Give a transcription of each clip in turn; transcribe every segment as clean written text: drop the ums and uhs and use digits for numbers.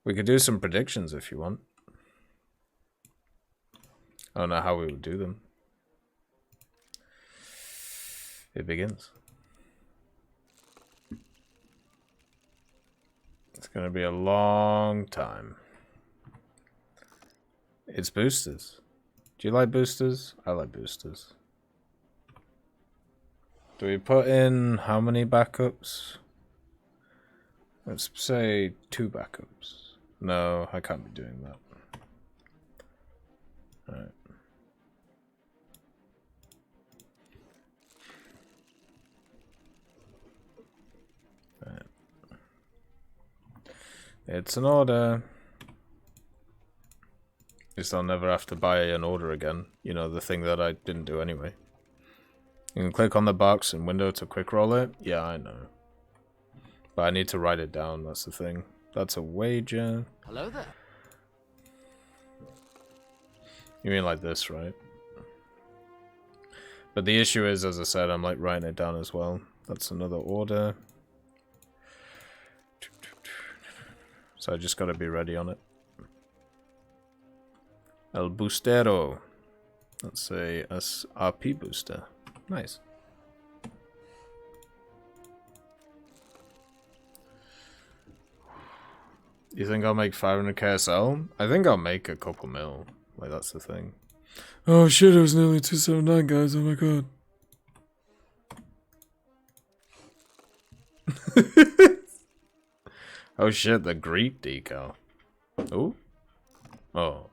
We could do some predictions if you want. I don't know how we would do them. It begins. It's gonna be a long time. It's boosters. Do you like boosters? I like boosters. Do we put in how many backups? Let's say 2 backups. No, I can't be doing that. Alright. It's an order. Just I'll never have to buy an order again. You know, the thing that I didn't do anyway. You can click on the box in window to quick roll it. Yeah, I know. But I need to write it down, that's the thing. That's a wager. Hello there. You mean like this, right? But the issue is, as I said, I'm like writing it down as well. That's another order. So I just gotta be ready on it. El Boostero. Let's say RP booster. Nice. You think I'll make 500 KSL? I think I'll make a couple mil. Like, that's the thing. Oh shit, it was nearly 279, guys. Oh my god. Oh shit, the Greek decal. Oh? Oh.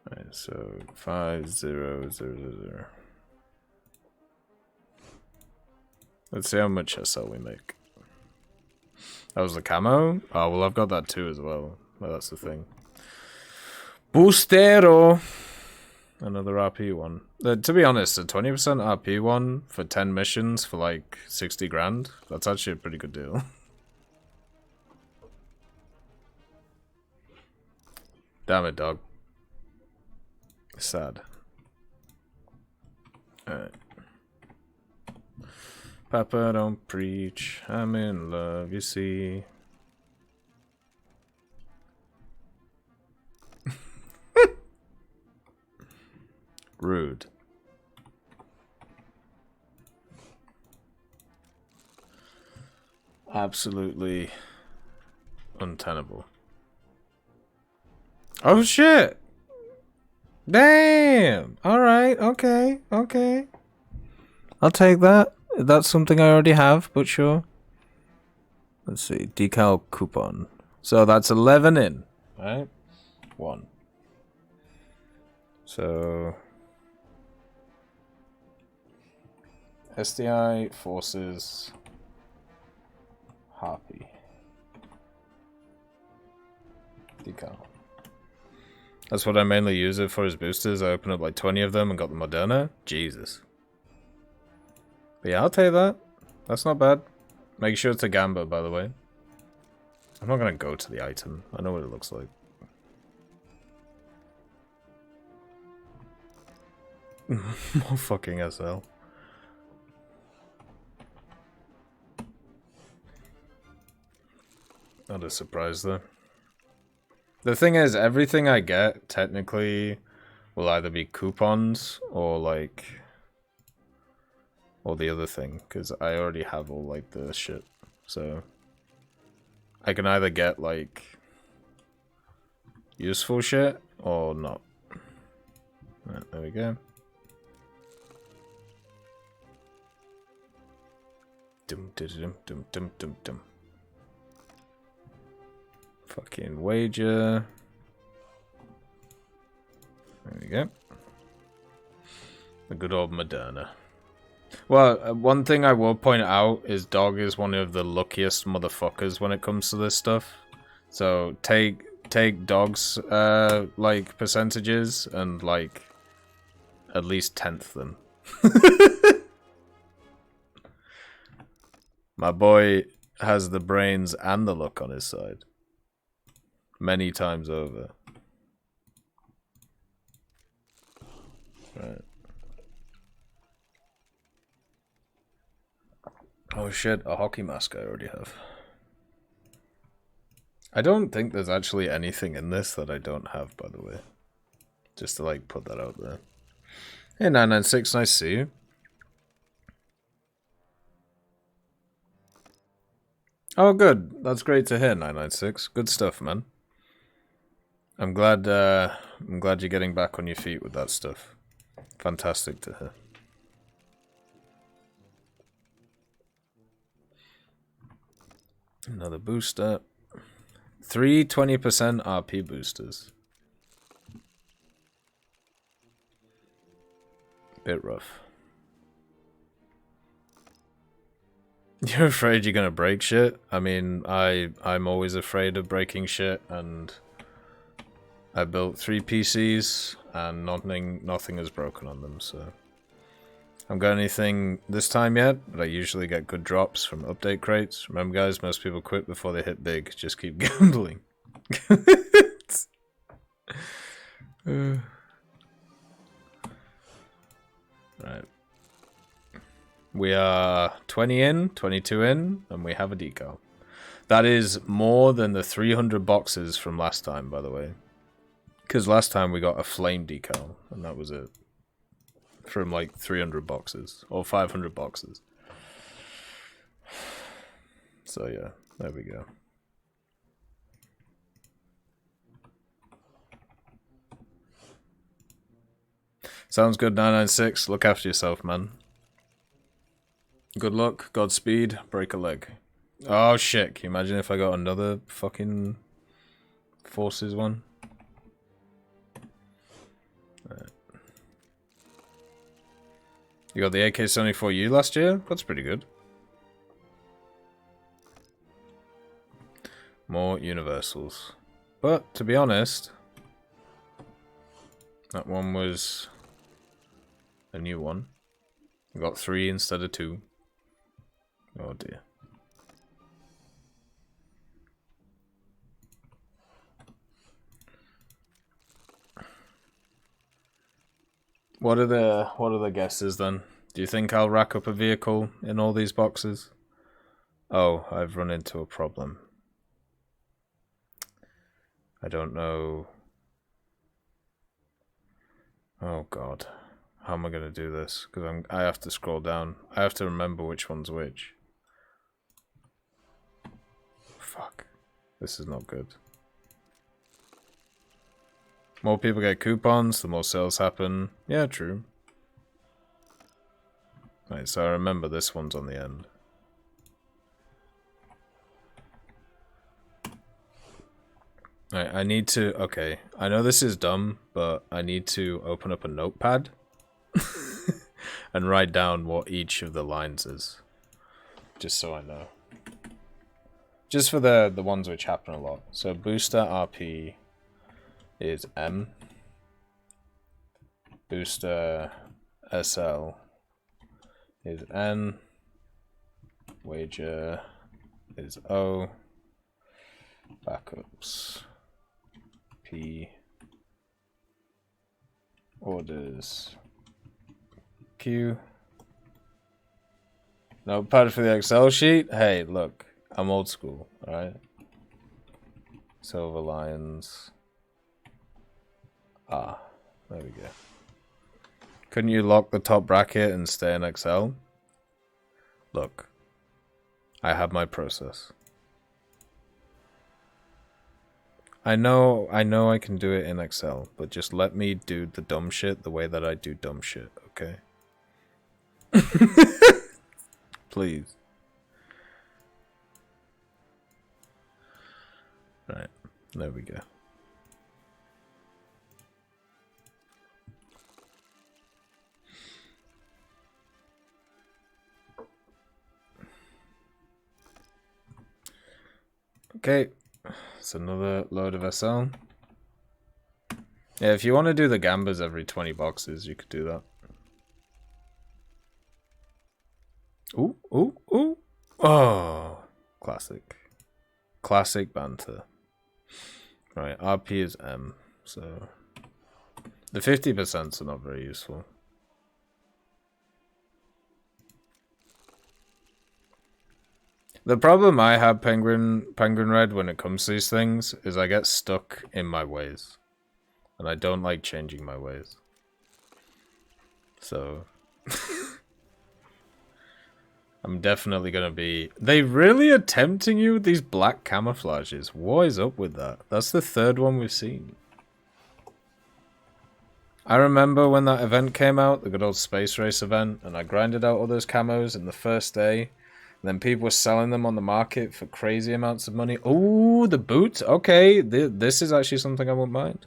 Alright, so 5000. Let's see how much SL we make. That was the camo? Oh, well, I've got that too as well. Well, that's the thing. Boostero! Another RP one. To be honest, a 20% RP one for 10 missions for like 60 grand, that's actually a pretty good deal. Damn it, dog. Sad. Alright. Papa, don't preach. I'm in love, you see. Rude. Absolutely untenable. Oh shit! Damn! Alright, okay, okay. I'll take that. That's something I already have, but sure. Let's see, decal coupon. So that's 11 in, right? 1. So SDI forces Harpy. Decal. That's what I mainly use it for, his boosters. I opened up like 20 of them and got the Moderna. Jesus. But yeah, I'll take that. That's not bad. Make sure it's a Gamba, by the way. I'm not gonna go to the item. I know what it looks like. More fucking SL. Not a surprise though. The thing is, everything I get technically will either be coupons or like, or the other thing, because I already have all like the shit. So I can either get like useful shit or not. Right, there we go. Dum dum dum dum dum dum dum. Fucking wager. There we go. The good old Moderna. Well, one thing I will point out is Dog is one of the luckiest motherfuckers when it comes to this stuff. So take Dog's like percentages and like at least 10th them. My boy has the brains and the luck on his side. Many times over. Right. Oh shit, a hockey mask I already have. I don't think there's actually anything in this that I don't have, by the way. Just to, like, put that out there. Hey, 996, nice to see you. Oh, good. That's great to hear, 996. Good stuff, man. I'm glad you're getting back on your feet with that stuff. Fantastic to hear. Another booster. 3 20% RP boosters. Bit rough. You're afraid you're gonna break shit? I mean, I'm always afraid of breaking shit, and I built 3 PCs and nothing is broken on them, so I haven't got anything this time yet, but I usually get good drops from update crates. Remember guys, most people quit before they hit big. Just keep gambling. Right. We are 20 in, 22 in, and we have a decal. That is more than the 300 boxes from last time, by the way. Because last time we got a flame decal, and that was it. From like 300 boxes, or 500 boxes. So yeah, there we go. Sounds good, 996. Look after yourself, man. Good luck, Godspeed, break a leg. Oh shit, can you imagine if I got another fucking Forces one? Right. You got the AK-74U last year? That's pretty good. More universals. But, to be honest, that one was a new one. We got 3 instead of 2. Oh dear. What are the guesses then? Do you think I'll rack up a vehicle in all these boxes? Oh, I've run into a problem. I don't know. Oh god. How am I going to do this? Because I have to scroll down. I have to remember which one's which. Fuck. This is not good. More people get coupons, the more sales happen. Yeah, true. Right, so I remember this one's on the end. Right, I need to... Okay, I know this is dumb, but I need to open up a notepad and write down what each of the lines is. Just so I know. Just for the ones which happen a lot. So booster RP is M. Booster SL is N. Wager is O. Backups P. Orders Q. Notepad for the Excel sheet? Hey, look, I'm old school, alright? Silver Lions. Ah, there we go. Couldn't you lock the top bracket and stay in Excel? Look, I have my process. I know I can do it in Excel, but just let me do the dumb shit the way that I do dumb shit, okay? Please. Right, there we go. Okay, it's another load of SL. Yeah, if you want to do the gambas every 20 boxes, you could do that. Ooh, ooh, ooh. Oh, classic. Classic banter. Right, RP is M, so... The 50% are not very useful. The problem I have, Penguin Red, when it comes to these things, is I get stuck in my ways. And I don't like changing my ways. So... I'm definitely gonna be... They really are tempting you with these black camouflages. What is up with that? That's the third one we've seen. I remember when that event came out, the good old space race event, and I grinded out all those camos in the first day. And then people were selling them on the market for crazy amounts of money. Oh, the boots. Okay, this is actually something I won't mind.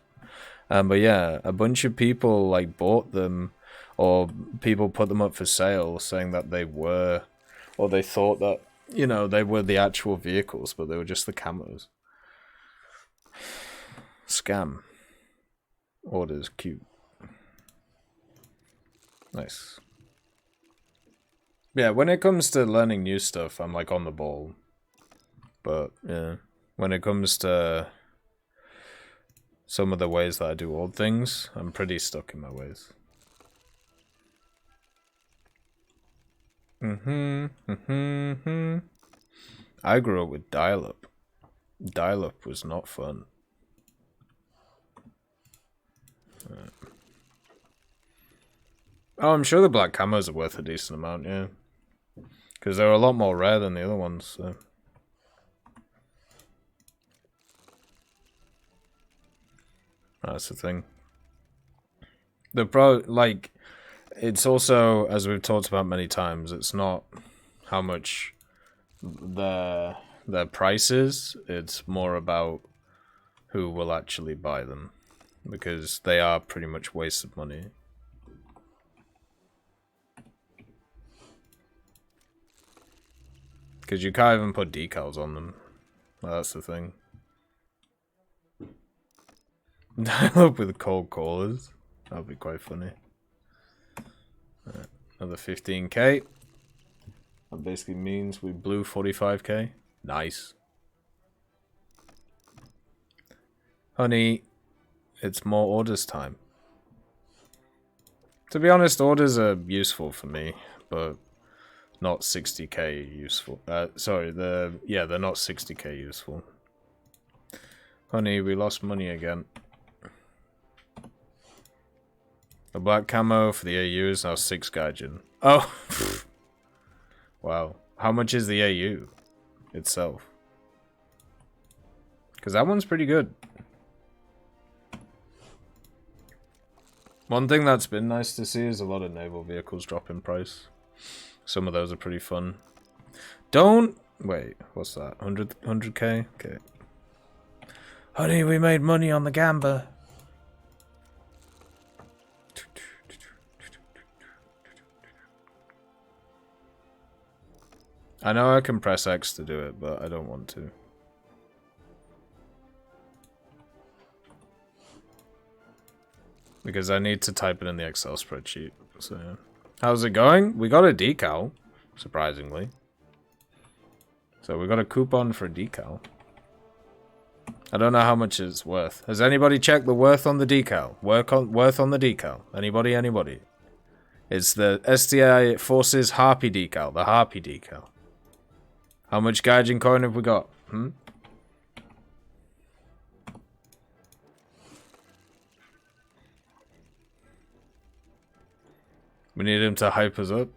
But yeah, a bunch of people like bought them, or people put them up for sale, saying that they were, or they thought that, you know, they were the actual vehicles, but they were just the camos. Scam. Orders cute. Nice. Yeah, when it comes to learning new stuff, I'm like on the ball. But yeah, when it comes to some of the ways that I do old things, I'm pretty stuck in my ways. I grew up with dial-up. Dial-up was not fun. Oh, I'm sure the black camos are worth a decent amount, yeah. Because they're a lot more rare than the other ones, so... That's the thing. Like, it's also, as we've talked about many times, it's not how much their price is, it's more about who will actually buy them. Because they are pretty much wasted money. Because you can't even put decals on them. Well, that's the thing. Dial up with cold callers. That would be quite funny. Right, another 15k. That basically means we blew 45k. Nice. Honey, it's more orders time. To be honest, orders are useful for me, but not 60k useful. Sorry, they're not 60k useful. Honey, we lost money again. The black camo for the AU is now 6 Gaijin. Oh! Wow. How much is the AU itself? Because that one's pretty good. One thing that's been nice to see is a lot of naval vehicles drop in price. Some of those are pretty fun. Don't... Wait, what's that? 100k? Okay. Honey, we made money on the gamba. I know I can press X to do it, but I don't want to. Because I need to type it in the Excel spreadsheet. So, yeah. How's it going? We got a decal, surprisingly. So we got a coupon for a decal. I don't know how much it's worth. Has anybody checked the worth on the decal? Worth on the decal? Anybody? It's the SDI Forces Harpy decal. The Harpy decal. How much Gaijin coin have we got? We need him to hype us up.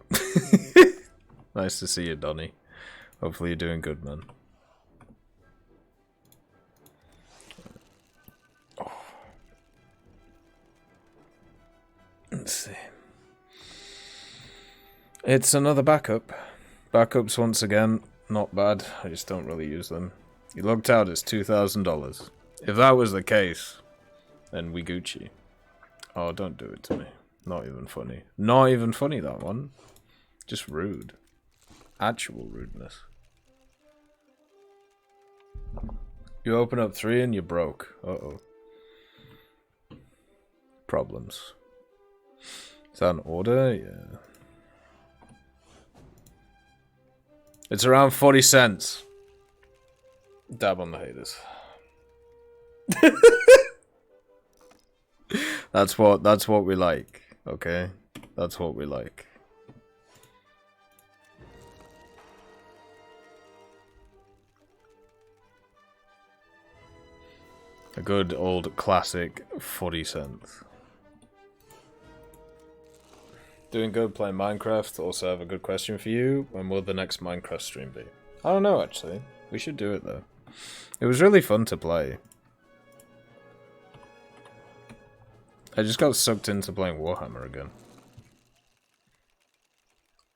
Nice to see you, Donnie. Hopefully you're doing good, man. Oh. Let's see. It's another backup. Backups once again, not bad. I just don't really use them. You looked out as $2,000. If that was the case, then we Gucci. Oh, don't do it to me. Not even funny. Not even funny, that one. Just rude. Actual rudeness. You open up 3 and you're broke. Uh-oh. Problems. Is that an order? Yeah. It's around 40 cents. Dab on the haters. That's what we like. Okay? That's what we like. A good old classic 40 cents. Doing good playing Minecraft. Also have a good question for you. When will the next Minecraft stream be? I don't know actually. We should do it though. It was really fun to play. I just got sucked into playing Warhammer again.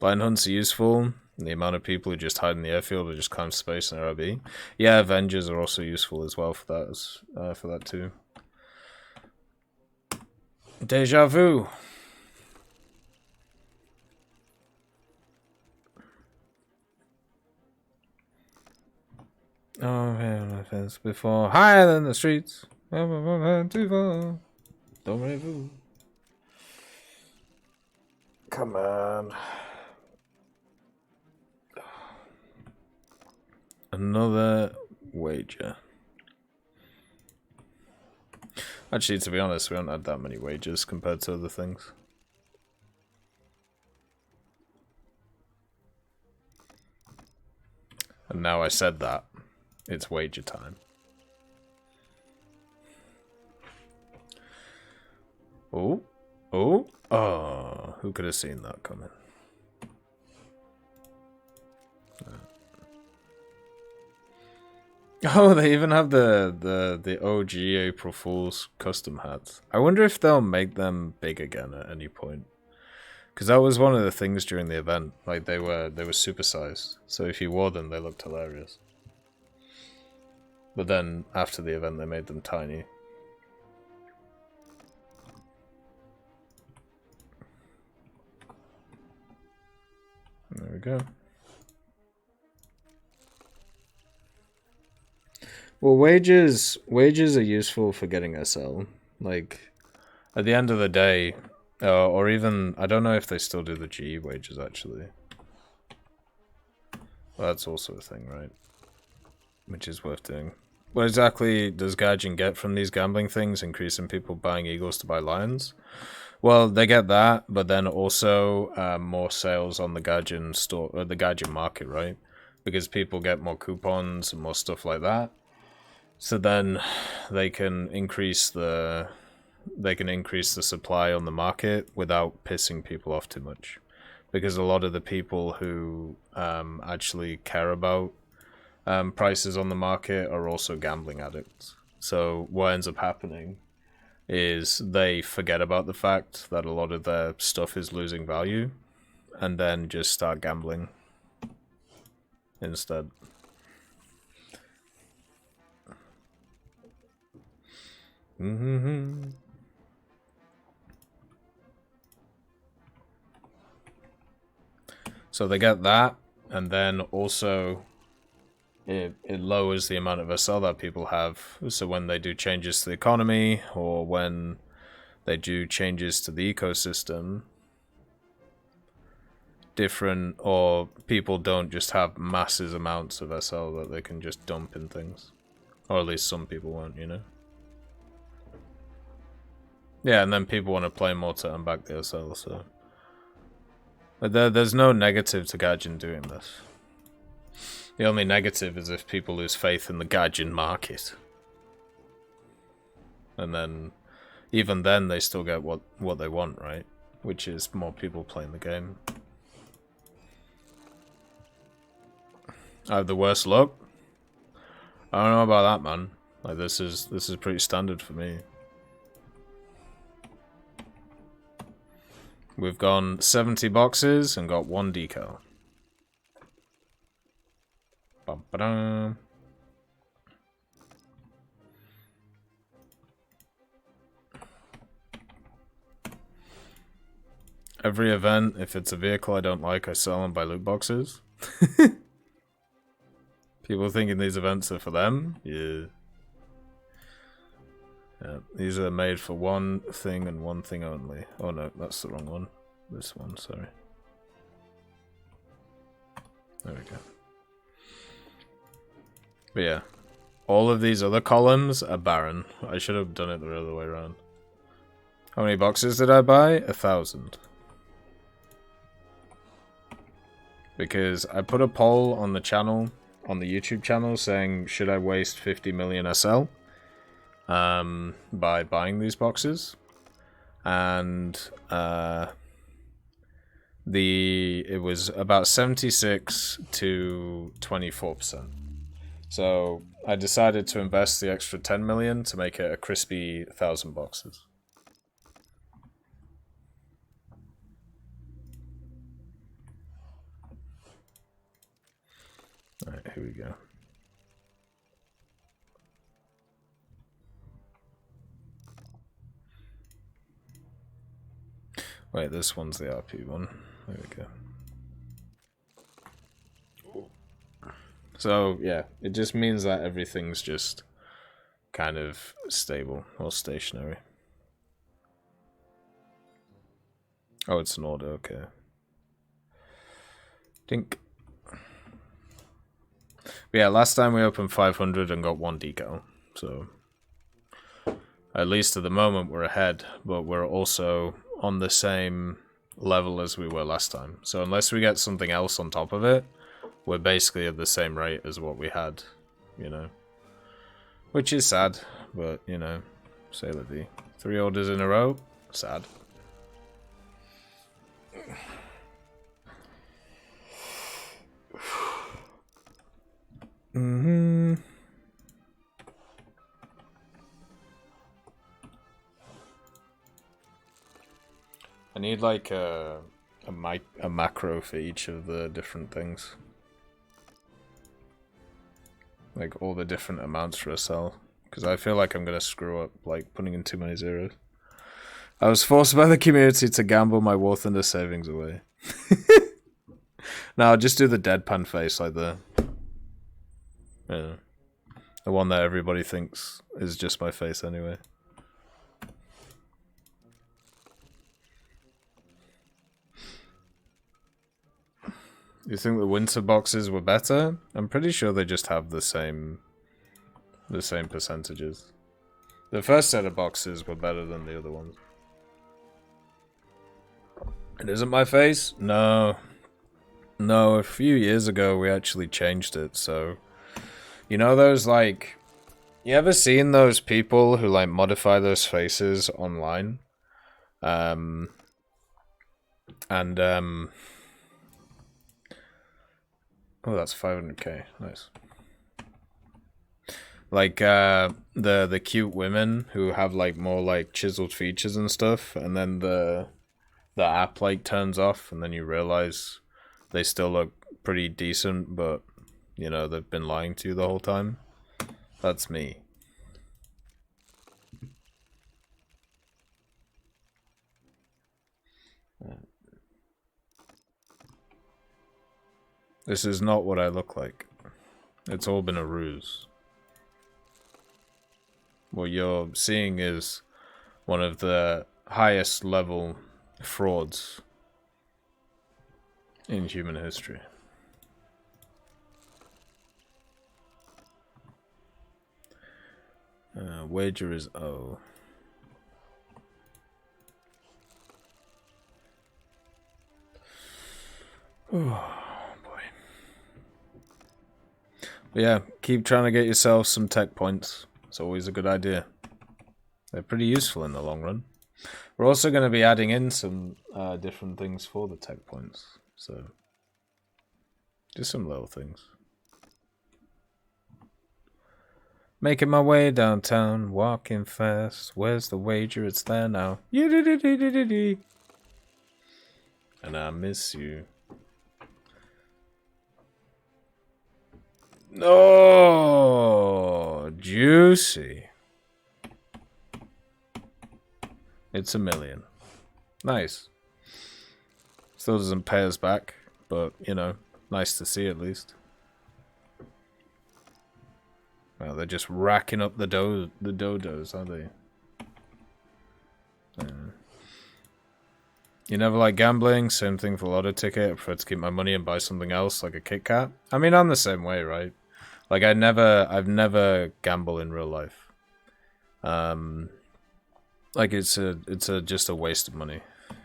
Blind hunts are useful. The amount of people who just hide in the airfield or just climb space in RB. Yeah, Avengers are also useful as well for that too. Deja vu. Oh man, I've been before. Higher than the streets. Too far. Don't review. Come on. Another wager. Actually, to be honest, we haven't had that many wagers compared to other things. And now I said that, it's wager time. Oh, oh, oh! Who could have seen that coming? Oh, they even have the OG April Fool's custom hats. I wonder if they'll make them big again at any point. Because that was one of the things during the event. Like they were supersized. So if you wore them, they looked hilarious. But then after the event, they made them tiny. There we go. Well, wages are useful for getting SL. Like, at the end of the day, or even, I don't know if they still do the GE wages, actually. Well, that's also a thing, right? Which is worth doing. What exactly does Gaijin get from these gambling things, increasing people buying eagles to buy lions? Well, they get that, but then also more sales on the Gaijin store, or the Gaijin market, right? Because people get more coupons and more stuff like that. So then they can increase the supply on the market without pissing people off too much, because a lot of the people who actually care about prices on the market are also gambling addicts. So what ends up happening is they forget about the fact that a lot of their stuff is losing value, and then just start gambling instead. So they get that, and then also it lowers the amount of SL that people have. So when they do changes to the economy, or when they do changes to the ecosystem, or people don't just have massive amounts of SL that they can just dump in things. Or at least some people won't, you know? Yeah, and then people want to play more to earn back the SL, so... There's no negative to Gaijin doing this. The only negative is if people lose faith in the Gaijin market. And then, even then, they still get what they want, right? Which is more people playing the game. I have the worst luck? I don't know about that, man. Like, this is pretty standard for me. We've gone 70 boxes and got 1 decal. Ba-ba-da. Every event, if it's a vehicle I don't like, I sell and buy loot boxes. People thinking these events are for them? Yeah. Yeah, these are made for one thing and one thing only. Oh no, that's the wrong one. This one, sorry. There we go. But yeah, all of these other columns are barren. I should have done it the other way around. How many boxes did I buy? 1,000. Because I put a poll on the channel, on the YouTube channel, saying, should I waste 50 million SL? by buying these boxes, and it was about 76 to 24%. So I decided to invest the extra 10 million to make it a crispy 1,000 boxes. Alright, here we go. Wait, this one's the RP one. There we go. So, yeah, it just means that everything's just kind of stable or stationary. Oh, it's an order, okay. Dink. But yeah, last time we opened 500 and got 1 decal, so at least at the moment we're ahead, but we're also on the same level as we were last time. So unless we get something else on top of it, we're basically at the same rate as what we had, you know. Which is sad, but, you know, say la vie. 3 orders in a row, sad. I need like a macro for each of the different things. Like all the different amounts for a cell. Because I feel like I'm going to screw up, like putting in too many zeros. I was forced by the community to gamble my wealth and the savings away. No, I'll just do the deadpan face, like the one that everybody thinks is just my face anyway. You think the winter boxes were better? I'm pretty sure they just have the same percentages. The first set of boxes were better than the other ones. It isn't my face? No. No, a few years ago we actually changed it, so... You know those, like... You ever seen those people who, like, modify those faces online? Oh, that's 500k. Nice. Like, the cute women who have, like, more, like, chiseled features and stuff, and then the app, like, turns off, and then you realize they still look pretty decent, but, you know, they've been lying to you the whole time. That's me. This is not what I look like. It's all been a ruse. What you're seeing is one of the highest level frauds in human history. Wager is O. Oh boy. But yeah, keep trying to get yourself some tech points. It's always a good idea. They're pretty useful in the long run. We're also going to be adding in some different things for the tech points. So, just some little things. Making my way downtown, walking fast. Where's the wager? It's there now. And I miss you. Oh, juicy. It's 1 million. Nice. Still doesn't pay us back, but, you know, nice to see at least. Well, they're just racking up the dodos, aren't they? You never like gambling? Same thing for lotto ticket. I prefer to keep my money and buy something else, like a Kit Kat. I mean, I'm the same way, right? Like, I've never gambled in real life. Like, it's just a waste of money.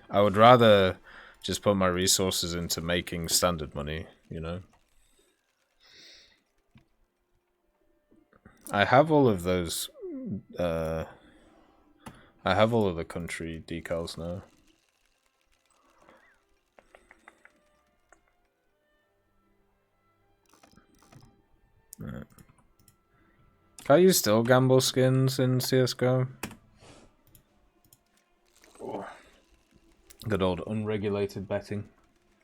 I would rather just put my resources into making standard money, you know? I have all of those I have all of the country decals now. Right. Can't you still gamble skins in CSGO? Oh. Good old unregulated betting.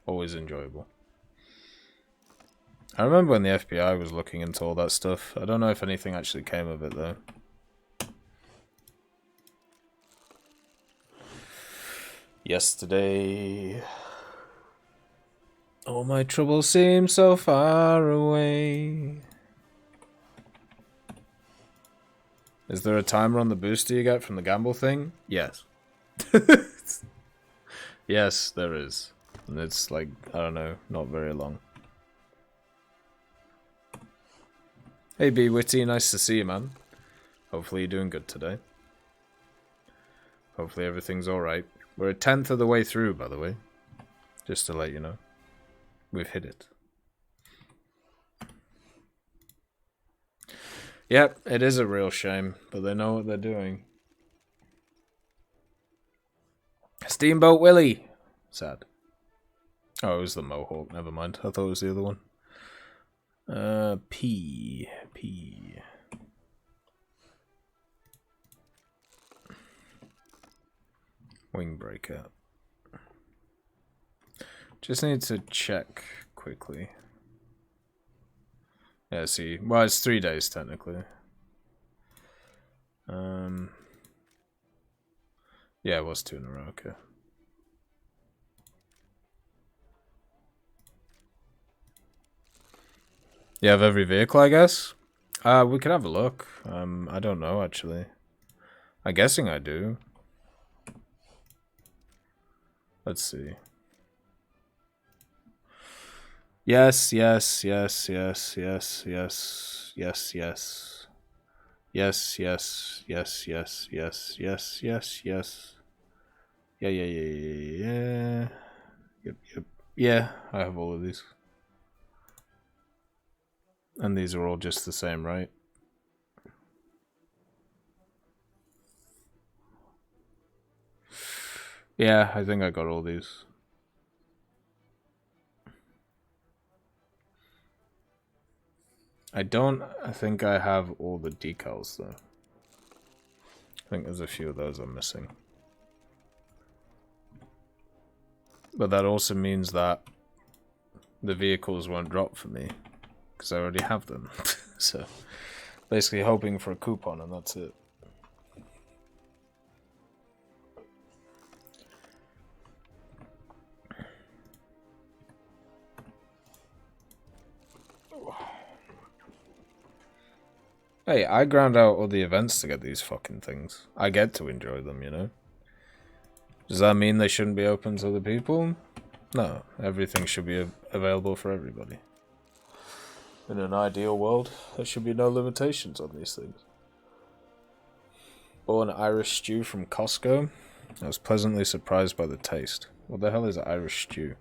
Always enjoyable. I remember when the FBI was looking into all that stuff. I don't know if anything actually came of it though. Yesterday, all my troubles seem so far away. Is there a timer on the booster you get from the gamble thing? Yes. Yes, there is. And it's like, I don't know, not very long. Hey B Witty, nice to see you, man. Hopefully you're doing good today. Hopefully everything's alright. We're a 10th of the way through, by the way. Just to let you know. We've hit it. Yep, it is a real shame, but they know what they're doing. Steamboat Willie! Sad. Oh, it was the Mohawk, never mind. I thought it was the other one. P. Wingbreaker. Just need to check quickly. Yeah, see. Well, it's 3 days technically. Yeah, it was 2 in a row, okay. You have every vehicle, I guess? We could have a look. I don't know, actually. I'm guessing I do. Let's see. Yes. Yes. Yeah. Yep. Yeah, I have all of these. And these are all just the same, right? Yeah, I think I got all these. I think I have all the decals though. I think there's a few of those I'm missing. But that also means that the vehicles won't drop for me, because I already have them. So, basically hoping for a coupon and that's it. Hey, I ground out all the events to get these fucking things. I get to enjoy them, you know? Does that mean they shouldn't be open to other people? No, everything should be available for everybody. In an ideal world, there should be no limitations on these things. Bought an Irish stew from Costco. I was pleasantly surprised by the taste. What the hell is Irish stew?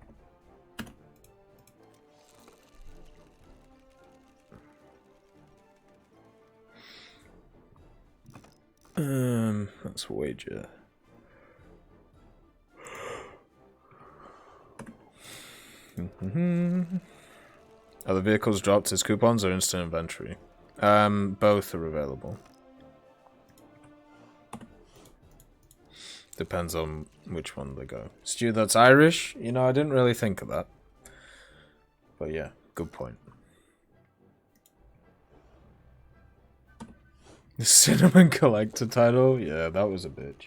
Let's wager. Are the vehicles dropped as coupons or instant inventory? Both are available. Depends on which one they go. Stew that's Irish? You know, I didn't really think of that. But yeah, good point. The Cinnamon Collector title? Yeah, that was a bitch.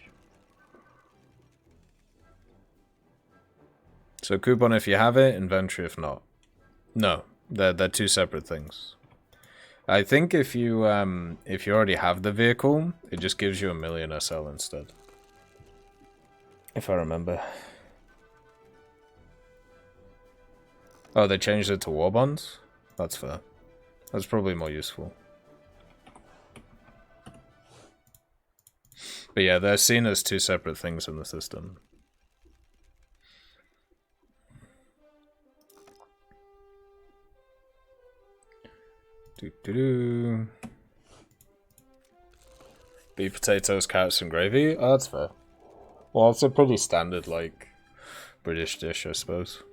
So coupon if you have it, inventory if not. No, they're two separate things. I think if you already have the vehicle, it just gives you a million SL instead. If I remember. Oh, they changed it to war bonds? That's fair. That's probably more useful. But yeah, they're seen as two separate things in the system. Beef, potatoes, carrots, and gravy. Oh, that's fair. Well, it's a pretty standard, like, British dish, I suppose.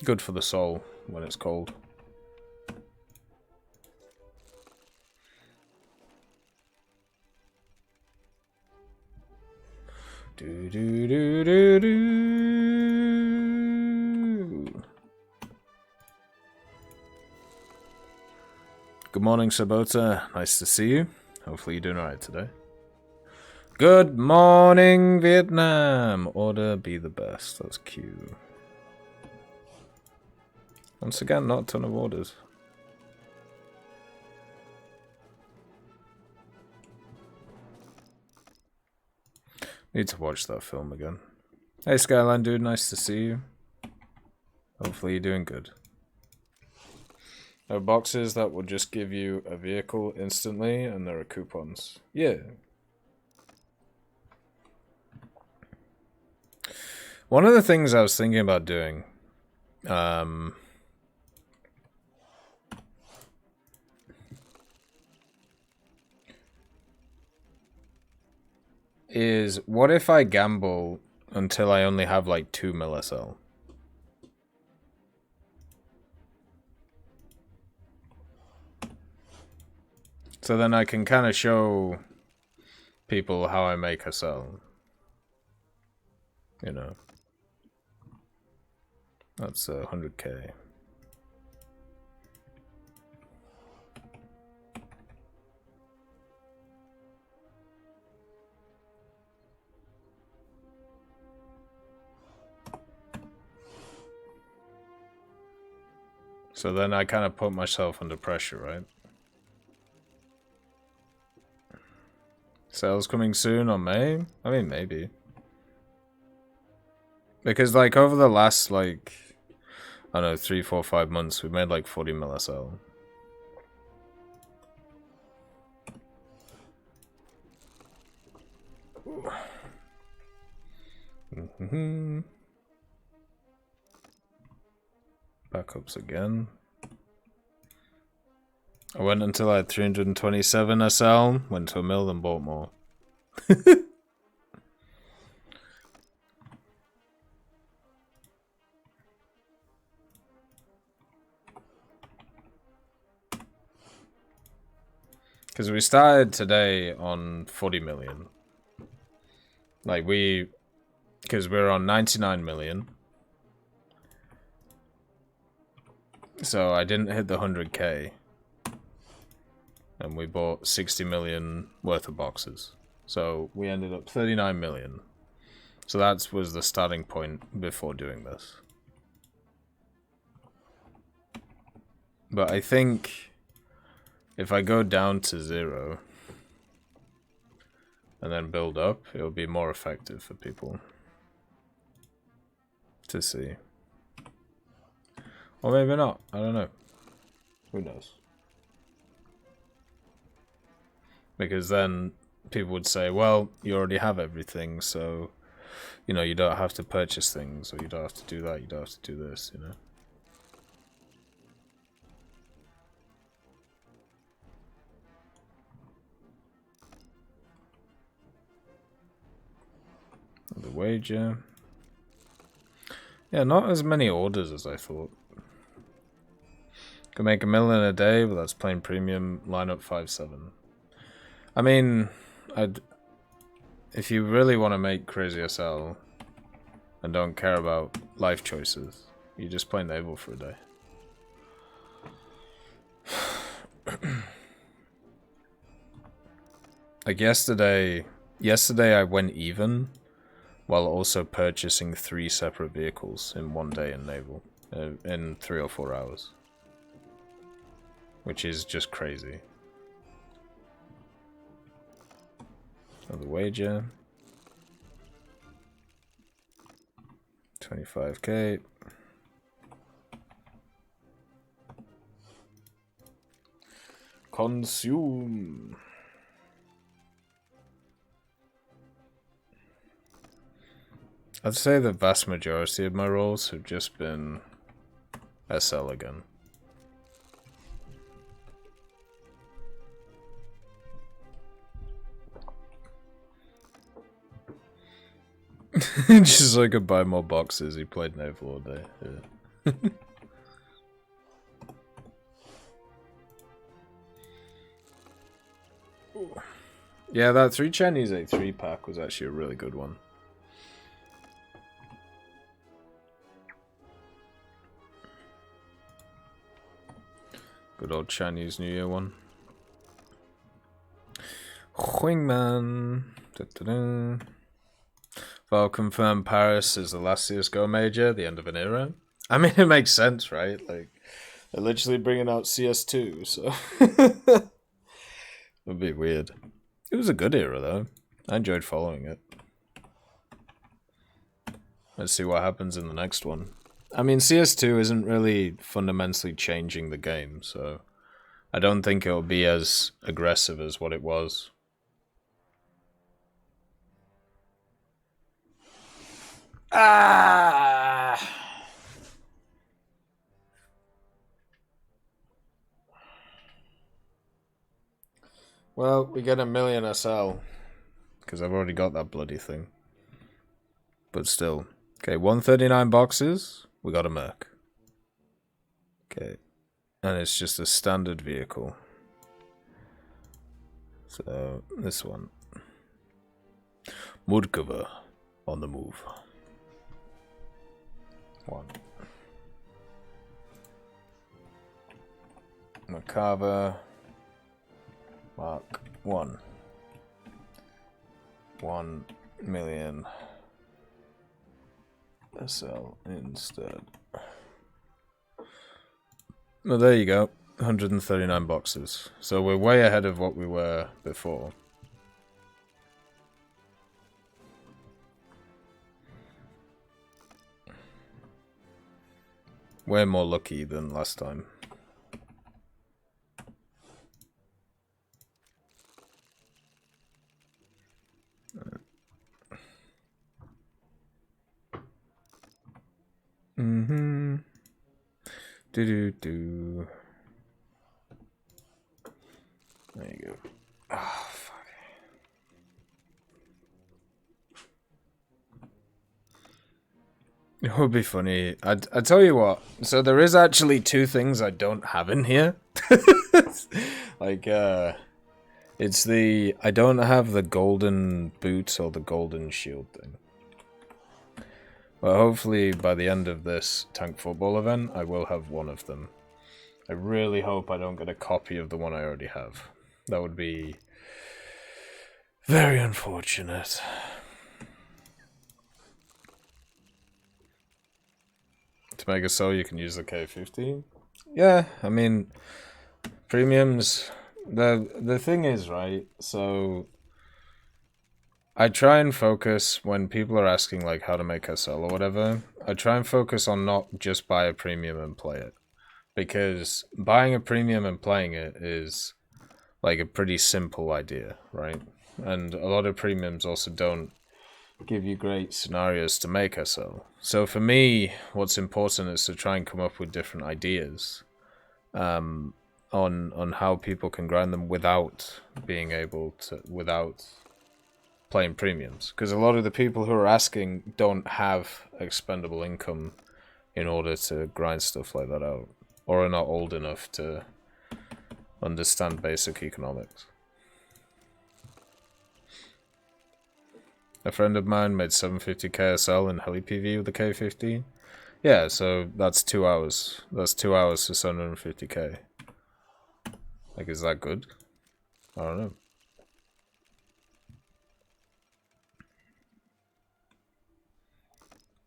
Good for the soul when it's cold. Do do do do do. Good morning, Sabota. Nice to see you. Hopefully you're doing alright today. Good morning, Vietnam. Order be the best. That's cute. Once again, not a ton of orders. Need to watch that film again. Hey Skyline dude, nice to see you. Hopefully you're doing good. There are boxes that will just give you a vehicle instantly, and there are coupons. Yeah. One of the things I was thinking about doing, is what if I gamble until I only have like 2 millisl? So then I can kind of show people how I make a cell. You know. That's 100k. So then I kind of put myself under pressure, right? Sales coming soon on May? I mean, maybe. Because, like, over the last, like, I don't know, 3, 4, 5 months, we've made, like, 40 millisl. Backups again. I went until I had 327 SL, went to a mill and bought more. Because we started today on 40 million. Like because we're on 99 million. So I didn't hit the 100k. And we bought 60 million worth of boxes. So we ended up 39 million. So that was the starting point before doing this. But I think if I go down to 0 and then build up, it'll be more effective for people to see. Or maybe not. I don't know. Who knows? Because then people would say, well, you already have everything, so, you know, you don't have to purchase things, or you don't have to do that, you don't have to do this, you know? The wager. Yeah, not as many orders as I thought. Could make $1 million a day, but that's plain premium. Lineup 5-7. I mean, if you really want to make crazy SL and don't care about life choices, you just play Naval for a day. Like yesterday I went even while also purchasing 3 separate vehicles in one day in Naval, in 3 or 4 hours. Which is just crazy. Another wager. 25k. Consume. I'd say the vast majority of my rolls have just been SL again. Just so I could buy more boxes. He played Naval all day. Yeah. Yeah, that 3 Chinese A3 pack was actually a really good one. Good old Chinese New Year one. Wingman. Well, confirmed Paris is the last CSGO major, the end of an era. I mean, it makes sense, right? Like, they're literally bringing out CS2, so... It'd be weird. It was a good era, though. I enjoyed following it. Let's see what happens in the next one. I mean, CS2 isn't really fundamentally changing the game, so... I don't think it'll be as aggressive as what it was. Ah! Well, we get a million SL. Because I've already got that bloody thing. But still. Okay, 139 boxes. We got a Merc. Okay. And it's just a standard vehicle. So, this one. Murkova on the move. 1. Makava. Mark 1. 1 million SL instead. Well, there you go. 139 boxes. So we're way ahead of what we were before. Way more lucky than last time. Do. There you go. Oh, fuck. It would be funny. I tell you what. So there is actually 2 things I don't have in here. Like, it's the... I don't have the golden boots or the golden shield thing. Well, hopefully by the end of this tank football event, I will have one of them. I really hope I don't get a copy of the one I already have. That would be very unfortunate. To make a sell, you can use the K15. Yeah, I mean, premiums. The thing is, right? So I try and focus when people are asking like how to make a sell or whatever. I try and focus on not just buy a premium and play it, because buying a premium and playing it is like a pretty simple idea, right? And a lot of premiums also don't give you great scenarios to make SL. So for me, what's important is to try and come up with different ideas on how people can grind them without being able to, without playing premiums. Because a lot of the people who are asking don't have expendable income in order to grind stuff like that out, or are not old enough to understand basic economics. A friend of mine made 750 KSL in Heli PV with the K15. Yeah, so that's 2 hours. That's 2 hours for 750k. Like, is that good? I don't know.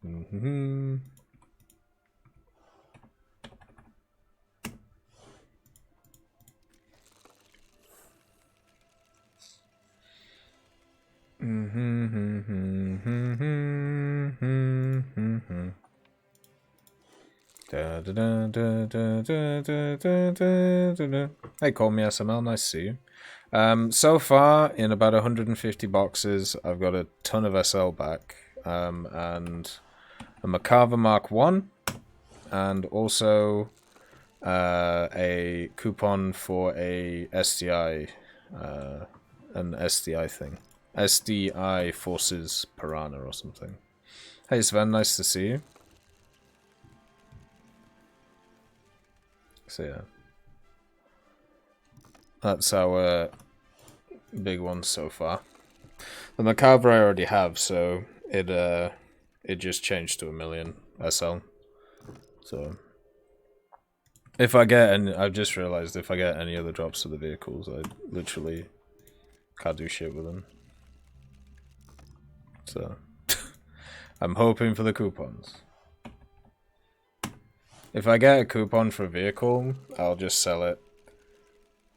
Mm-hmm. Hey, call me SML. Nice to see you. So far, in about 150 boxes, I've got a ton of SL back, and a Makava Mark 1, and also a coupon for a SDI, an SDI thing. SDI Forces Piranha or something. Hey Sven, nice to see you. So yeah. That's our big one so far. The Macabre I already have, so it just changed to 1,000,000 SL. So if I get any, I've just realized if I get any other drops of the vehicles, I literally can't do shit with them. So I'm hoping for the coupons. If I get a coupon for a vehicle, I'll just sell it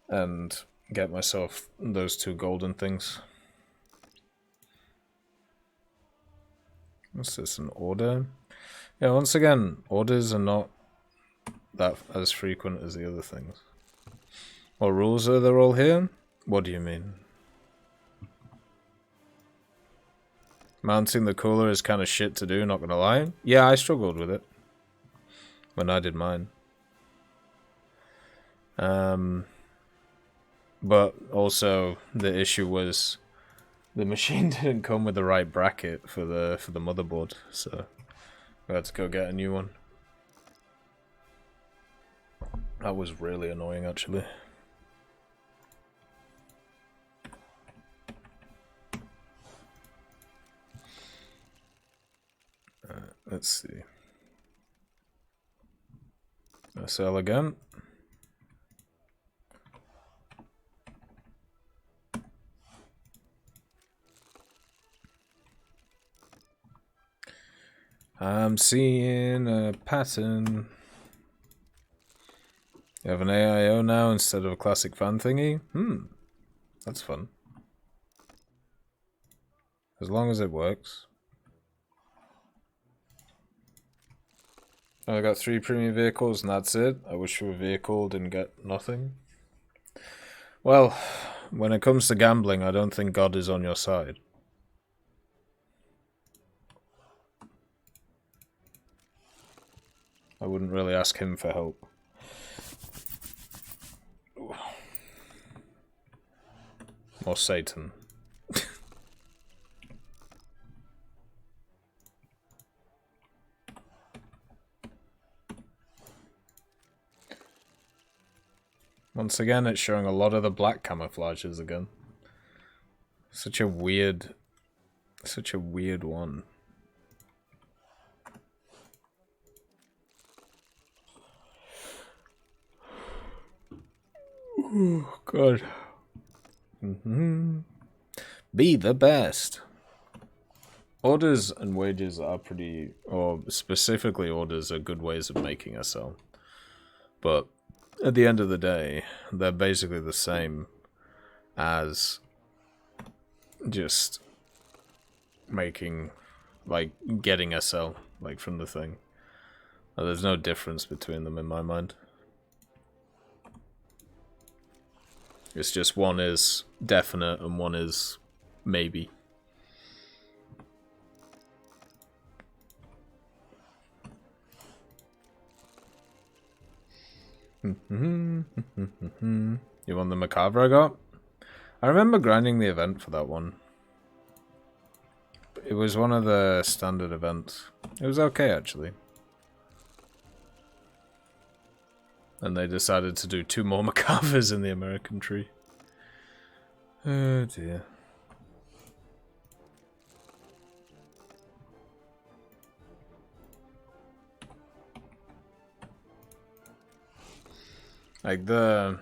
and get myself those 2 golden things. What's this, an order? Yeah, once again, orders are not that as frequent as the other things. What rules are there all here? What do you mean? Mounting the cooler is kind of shit to do, not gonna lie. Yeah, I struggled with it when I did mine. But also the issue was the machine didn't come with the right bracket for the motherboard, so we had to go get a new one. That was really annoying, actually. Let's see. SL again. I'm seeing a pattern. You have an AIO now instead of a classic fan thingy? That's fun. As long as it works. I got 3 premium vehicles and that's it. I wish for a vehicle didn't get nothing. Well, when it comes to gambling, I don't think God is on your side. I wouldn't really ask him for help. Or Satan. Once again, it's showing a lot of the black camouflages again. Such a weird one. Oh, God. Be the best. Orders and wages are pretty, or specifically orders are good ways of making a sell. But at the end of the day, they're basically the same as just making, like, getting a sell, like, from the thing. There's no difference between them in my mind. It's just one is definite and one is maybe. You want the Macabre I got? I remember grinding the event for that one. It was one of the standard events. It was okay, actually. And they decided to do 2 more Macabres in the American tree. Oh dear. Like the,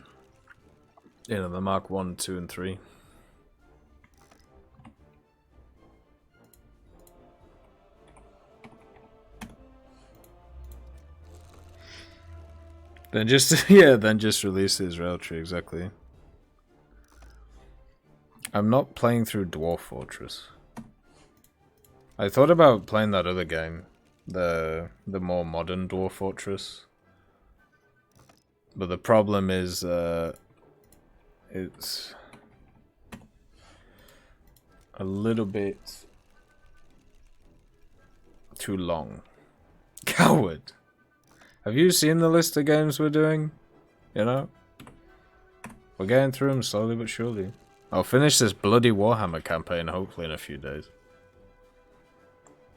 you know, the Mark 1, 2, and 3. Then just, yeah, then just release the Israel tree, exactly. I'm not playing through Dwarf Fortress. I thought about playing that other game, the more modern Dwarf Fortress. But the problem is, it's a little bit too long. Coward! Have you seen the list of games we're doing? You know? We're getting through them slowly but surely. I'll finish this bloody Warhammer campaign hopefully in a few days.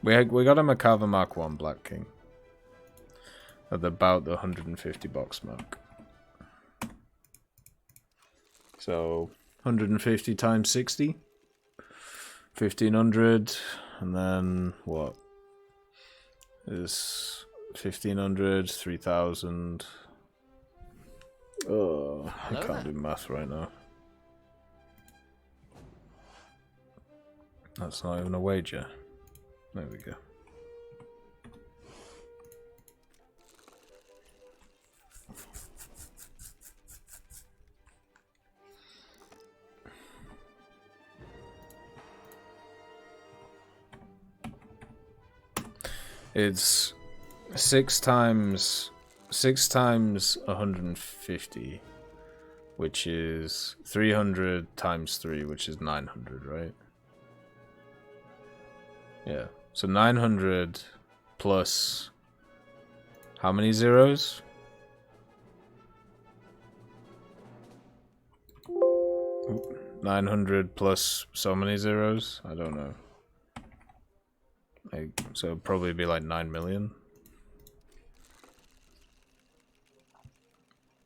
We got a Macava Mark 1 Black King. At about the 150 box mark. So 150 times 60. 1500. And then what? Is 1500, 3000. Oh, I can't do math right now. That's not even a wager. There we go. It's 6 times 150, which is 300 times 3, which is 900, right? Yeah. So 900 plus how many zeros? Oop. 900 plus so many zeros? I don't know. So it'd probably be like 9 million.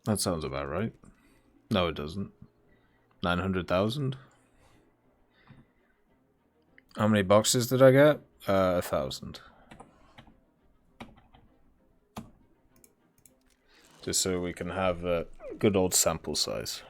That sounds about right. No, it doesn't. 900,000? How many boxes did I get? 1,000. Just so we can have a good old sample size.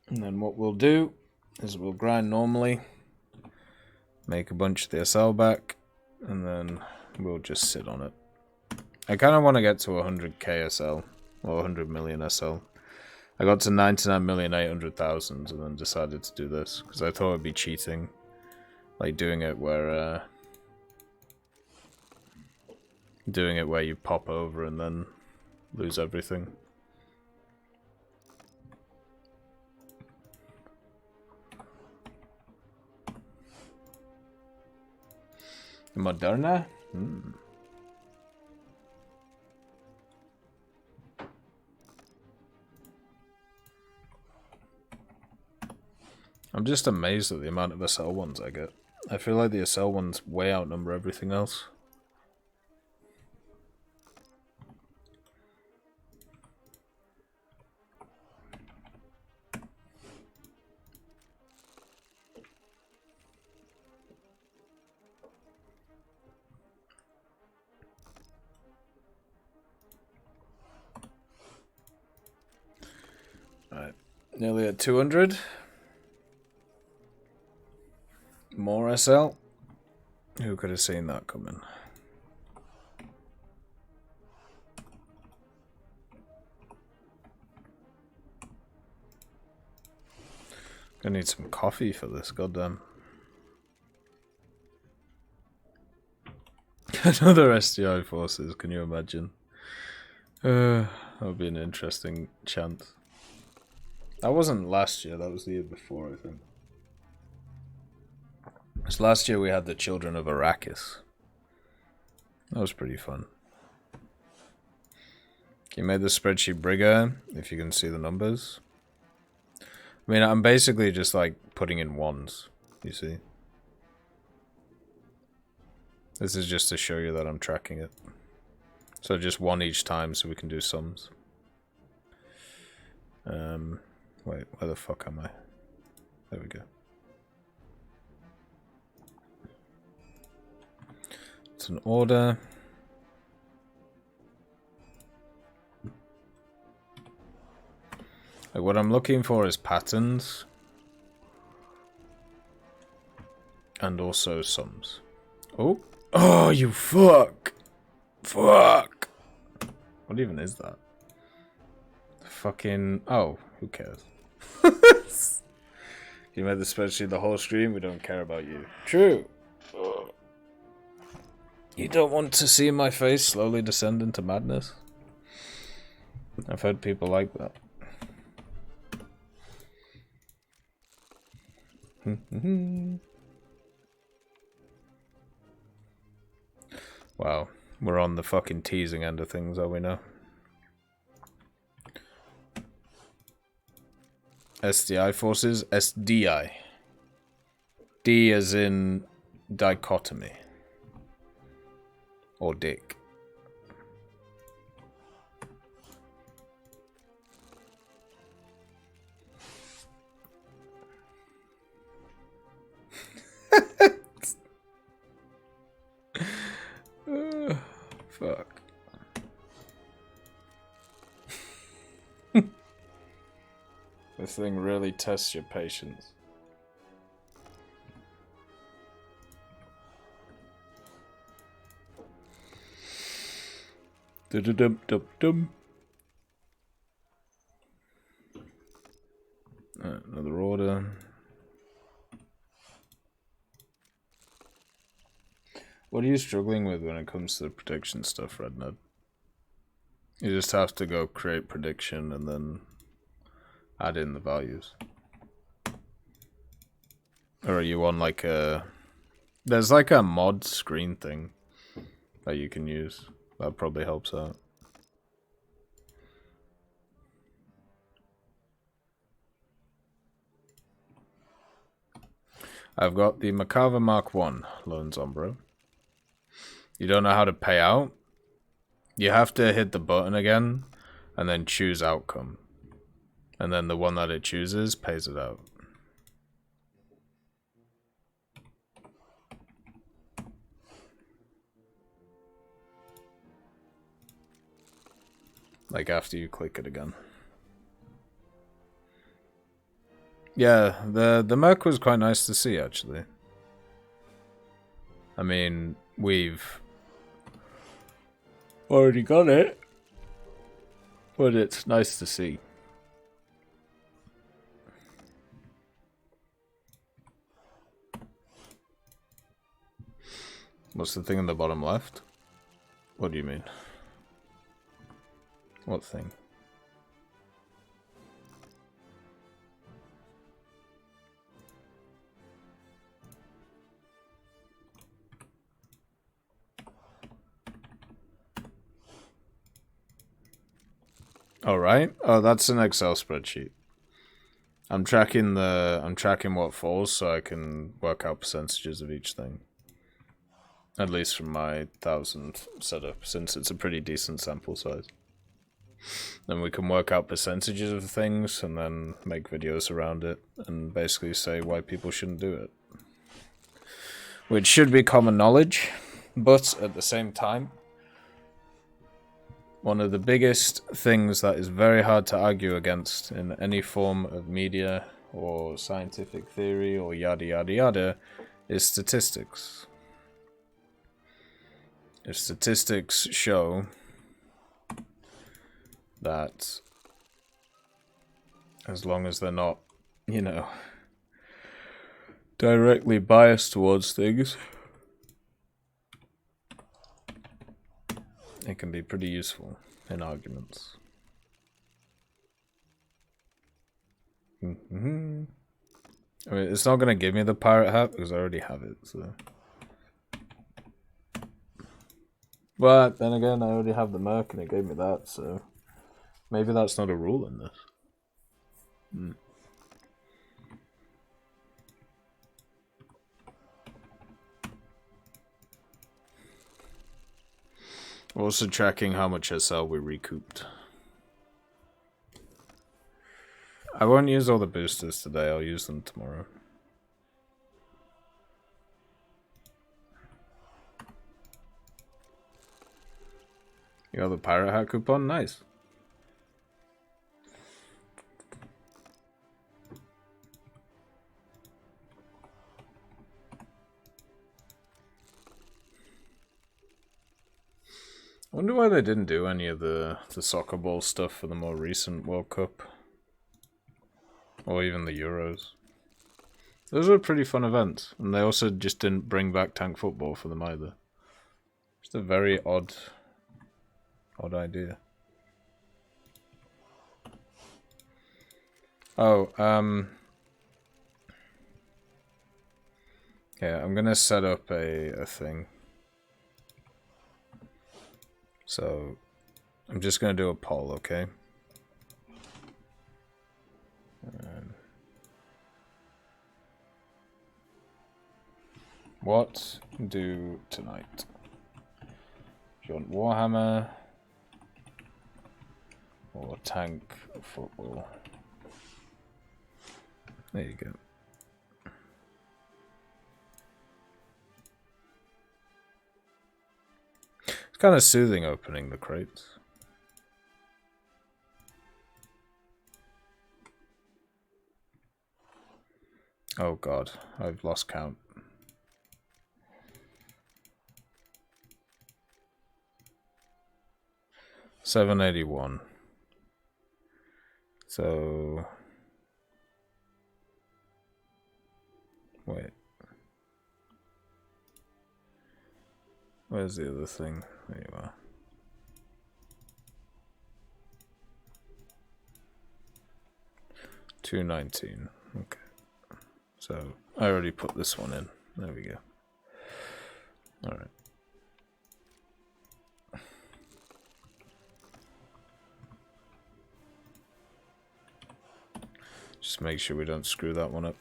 And then what we'll do is we'll grind normally, make a bunch of the SL back, and then we'll just sit on it. I kind of want to get to 100k SL, or 100 million SL. I got to 99,800,000 and then decided to do this, because I thought it'd be cheating. Like doing it where you pop over and then lose everything. Moderna? I'm just amazed at the amount of SL ones I get. I feel like the SL ones way outnumber everything else. Alright, nearly at 200. More SL. Who could have seen that coming? Gonna need some coffee for this, goddamn. Another SDI forces, can you imagine? That would be an interesting chant. That wasn't last year, that was the year before, I think. Because last year we had the Children of Arrakis. That was pretty fun. You made the spreadsheet bigger, if you can see the numbers. I mean, I'm basically just like putting in ones, you see. This is just to show you that I'm tracking it. So just one each time so we can do sums. Wait, where the fuck am I? There we go. It's an order. Like what I'm looking for is patterns. And also sums. Oh. Oh, you fuck. Fuck. What even is that? Fucking... Oh, who cares? You made the spreadsheet the whole screen, we don't care about you. True. Ugh. You don't want to see my face slowly descend into madness? I've heard people like that. Wow, we're on the fucking teasing end of things, are we now? SDI forces? SDI. D as in dichotomy. Or dick. Fuck. This thing really tests your patience. Dum-dum-dum-dum. Another order. What are you struggling with when it comes to the prediction stuff, Rednut? You just have to go create prediction and then add in the values. Or are you on like a... There's like a mod screen thing that you can use. That probably helps out. I've got the Macava Mark 1 loans on, bro. You don't know how to pay out? You have to hit the button again and then choose outcome. And then the one that it chooses pays it out. Like after you click it again. Yeah, the Merc was quite nice to see, actually. I mean, we've already got it, but it's nice to see. What's the thing in the bottom left? What do you mean? What thing? All right. Oh, that's an Excel spreadsheet. I'm tracking what falls so I can work out percentages of each thing. At least from my 1,000 setup, since it's a pretty decent sample size. Then we can work out percentages of things and then make videos around it and basically say why people shouldn't do it. Which should be common knowledge, but at the same time, one of the biggest things that is very hard to argue against in any form of media or scientific theory or yada yada yada is statistics. If statistics show that as long as they're not, you know, directly biased towards things, it can be pretty useful in arguments. I mean, it's not going to give me the pirate hat because I already have it, so... But then again, I already have the Merc and it gave me that, so... Maybe that's not a rule in this. Also tracking how much SL we recouped. I won't use all the boosters today, I'll use them tomorrow. You got the pirate hat coupon? Nice. I wonder why they didn't do any of the soccer ball stuff for the more recent World Cup. Or even the Euros. Those were pretty fun events. And they also just didn't bring back tank football for them either. Just a very odd idea. Oh, yeah, I'm gonna set up a thing. So I'm just going to do a poll, okay? What do tonight? Do you want Warhammer or tank football? There you go. It's kind of soothing opening the crates. Oh god, I've lost count. $781. So wait. Where's the other thing? There you are. $219. Okay. So I already put this one in. There we go. Alright. Just make sure we don't screw that one up.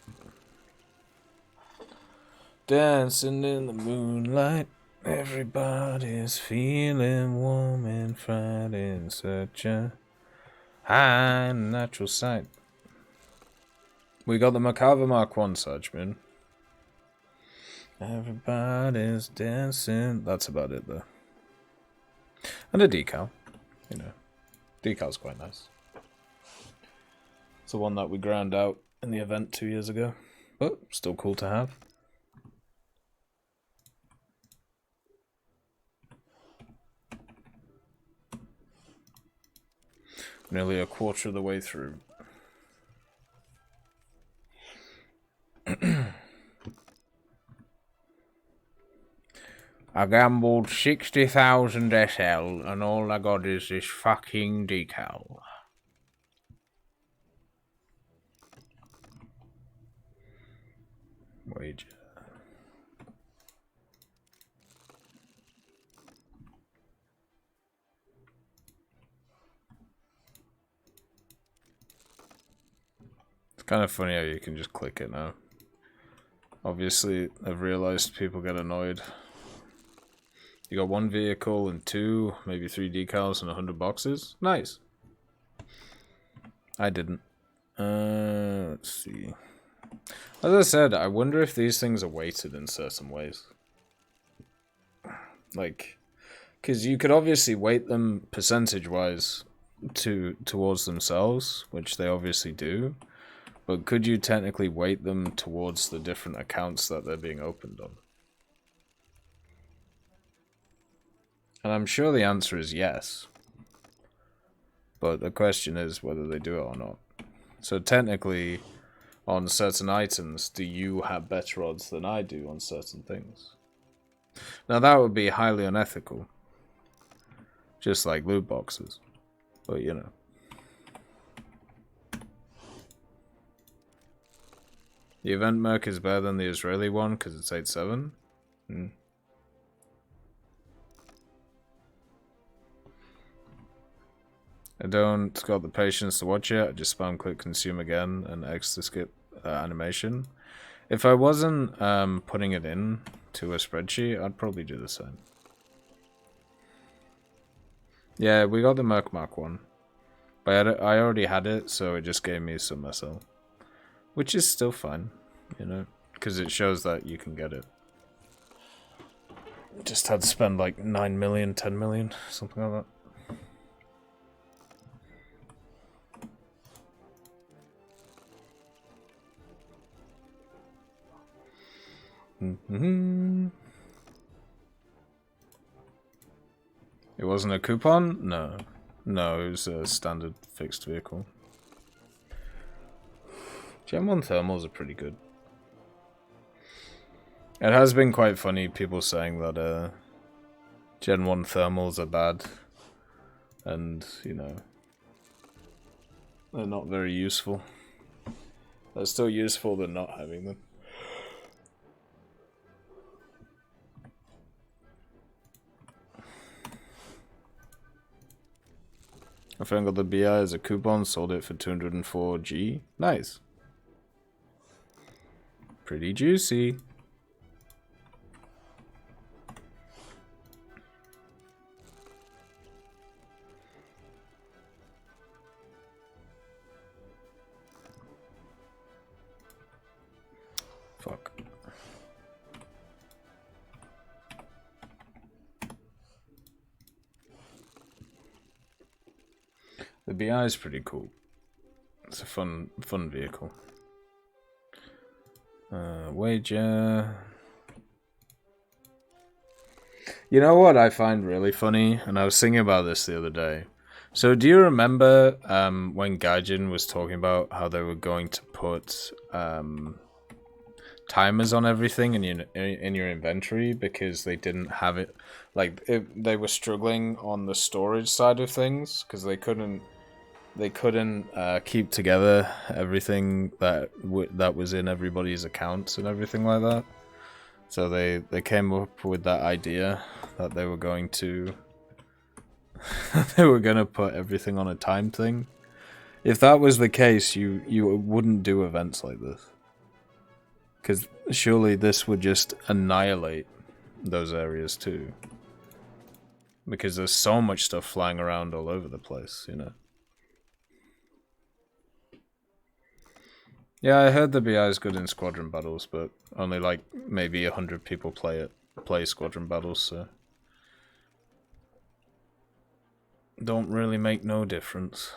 Dancing in the moonlight, everybody's feeling warm and Friday in such a high natural sight. We got the Macabre Mark 1, Sargeman. Everybody's dancing. That's about it, though. And a decal. You know, decal's quite nice. It's the one that we ground out in the event 2 years ago, but still cool to have. Nearly a quarter of the way through. I gambled 60,000 SL and all I got is this fucking decal. Wager. It's kind of funny how you can just click it now. Obviously, I've realized people get annoyed. You got 1 vehicle and 2, maybe 3 decals and 100 boxes. Nice. I didn't. Let's see. As I said, I wonder if these things are weighted in certain ways. Like, because you could obviously weight them percentage-wise towards themselves, which they obviously do. But could you technically weight them towards the different accounts that they're being opened on? And I'm sure the answer is yes. But the question is whether they do it or not. So technically, on certain items, do you have better odds than I do on certain things? Now that would be highly unethical. Just like loot boxes. But you know. The event merc is better than the Israeli one because it's 8.7. I don't got the patience to watch it. I just spam click consume again and X to skip animation. If I wasn't putting it in to a spreadsheet, I'd probably do the same. Yeah, we got the Merc Mark 1. But I already had it, so it just gave me some SL. Which is still fine, you know, because it shows that you can get it. Just had to spend like 9 million, 10 million, something like that. It wasn't a coupon? No. No, it was a standard fixed vehicle. Gen 1 thermals are pretty good. It has been quite funny, people saying that Gen 1 thermals are bad. And, you know, they're not very useful. They're still useful than not having them. My friend got the BI as a coupon, sold it for 204G. Nice. Pretty juicy. Fuck. The BI is pretty cool. It's a fun vehicle. Wager. You know what I find really funny? And I was thinking about this the other day. So do you remember when Gaijin was talking about how they were going to put timers on everything in your inventory because they didn't have it, like they were struggling on the storage side of things because they couldn't keep together everything that was in everybody's accounts and everything like that. So they came up with that idea that they were going to put everything on a time thing. If that was the case, you wouldn't do events like this. Because surely this would just annihilate those areas too. Because there's so much stuff flying around all over the place, you know. Yeah, I heard the BI is good in squadron battles, but only like maybe 100 people play squadron battles, so don't really make no difference.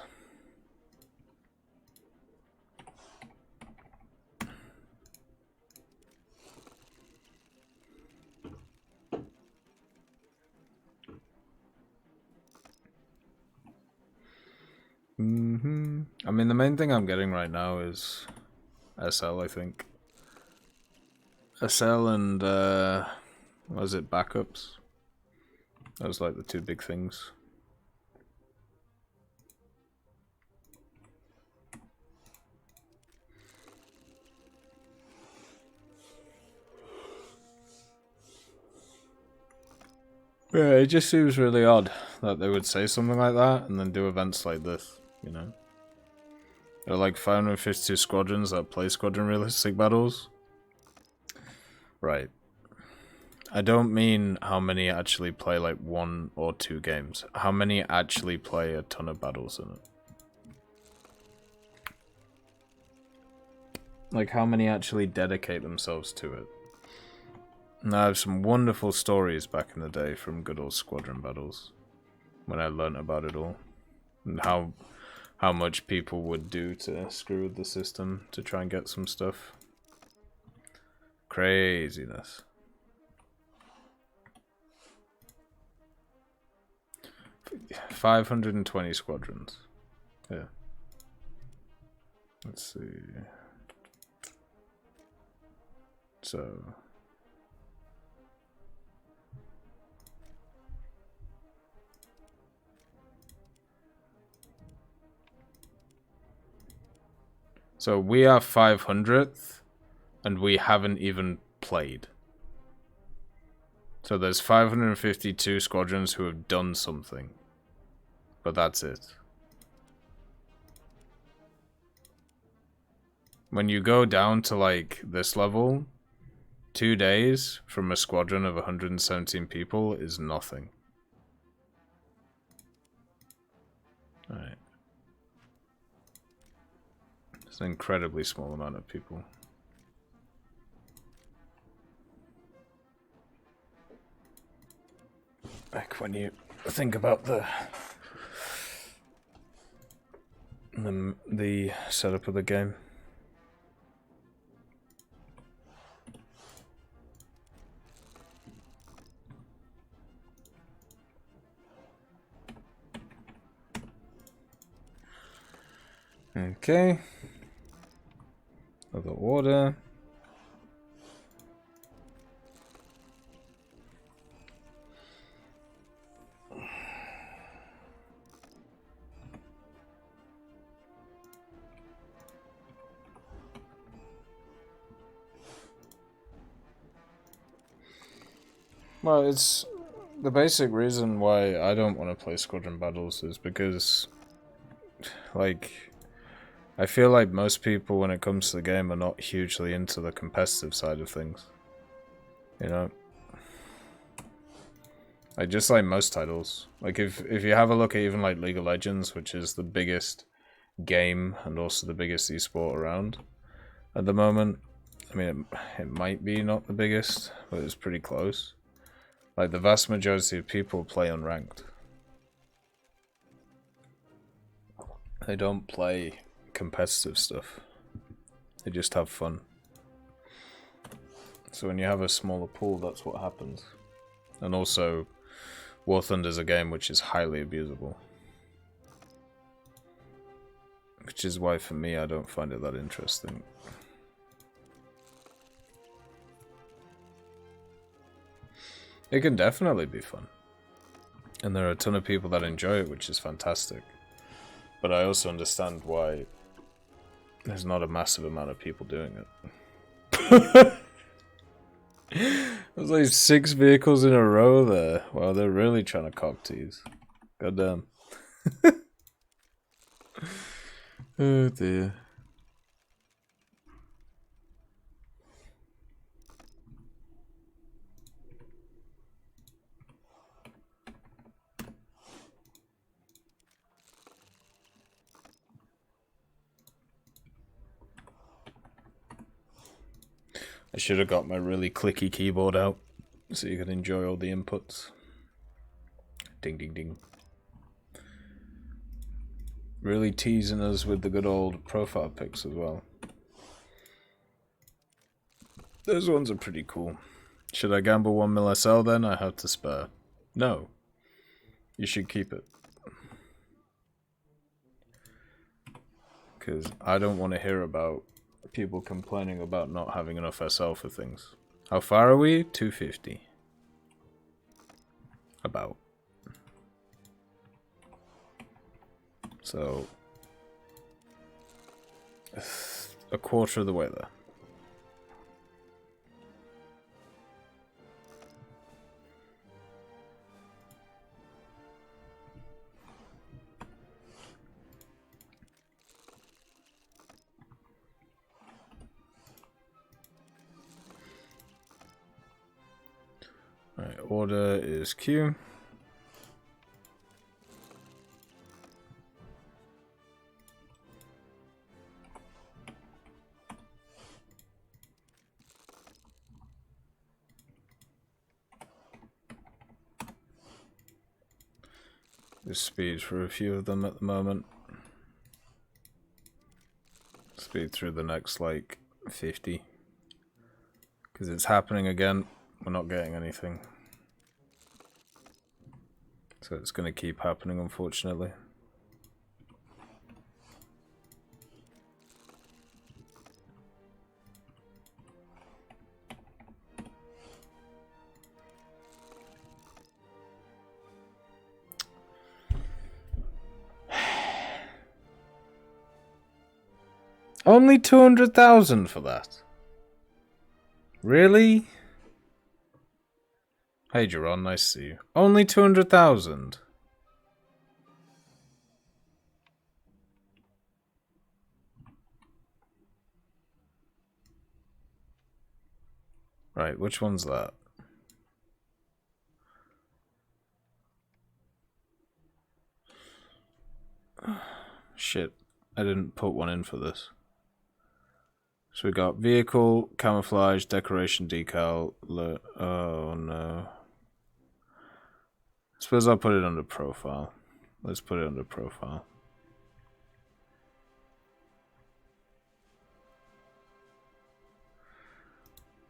I mean, the main thing I'm getting right now is SL, I think. SL and, what is it, backups? Those like the two big things. Yeah, it just seems really odd that they would say something like that and then do events like this, you know? There are like 552 squadrons that play squadron realistic battles. Right. I don't mean how many actually play like 1 or 2 games. How many actually play a ton of battles in it? Like how many actually dedicate themselves to it? And I have some wonderful stories back in the day from good old squadron battles. When I learnt about it all. And how much people would do to screw with the system to try and get some stuff. Craziness. $520 squadrons. Yeah. Let's see. So we are 500th, and we haven't even played. So there's 552 squadrons who have done something. But that's it. When you go down to like this level, 2 days from a squadron of 117 people is nothing. Alright. It's an incredibly small amount of people. Like when you think about the setup of the game. Okay. Other order. Well, it's the basic reason why I don't want to play squadron battles is because like, I feel like most people when it comes to the game are not hugely into the competitive side of things. You know? Like, just like most titles. Like, if you have a look at even like League of Legends, which is the biggest game and also the biggest esport around at the moment. I mean, it might be not the biggest, but it's pretty close. Like, the vast majority of people play unranked. They don't play competitive stuff. They just have fun. So when you have a smaller pool, that's what happens. And also, War Thunder is a game which is highly abusable. Which is why, for me, I don't find it that interesting. It can definitely be fun. And there are a ton of people that enjoy it, which is fantastic. But I also understand why there's not a massive amount of people doing it. There's like 6 vehicles in a row there. Wow, they're really trying to cock tease. Goddamn. Oh dear. I should have got my really clicky keyboard out so you could enjoy all the inputs. Ding ding ding. Really teasing us with the good old profile pics as well. Those ones are pretty cool. Should I gamble 1 mil SL then? I have to spare. No. You should keep it. Because I don't want to hear about people complaining about not having enough SL for things. How far are we? 250. About. So, a quarter of the way there. Alright, order is Q. There's speed for a few of them at the moment. Speed through the next, like, 50. Because it's happening again. We're not getting anything. So it's going to keep happening, unfortunately. Only 200,000 for that? Really? Hey, Jerron, nice to see you. Only 200,000? Right, which one's that? Shit, I didn't put one in for this. So we got vehicle, camouflage, decoration, decal. Oh no. I suppose I'll put it under profile. Let's put it under profile.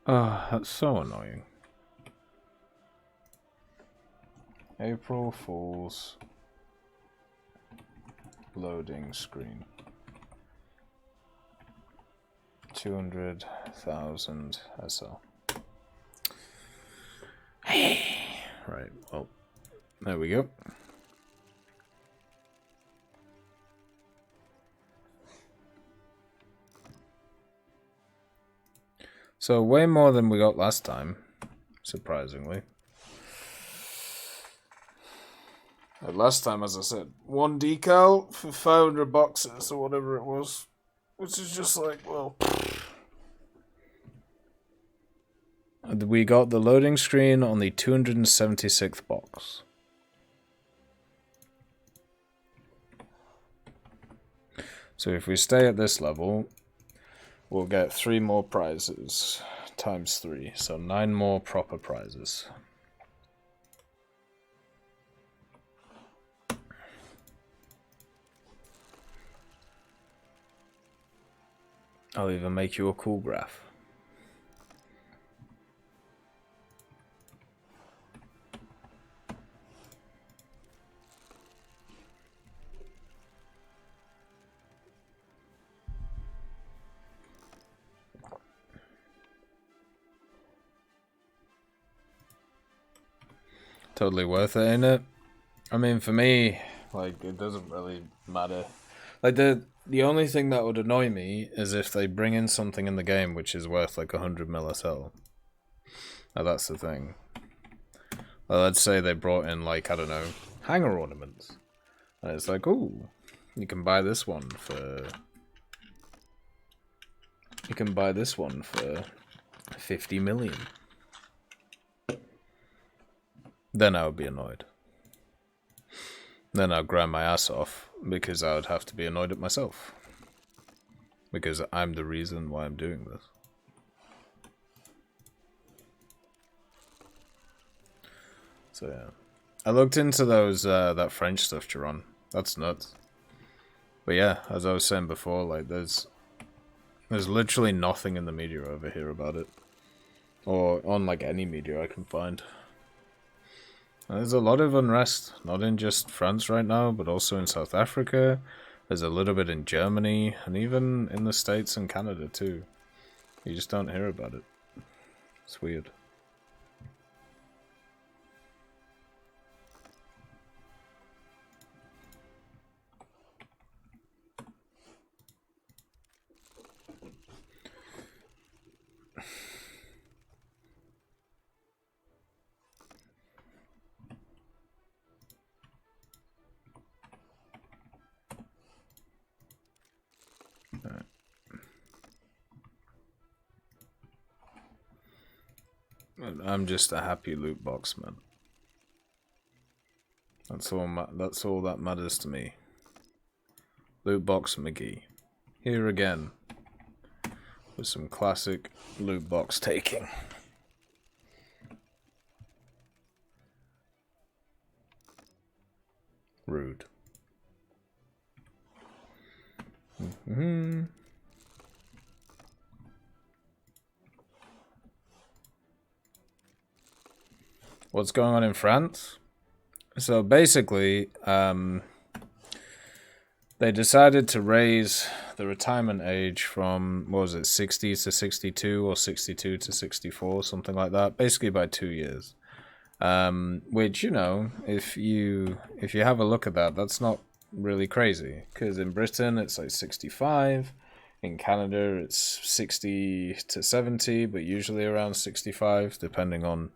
Oh, that's so annoying. April Fool's loading screen. 200,000 SL. Right, well, there we go. So way more than we got last time, surprisingly. Last time, as I said, one decal for 500 boxes or whatever it was, which is just like, well. We got the loading screen on the 276th box. So if we stay at this level, we'll get 3 more prizes times 3, so 9 more proper prizes. I'll even make you a cool graph. Totally worth it, ain't it? I mean, for me, like, it doesn't really matter. Like, the only thing that would annoy me is if they bring in something in the game which is worth like 100 mil. Now, that's the thing. Well, let's say they brought in, like, I don't know, hanger ornaments. And it's like, ooh, you can buy this one for... You can buy this one for 50 million. Then I would be annoyed. Then I'd grind my ass off, because I would have to be annoyed at myself. Because I'm the reason why I'm doing this. So yeah. I looked into those, that French stuff, Jaron. That's nuts. But yeah, as I was saying before, like, there's literally nothing in the media over here about it. Or on, like, any media I can find. There's a lot of unrest, not in just France right now, but also in South Africa. There's a little bit in Germany, and even in the States and Canada too. You just don't hear about it. It's weird. I'm just a happy loot box man. That's all that matters to me. Loot box McGee. Here again. With some classic loot box taking. Rude. What's going on in France? So basically, they decided to raise the retirement age from, what was it, 60 to 62 or 62 to 64, something like that, basically by 2 years. Which, you know, if you have a look at that, that's not really crazy, because in Britain it's like 65, in Canada it's 60 to 70, but usually around 65, depending on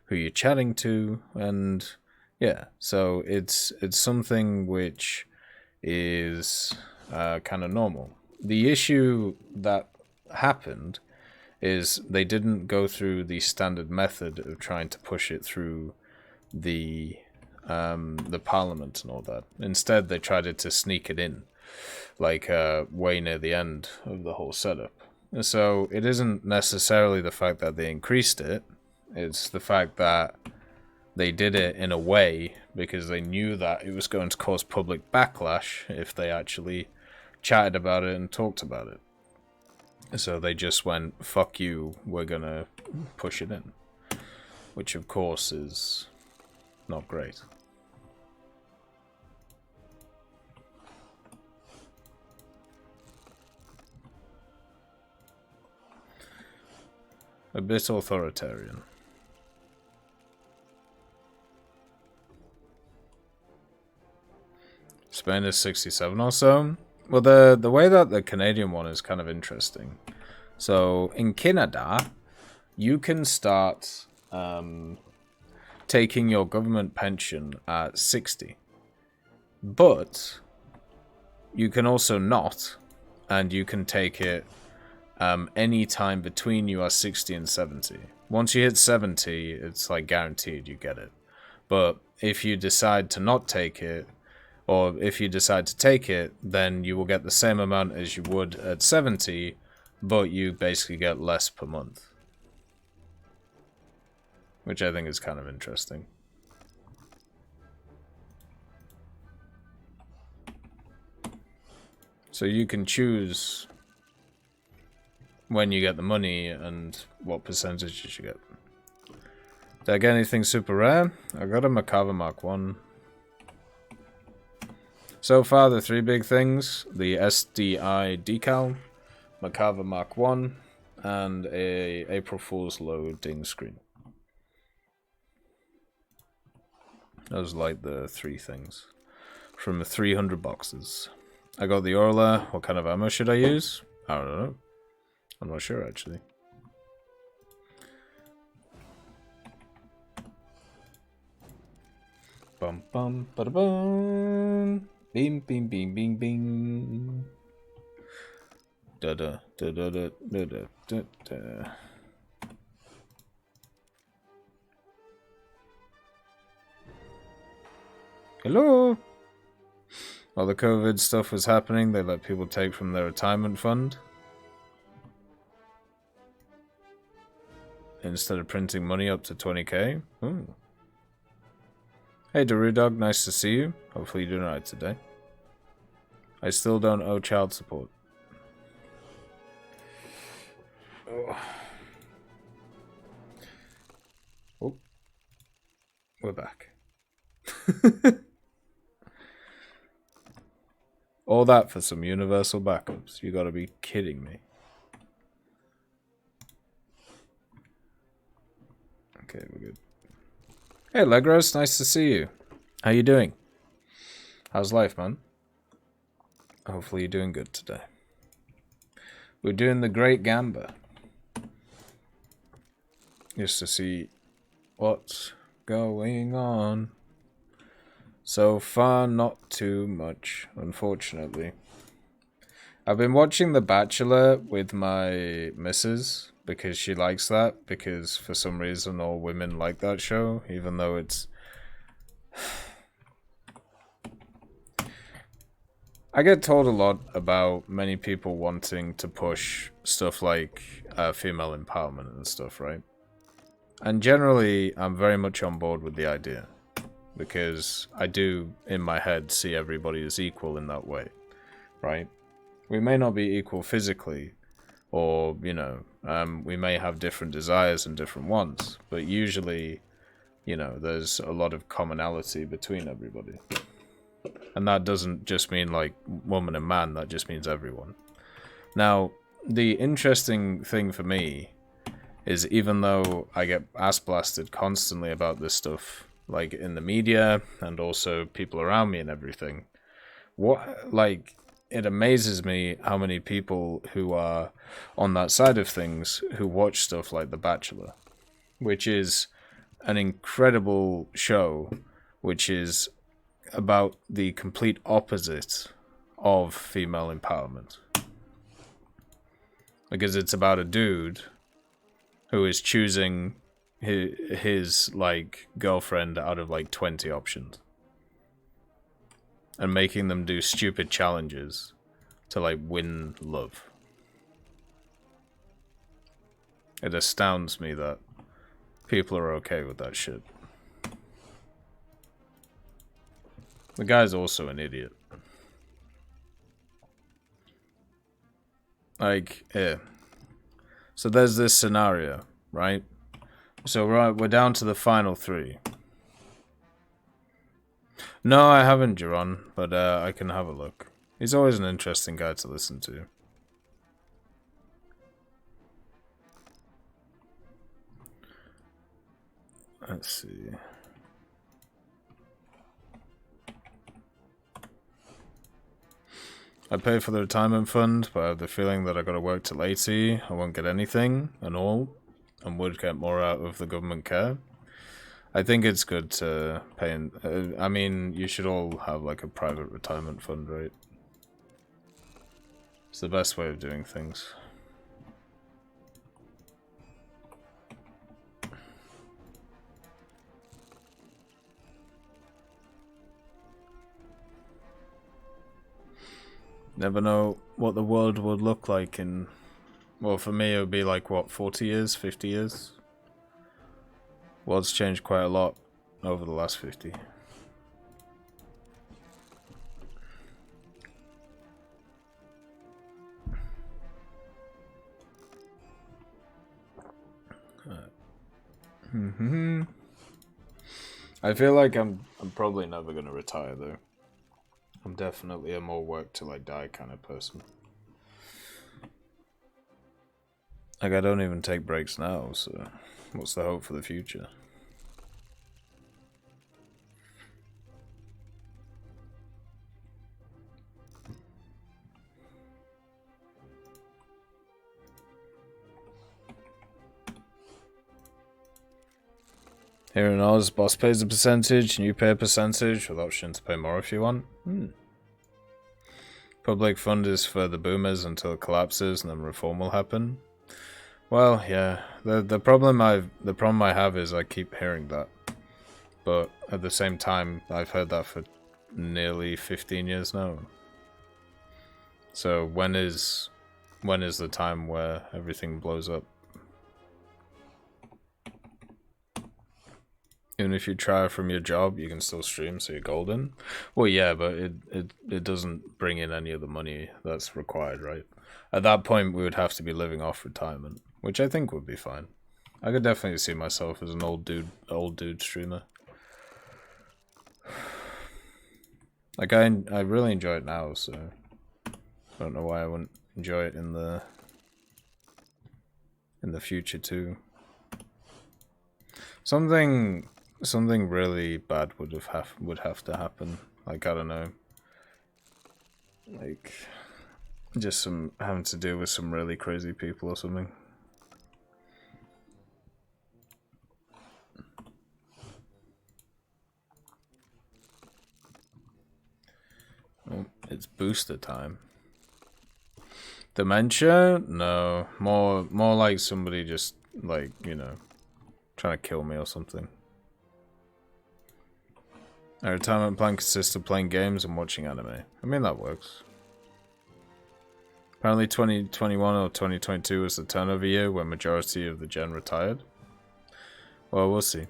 who you're chatting to, and yeah, so it's something which is kind of normal. The issue that happened is they didn't go through the standard method of trying to push it through the parliament and all that. Instead, they tried to sneak it in, like way near the end of the whole setup. So it isn't necessarily the fact that they increased it, it's the fact that they did it in a way because they knew that it was going to cause public backlash if they actually chatted about it and talked about it. So they just went, fuck you, we're gonna push it in. Which of course is not great. A bit authoritarian. Spain is 67 or so. Well, the way that the Canadian one is kind of interesting. So in Canada, you can start taking your government pension at 60. But you can also not, and you can take it any time between you are 60 and 70. Once you hit 70, it's like guaranteed you get it. But if you decide to not take it, or if you decide to take it, then you will get the same amount as you would at 70, but you basically get less per month. Which I think is kind of interesting. So you can choose when you get the money and what percentage you get. Did I get anything super rare? I got a Macabre Mark 1. So far, the 3 big things: the SDI decal, Macabre Mark 1, and a April Fool's loading screen. Those are like the 3 things from the 300 boxes. I got the Orla. What kind of ammo should I use? I don't know. I'm not sure, actually. Bum bum ba da bum. Bing bing bing bing bing. Da da da da da da da da da. Hello. While the COVID stuff was happening, they let people take from their retirement fund instead of printing money up to 20k. Ooh. Hey Darudog, nice to see you. Hopefully you're doing alright today. I still don't owe child support. Oh. We're back. All that for some universal backups. You gotta be kidding me. Okay, we're good. Hey Legros, nice to see you. How you doing? How's life, man? Hopefully you're doing good today. We're doing the Great Gamba. Just to see what's going on. So far, not too much, unfortunately. I've been watching The Bachelor with my missus because she likes that, because for some reason all women like that show, even though it's... I get told a lot about many people wanting to push stuff like female empowerment and stuff, right? And generally, I'm very much on board with the idea, because I do, in my head, see everybody as equal in that way, right? We may not be equal physically, or, you know, we may have different desires and different wants, but usually, you know, there's a lot of commonality between everybody. And that doesn't just mean, like, woman and man, that just means everyone. Now, the interesting thing for me is, even though I get ass-blasted constantly about this stuff, like, in the media, and also people around me and everything, it amazes me how many people who are on that side of things who watch stuff like The Bachelor, which is an incredible show, which is about the complete opposite of female empowerment. Because it's about a dude who is choosing his like, girlfriend out of, like, 20 options. And making them do stupid challenges to, like, win love. It astounds me that people are okay with that shit. The guy's also an idiot. Like, yeah. So there's this scenario, right? So we're down to the final 3. No, I haven't, Jaron, but I can have a look. He's always an interesting guy to listen to. Let's see. I pay for the retirement fund, but I have the feeling that I gotta work till 80. I won't get anything and all, and would get more out of the government care. I think it's good to pay in, I mean, you should all have like a private retirement fund, right? It's the best way of doing things. Never know what the world would look like in, well, for me it would be like, what, 40 years, 50 years? World's changed quite a lot over the last 50. I feel like I'm probably never gonna retire though. I'm definitely a more work till I die kind of person. Like, I don't even take breaks now, so what's the hope for the future? Here in Oz, boss pays a percentage, and you pay a percentage, with option to pay more if you want. Public fund is for the boomers until it collapses, and then reform will happen. Well, yeah. The problem I have is I keep hearing that, but at the same time, I've heard that for nearly 15 years now. So when is the time where everything blows up? Even if you try from your job, you can still stream, so you're golden. Well, yeah, but it doesn't bring in any of the money that's required, right? At that point, we would have to be living off retirement, which I think would be fine. I could definitely see myself as an old dude streamer. Like, I really enjoy it now, so I don't know why I wouldn't enjoy it in the future too. Something really bad would have to happen. Like, I don't know. Like, just having to deal with some really crazy people or something. Oh, it's booster time. Dementia? No. More like somebody just, like, you know, trying to kill me or something. A retirement plan consists of playing games and watching anime. I mean, that works. Apparently 2021 or 2022 was the turnover year when majority of the gen retired. Well, we'll see.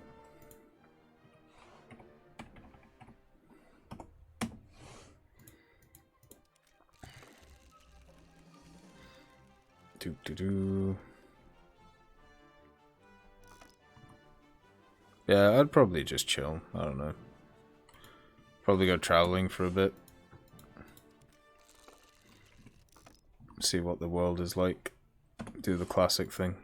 Yeah, I'd probably just chill. I don't know. Probably go traveling for a bit. See what the world is like. Do the classic thing.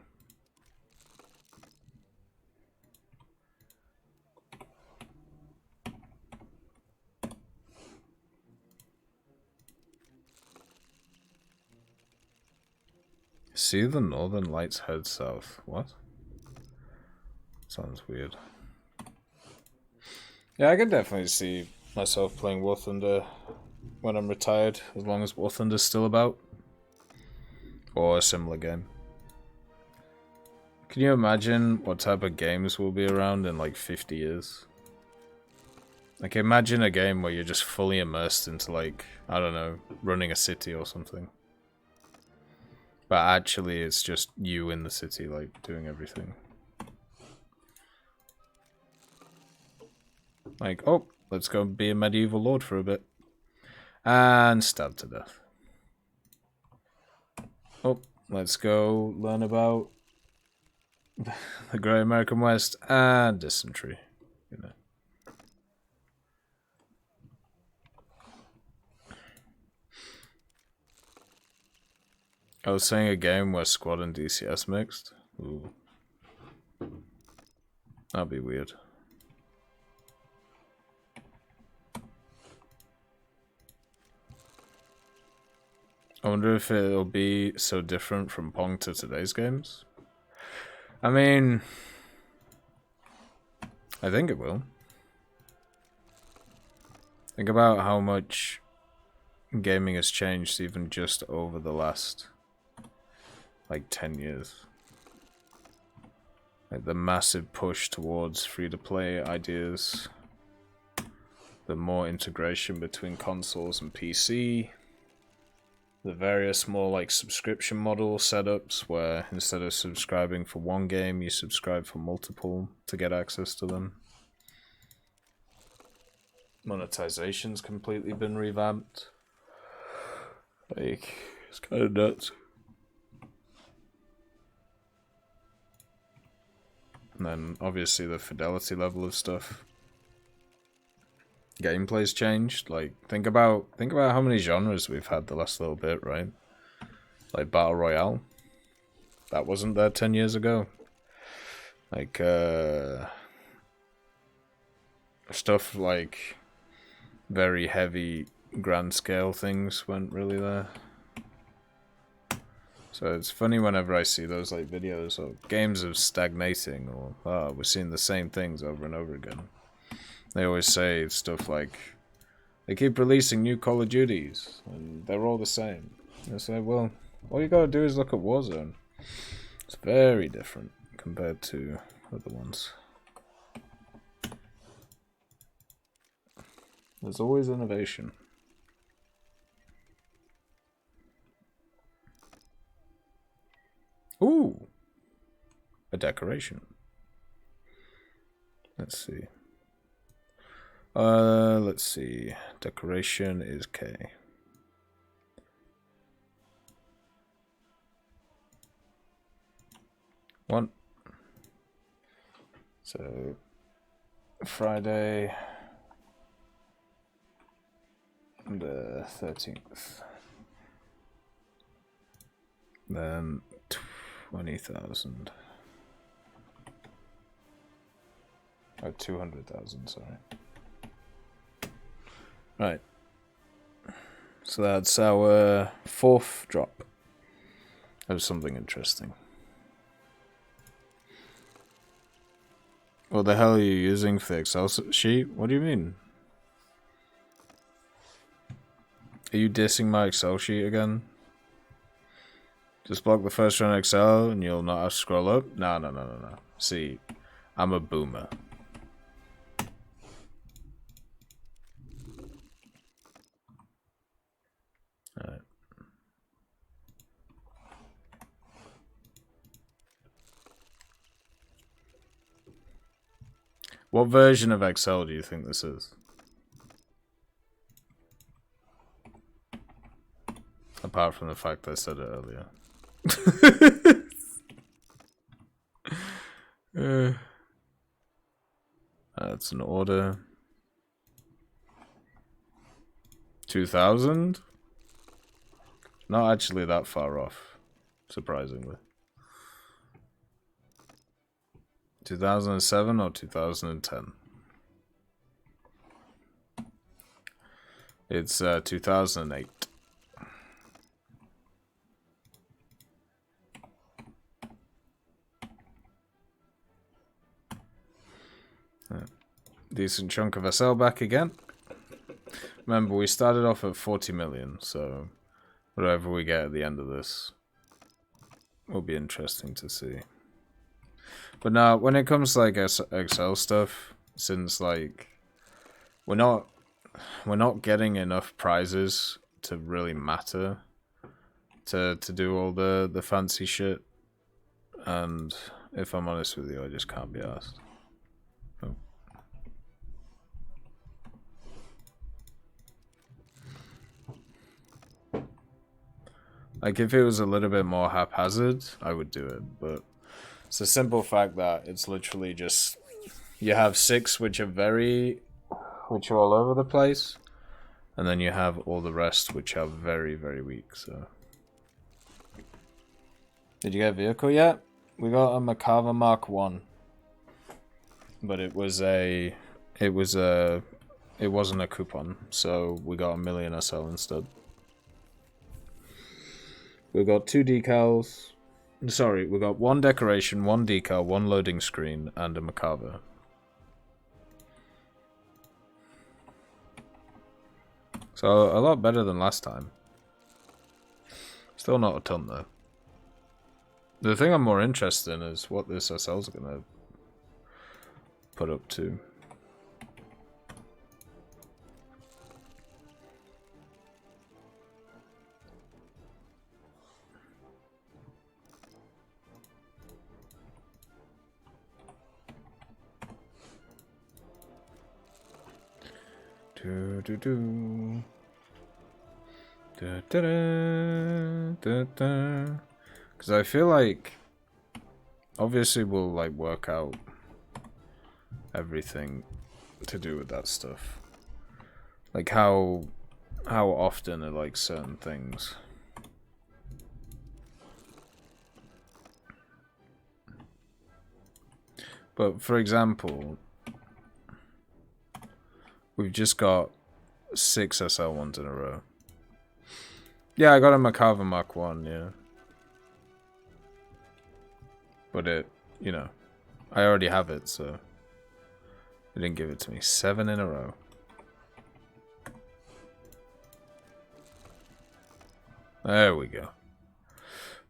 See the northern lights head south. What? Sounds weird. Yeah, I could definitely see myself playing War Thunder when I'm retired, as long as War Thunder's still about. Or a similar game. Can you imagine what type of games will be around in like 50 years? Like, imagine a game where you're just fully immersed into, like, I don't know, running a city or something. But actually it's just you in the city, like, doing everything. Like, oh, let's go be a medieval lord for a bit. And stabbed to death. Oh, let's go learn about the Great American West and dysentery, you know. I was saying a game where squad and DCS mixed. Ooh. That'd be weird. I wonder if it'll be so different from Pong to today's games. I mean, I think it will. Think about how much gaming has changed even just over the last, like, 10 years. Like, the massive push towards free-to-play ideas. The more integration between consoles and PC. The various more, like, subscription model setups where instead of subscribing for one game, you subscribe for multiple to get access to them. Monetization's completely been revamped. Like, it's kind of nuts. And then, obviously, the fidelity level of stuff. Gameplay's changed. Like, think about how many genres we've had the last little bit, right? Like, Battle Royale. That wasn't there 10 years ago. Like, stuff like very heavy grand scale things weren't really there. So it's funny whenever I see those like videos of games of stagnating or we're seeing the same things over and over again. They always say stuff like they keep releasing new Call of Duties and they're all the same. And it's like, well, all you gotta do is look at Warzone. It's very different compared to other ones. There's always innovation. Ooh! A decoration. Let's see. Let's see. Decoration is K. One. So, Friday the 13th. Then 20,000. Oh, 200,000, sorry. Right. So that's our fourth drop of something interesting. What the hell are you using for the Excel sheet? What do you mean? Are you dissing my Excel sheet again? Just block the first run Excel and you'll not have to scroll up? No. See, I'm a boomer. Alright. What version of Excel do you think this is? Apart from the fact that I said it earlier. That's an order. 2000? Not actually that far off, surprisingly. 2007 or 2010? It's 2008. Decent chunk of SL back again. Remember, we started off at 40 million, so whatever we get at the end of this will be interesting to see. But now, when it comes to like Excel stuff, since like we're not getting enough prizes to really matter to do all the fancy shit, and if I'm honest with you, I just can't be asked. Oh. Like, if it was a little bit more haphazard, I would do it, but it's a simple fact that it's literally just, you have 6 which are all over the place, and then you have all the rest which are very, very weak, so. Did you get a vehicle yet? We got a Macava Mark 1. But it wasn't a coupon, so we got a million SL instead. We got 2 decals. Sorry, we got 1 decoration, 1 decal, 1 loading screen, and a Macava. So a lot better than last time. Still not a ton though. The thing I'm more interested in is what this SL's gonna put up to. Because I feel like obviously we'll like work out everything to do with that stuff, like how often are like certain things. But for example, we've just got 6 SL1s in a row. Yeah, I got a Macava Mark 1, yeah. But it, you know, I already have it, so they didn't give it to me. 7 in a row. There we go.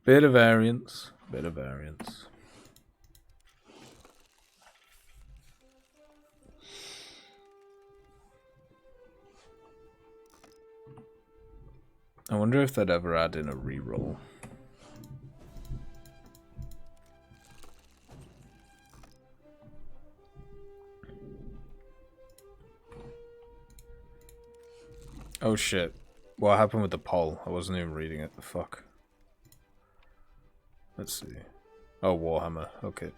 Bit of variance, bit of variance. I wonder if they'd ever add in a reroll. Oh shit. What happened with the poll? I wasn't even reading it. The fuck. Let's see. Oh, Warhammer. Okay.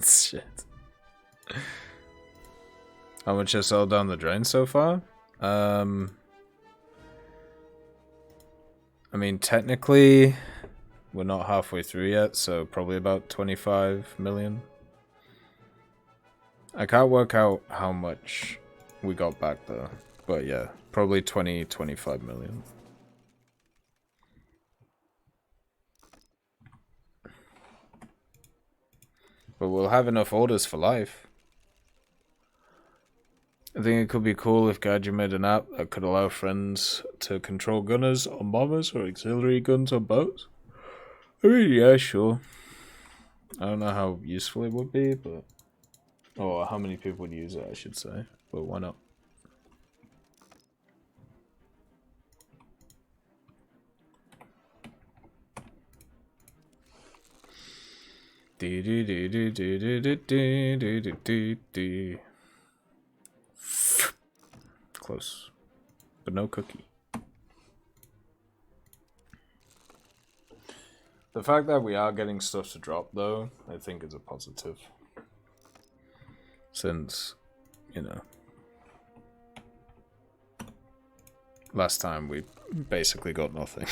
Shit. How much I sold down the drain so far? I mean, technically, we're not halfway through yet, so probably about 25 million. I can't work out how much we got back though, but yeah, probably 25 million. But we'll have enough orders for life. I think it could be cool if Gaijin made an app that could allow friends to control gunners on bombers or auxiliary guns on boats. I mean, yeah, sure. I don't know how useful it would be, but... or how many people would use it, I should say. But why not? Close, but no cookie. The fact that we are getting stuff to drop, though, I think is a positive. Since, you know, last time we basically got nothing.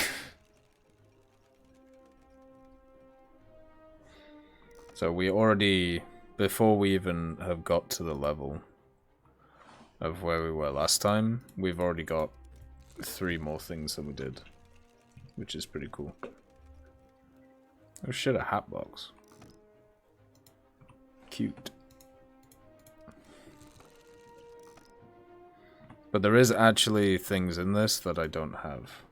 So we already, before we even have got to the level of where we were last time, we've already got 3 more things than we did, which is pretty cool. Oh shit, a hat box. Cute. But there is actually things in this that I don't have.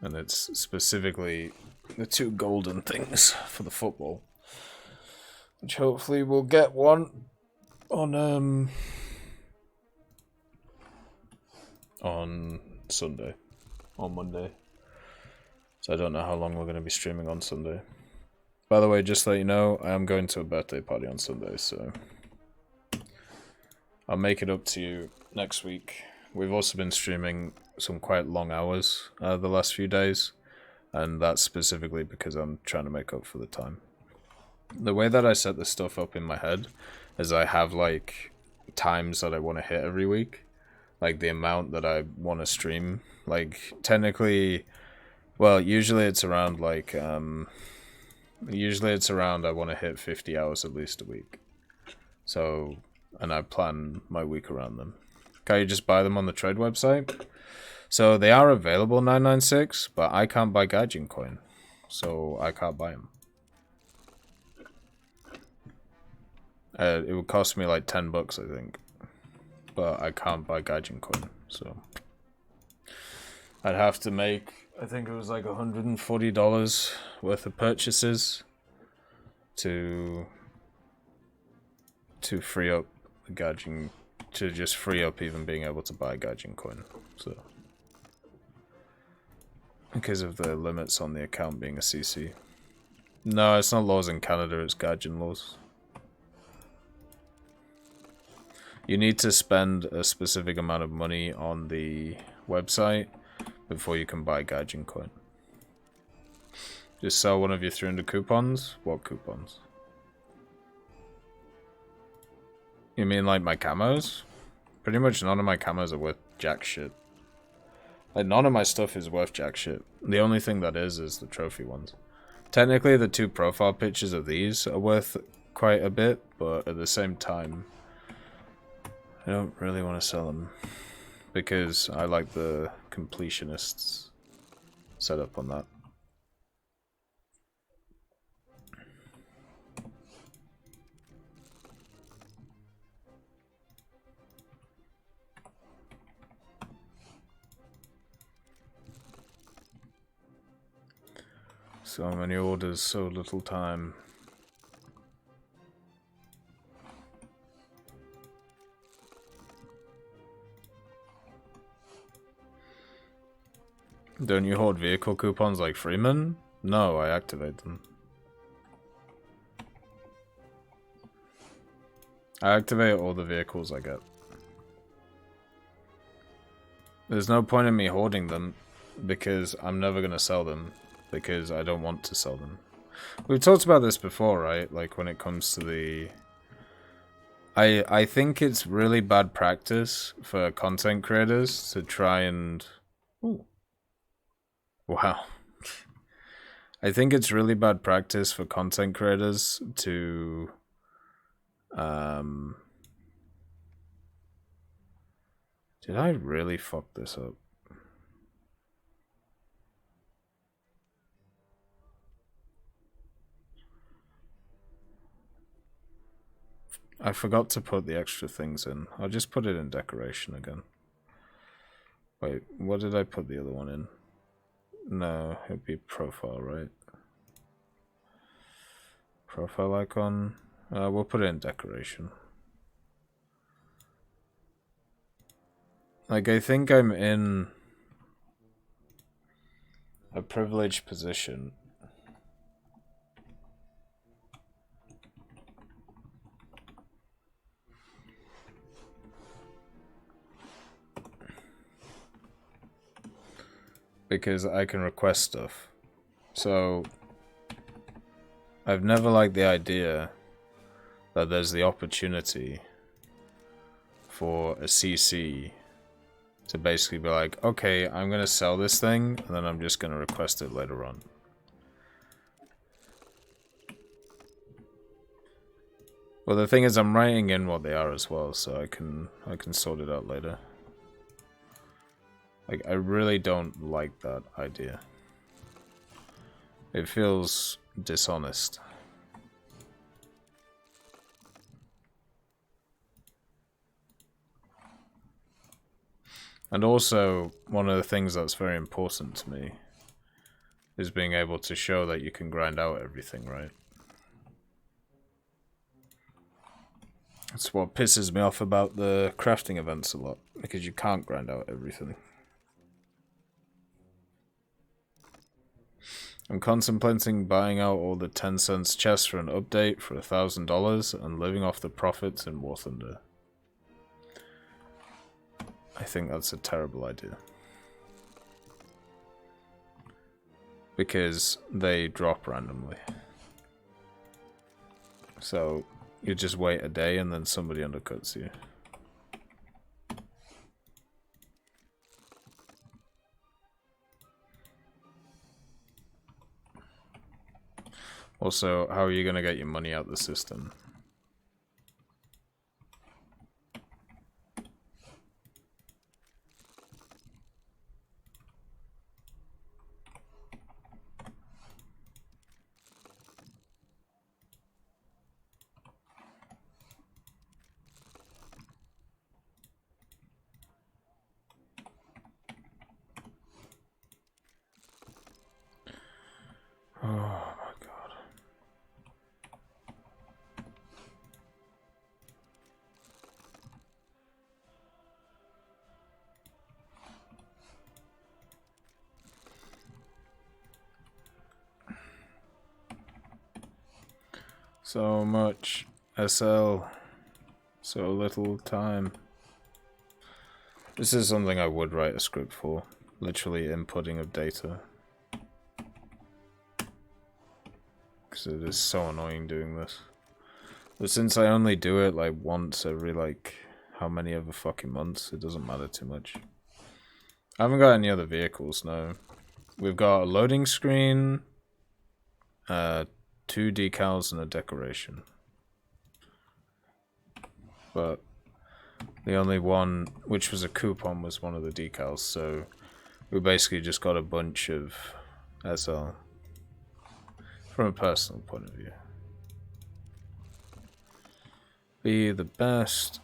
And it's specifically the 2 golden things for the football. Which hopefully we'll get one on Sunday. On Monday. So I don't know how long we're going to be streaming on Sunday. By the way, just to let you know, I am going to a birthday party on Sunday, so I'll make it up to you next week. We've also been streaming some quite long hours the last few days, and that's specifically because I'm trying to make up for the time. The way that I set this stuff up in my head is I have like times that I want to hit every week, like the amount that I want to stream. Like technically, well, usually it's around like I want to hit 50 hours at least a week. So, and I plan my week around them. Can you just buy them on the trade website? So they are available 996, but I can't buy Gaijin coin, so I can't buy them. It would cost me like $10, I think. But I can't buy Gaijin coin, so I'd have to make, I think it was like $140 worth of purchases to free up the Gaijin, to just free up even being able to buy Gaijin coin. So because of the limits on the account being a CC. No, it's not laws in Canada, it's Gaijin laws. You need to spend a specific amount of money on the website before you can buy Gaijin coin. Just sell one of your 300 coupons? What coupons? You mean like my camos? Pretty much none of my camos are worth jack shit. Like none of my stuff is worth jack shit. The only thing that is the trophy ones. Technically the 2 profile pictures of these are worth quite a bit, but at the same time I don't really want to sell them because I like the completionists setup on that. So many orders, so little time. Don't you hoard vehicle coupons like Freeman? No, I activate them. I activate all the vehicles I get. There's no point in me hoarding them because I'm never going to sell them because I don't want to sell them. We've talked about this before, right? Like when it comes to the... I think it's really bad practice for content creators to try and... Ooh. Wow. I think it's really bad practice for content creators to did I really fuck this up? I forgot to put the extra things in. I'll just put it in decoration again. Wait, what did I put the other one in? No, it'd be profile, right? Profile icon. We'll put it in decoration. Like, I think I'm in a privileged position. Because I can request stuff. So, I've never liked the idea that there's the opportunity for a CC to basically be like, okay, I'm going to sell this thing, and then I'm just going to request it later on. Well, the thing is, I'm writing in what they are as well, so I can sort it out later. Like, I really don't like that idea. It feels dishonest. And also, one of the things that's very important to me is being able to show that you can grind out everything, right? That's what pisses me off about the crafting events a lot, because you can't grind out everything. I'm contemplating buying out all the 10 cents chests for an update for $1,000 and living off the profits in War Thunder. I think that's a terrible idea. Because they drop randomly. So you just wait a day and then somebody undercuts you. Also, how are you going to get your money out of the system? So much SL, so little time. This is something I would write a script for. Literally inputting of data. Because it is so annoying doing this. But since I only do it like once every like how many other fucking months, it doesn't matter too much. I haven't got any other vehicles, no. We've got a loading screen, 2 decals and a decoration. But the only one, which was a coupon, was one of the decals, so we basically just got a bunch of SL from a personal point of view. Be the best.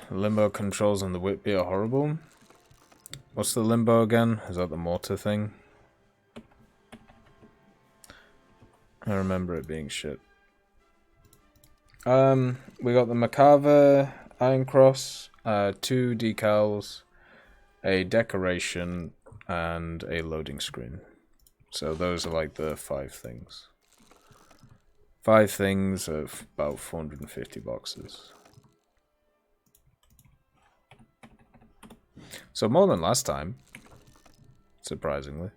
The limbo controls on the Whitby are horrible. What's the limbo again? Is that the mortar thing? I remember it being shit. We got the Macava Iron Cross, 2 decals, a decoration, and a loading screen. So those are like the 5 things. 5 things of about 450 boxes. So more than last time, surprisingly.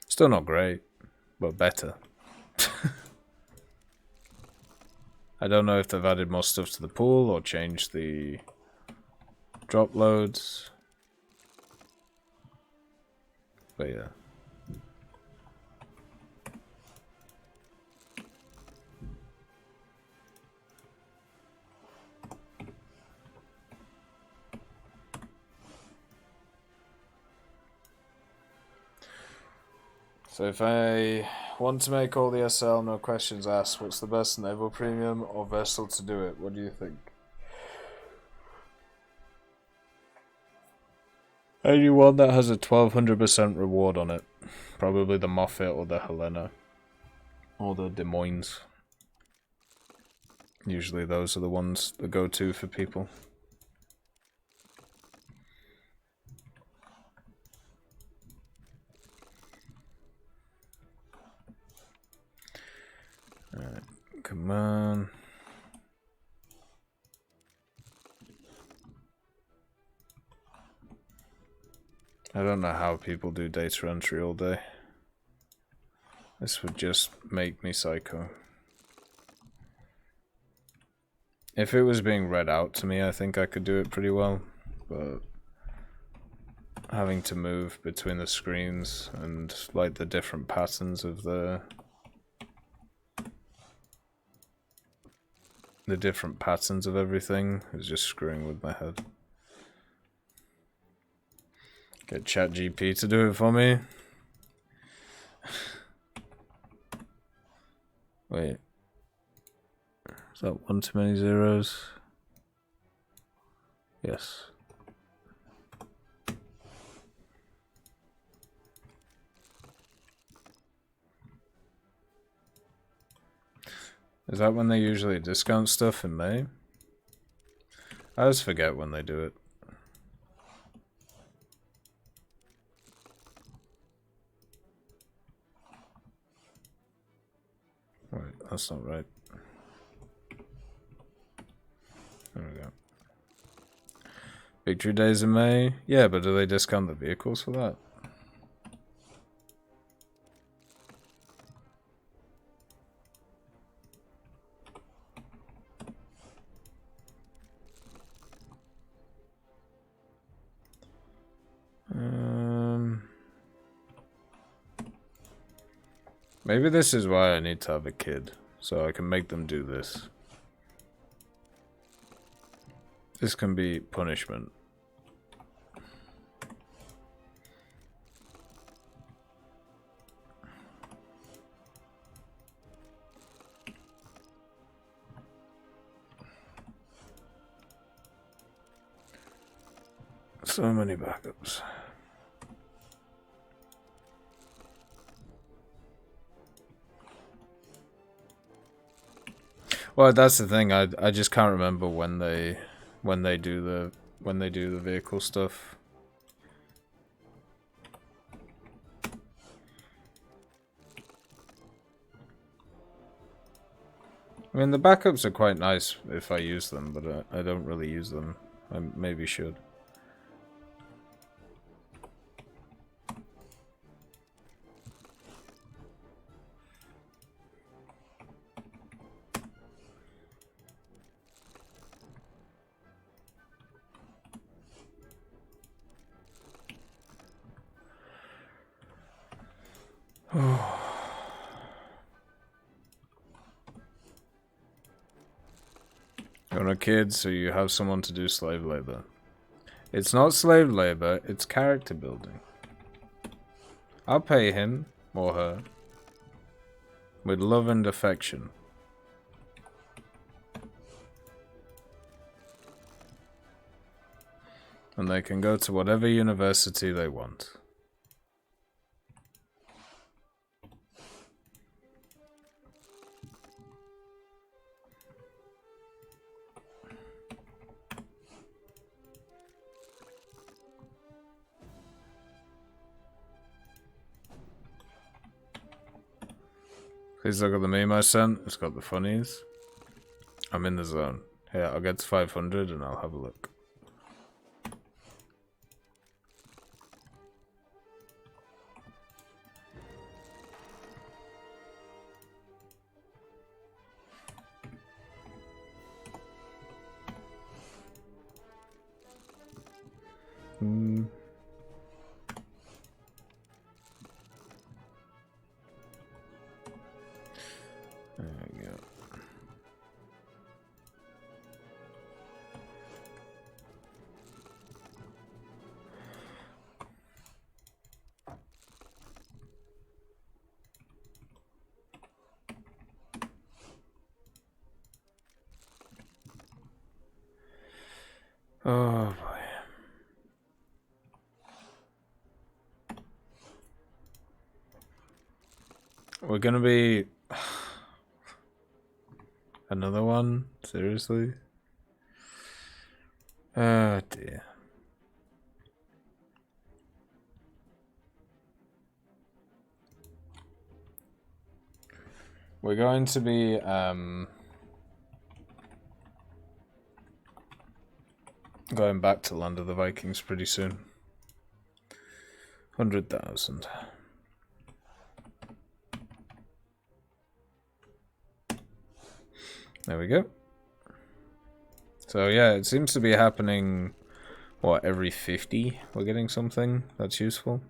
Still not great, but better. I don't know if they've added more stuff to the pool or changed the drop loads. But yeah. So if I want to make all the SL, no questions asked, what's the best Naval Premium or Vessel to do it? What do you think? Any one that has a 1200% reward on it. Probably the Moffat or the Helena. Or the Des Moines. Usually those are the ones that go to for people. Alright, come on. I don't know how people do data entry all day. This would just make me psycho. If it was being read out to me, I think I could do it pretty well, but having to move between the screens and like the different patterns of the different patterns of everything is just screwing with my head. Get ChatGPT to do it for me. Wait. Is that one too many zeros? Yes. Is that when they usually discount stuff in May? I always forget when they do it. Wait, that's not right. There we go. Victory Days in May? Yeah, but do they discount the vehicles for that? Maybe this is why I need to have a kid, so I can make them do this. This can be punishment. So many backups. Well, that's the thing. I just can't remember when they do the vehicle stuff. I mean, the backups are quite nice if I use them, but I don't really use them. I maybe should. You want a kid, so you have someone to do slave labor. It's not slave labor, it's character building. I'll pay him or her with love and affection. And they can go to whatever university they want. Please look at the meme I sent. It's got the funnies. I'm in the zone. Here, I'll get to 500 and I'll have a look. There we go. Oh boy. We're gonna be another one? Seriously? Oh dear. We're going to be going back to Land of the Vikings pretty soon. 100,000. There we go. So yeah, it seems to be happening, what, every 50 we're getting something that's useful.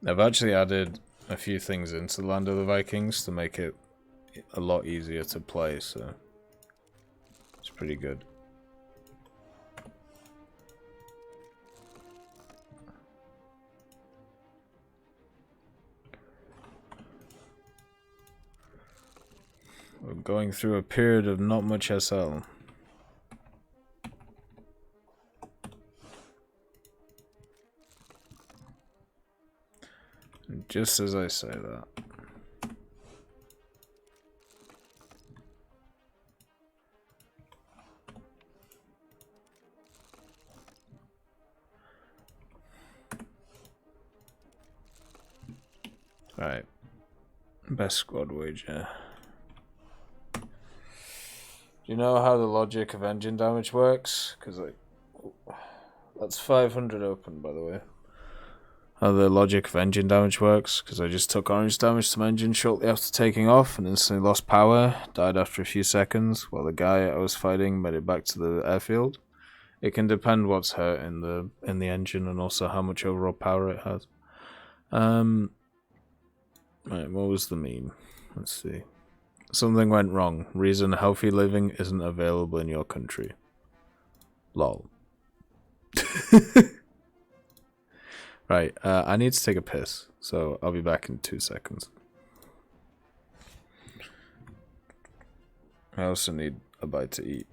I've actually added a few things into Land of the Vikings to make it a lot easier to play, so it's pretty good. We're going through a period of not much SL. And just as I say that. Alright. Best squad wager. Do you know how the logic of engine damage works? Because that's 500 open, by the way. How the logic of engine damage works? Because I just took orange damage to my engine shortly after taking off and instantly lost power. Died after a few seconds while the guy I was fighting made it back to the airfield. It can depend what's hurt in the engine and also how much overall power it has. Right, what was the meme? Let's see. Something went wrong. Reason healthy living isn't available in your country. Lol. Right, I need to take a piss, so I'll be back in 2 seconds. I also need a bite to eat.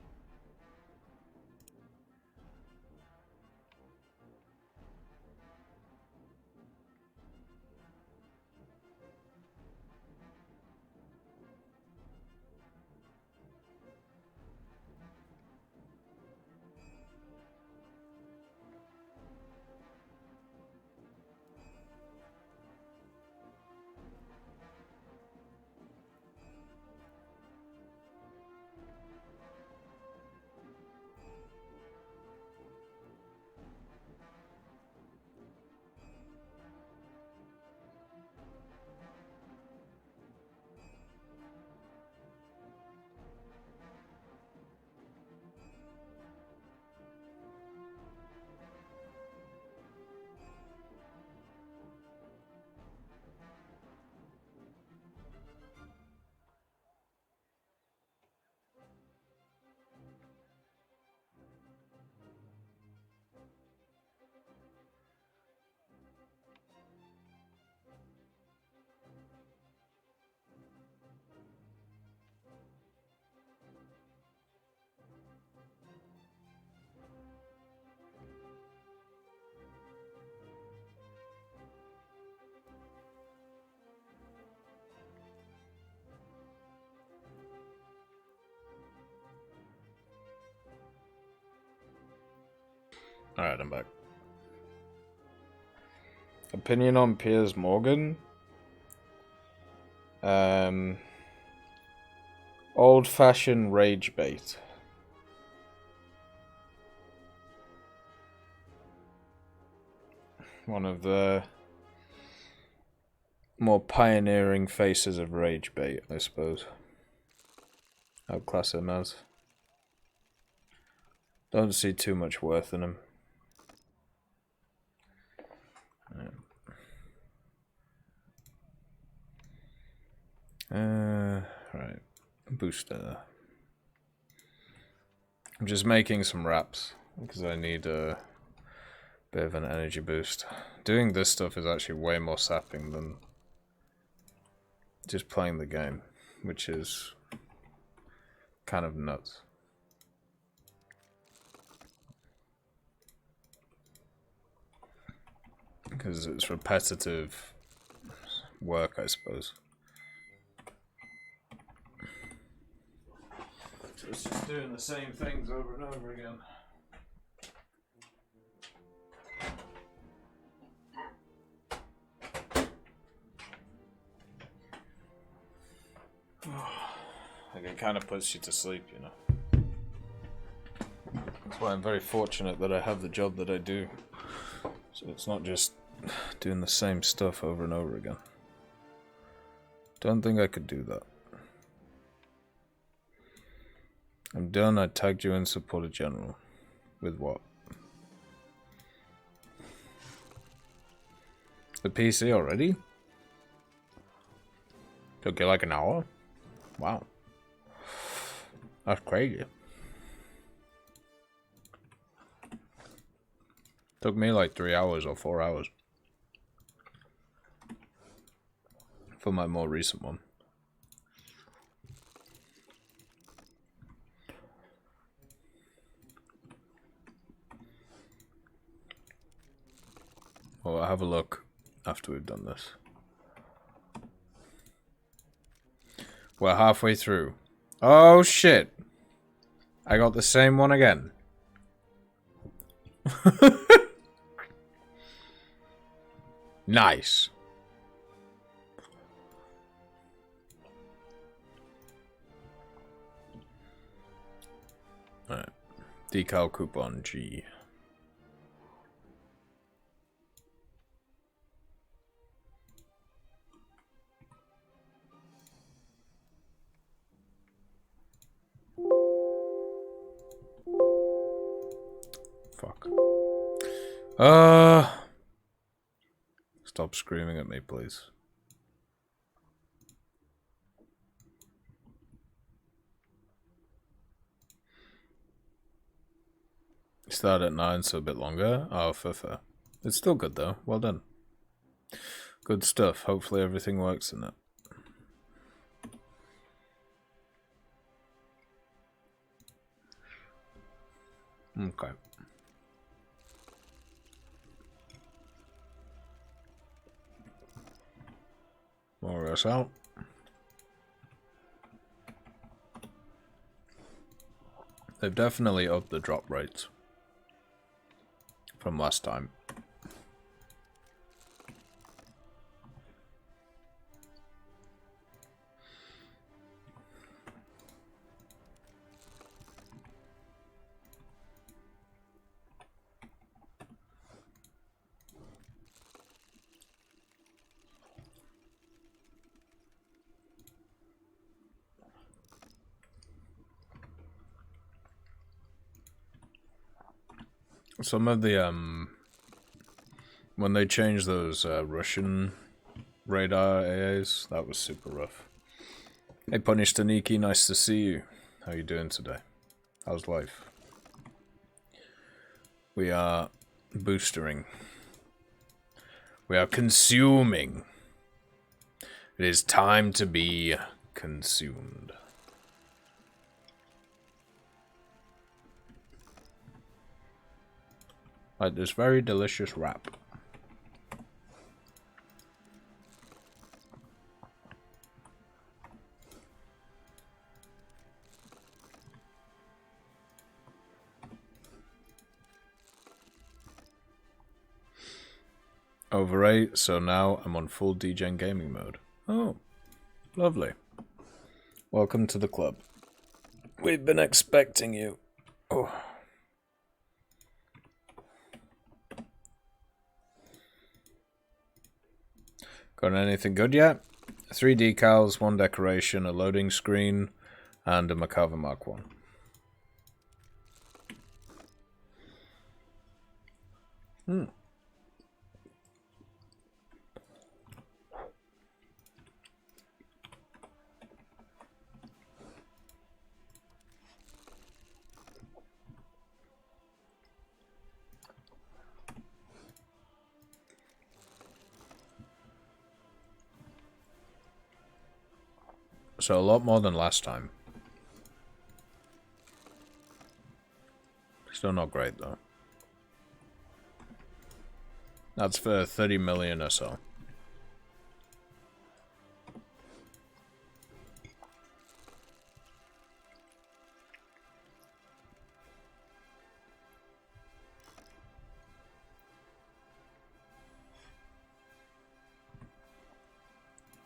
Alright, I'm back. Opinion on Piers Morgan? Old-fashioned rage bait. One of the more pioneering faces of rage bait, I suppose. I'd class him as. Don't see too much worth in him. Right. Booster. I'm just making some wraps because I need a bit of an energy boost. Doing this stuff is actually way more sapping than just playing the game, which is kind of nuts. Because it's repetitive work, I suppose. So it's just doing the same things over and over again. Like it kind of puts you to sleep, you know. That's why I'm very fortunate that I have the job that I do. So it's not just doing the same stuff over and over again. Don't think I could do that. I'm done. I tagged you in supporter general. With what? The PC already? Took you like an hour? Wow. That's crazy. Took me like 3 hours or 4 hours. For my more recent one. Well, I'll have a look after we've done this. We're halfway through. Oh shit! I got the same one again. Nice. Alright. Decal coupon G. Fuck. Stop screaming at me, please. Start at 9, so a bit longer. Oh, fair. It's still good though. Well done. Good stuff. Hopefully everything works in it. Okay. More of us out. They've definitely upped the drop rates from last time. Some of the, when they changed those Russian radar AAs, that was super rough. Hey Punish Taniki, nice to see you. How you doing today? How's life? We are boostering. We are consuming. It is time to be consumed. Like this very delicious wrap. Over 8, so now I'm on full DJing gaming mode. Oh, lovely. Welcome to the club. We've been expecting you. Oh. Got anything good yet? 3 decals, 1 decoration, a loading screen, and a Macava Mark 1. So a lot more than last time. Still not great though. That's for 30 million or so.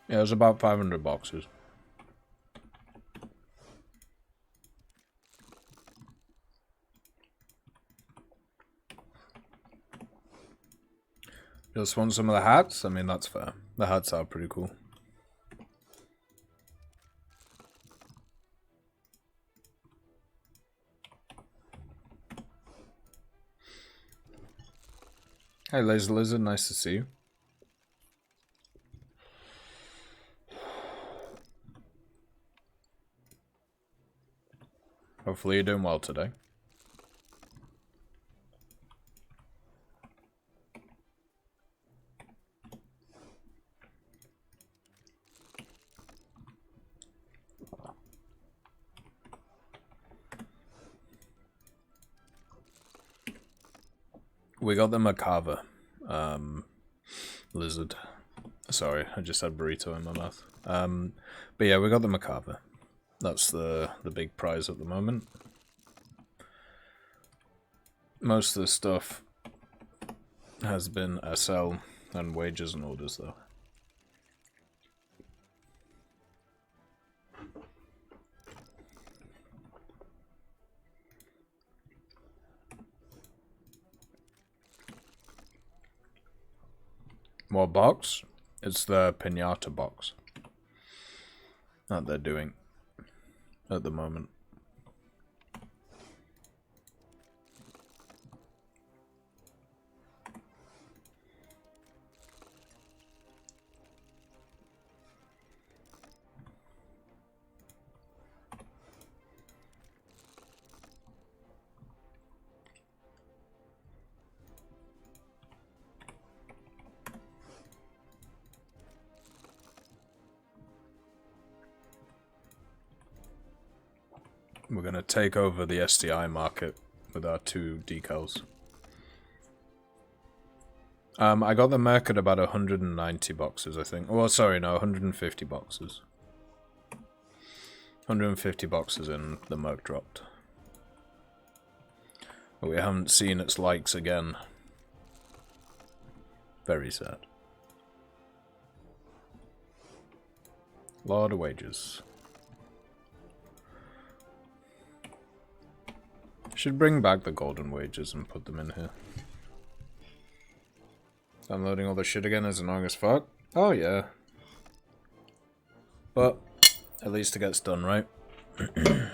Yeah, it was about 500 boxes. Just want some of the hats? I mean, that's fair. The hats are pretty cool. Hey, Laser Lizard, nice to see you. Hopefully you're doing well today. We got the Macava lizard. Sorry, I just had burrito in my mouth. But yeah, we got the Macava. That's the big prize at the moment. Most of the stuff has been SL and wages and orders though. More box? It's the Piñata box that they're doing at the moment. We're gonna take over the STI market with our 2 decals. I got the Merc at about 190 boxes, I think. Oh, sorry, no, 150 boxes. 150 boxes in the Merc dropped. But we haven't seen its likes again. Very sad. Lot of wages. Should bring back the golden wages and put them in here. Downloading all the shit again is annoying as fuck. Oh yeah. But at least it gets done, right? At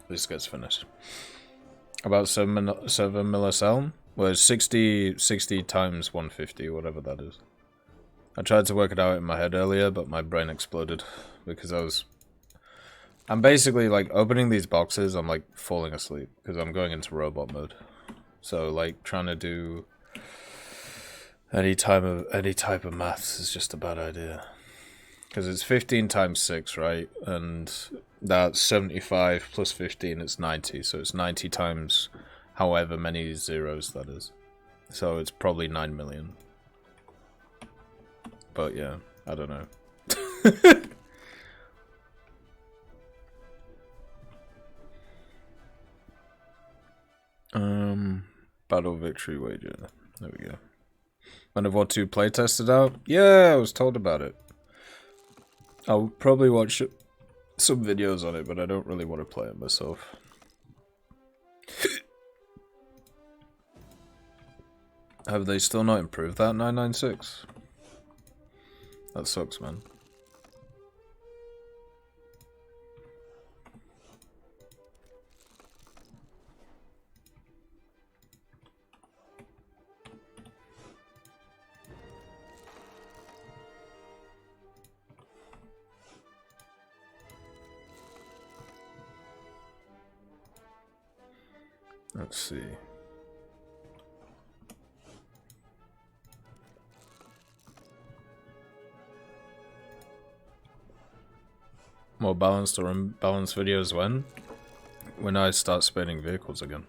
least it gets finished. About 7 millisecond? Well, it's 60 times 150, whatever that is. I tried to work it out in my head earlier, but my brain exploded because I'm basically like opening these boxes, I'm like falling asleep because I'm going into robot mode. So like trying to do any type of maths is just a bad idea. Because it's 15 times 6, right? And that's 75 plus 15, it's 90. So it's 90 times however many zeros that is. So it's probably 9 million. But yeah, I don't know. Battle victory wager. There we go. When I've watched 2 playtested out? Yeah, I was told about it. I'll probably watch some videos on it, but I don't really want to play it myself. Have they still not improved that 996? That sucks, man. Let's see. More balanced or unbalanced videos when? When I start spinning vehicles again.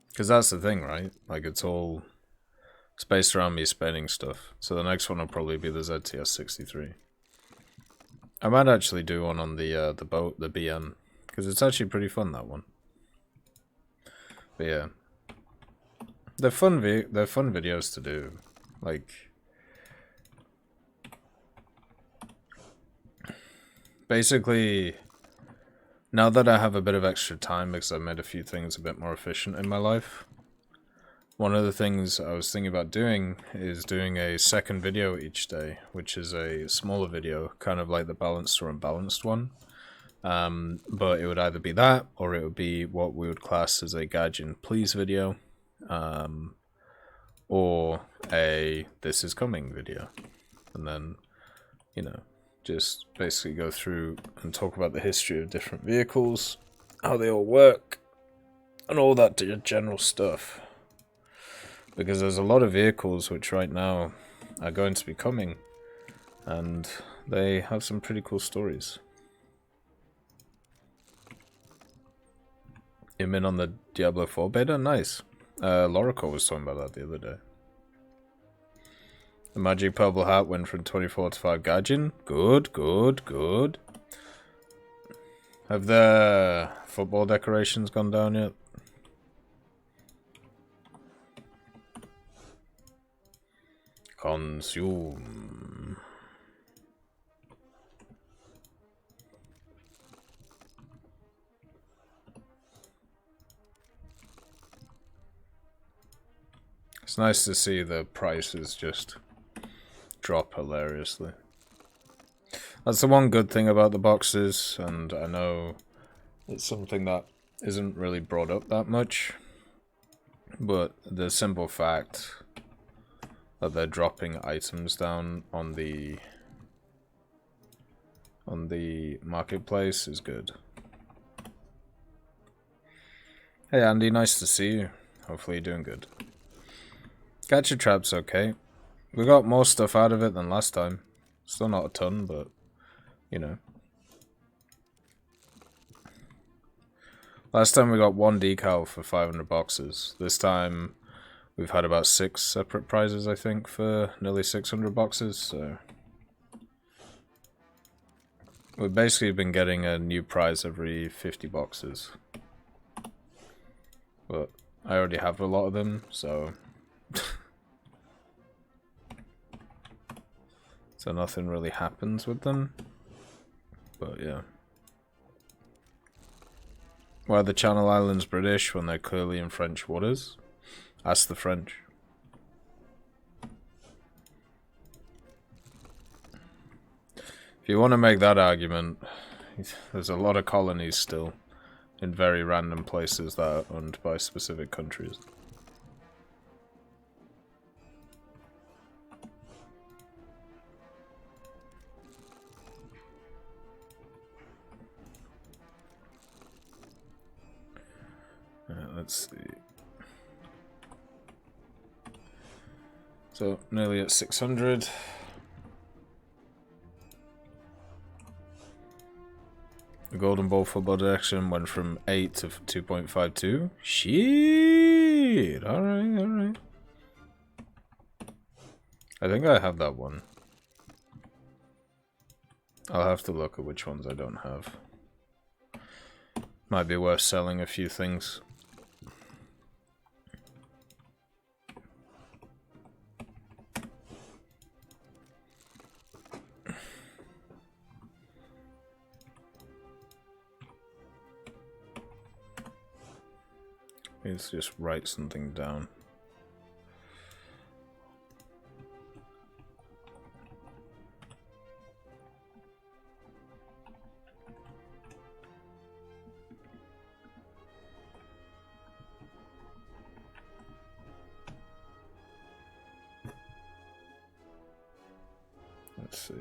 Because that's the thing, right? Like, it's all spaced around me spinning stuff. So the next one will probably be the ZTS 63. I might actually do one on the boat, the BN. Because it's actually pretty fun, that one. But yeah. They're fun videos to do. Like, basically, now that I have a bit of extra time because I've made a few things a bit more efficient in my life, one of the things I was thinking about doing is doing a second video each day, which is a smaller video, kind of like the balanced or unbalanced one. But it would either be that, or it would be what we would class as a Gaijin please video, or a this is coming video. And then, you know, just basically go through and talk about the history of different vehicles, how they all work, and all that general stuff. Because there's a lot of vehicles which right now are going to be coming, and they have some pretty cool stories. I'm in on the Diablo 4 beta? Nice. Lorico was talking about that the other day. The magic purple hat went from 24 to 5 Gaijin. Good, good, good. Have the football decorations gone down yet? Consume. It's nice to see the prices just drop hilariously. That's the one good thing about the boxes, and I know it's something that isn't really brought up that much, but the simple fact that they're dropping items down on the marketplace is good. Hey Andy, nice to see you. Hopefully you're doing good. Gacha Trap's okay. We got more stuff out of it than last time. Still not a ton, but, you know. Last time we got one decal for 500 boxes. This time we've had about 6 separate prizes, I think, for nearly 600 boxes, so... We've basically been getting a new prize every 50 boxes. But I already have a lot of them, so... so nothing really happens with them. But yeah. Why are the Channel Islands British when they're clearly in French waters? Ask the French. If you want to make that argument, there's a lot of colonies still in very random places that are owned by specific countries. Let's see. So, nearly at 600. The Golden Ball football direction went from 8 to 2.52. Shit! Alright, alright. I think I have that one. I'll have to look at which ones I don't have. Might be worth selling a few things. Let's just write something down. Let's see.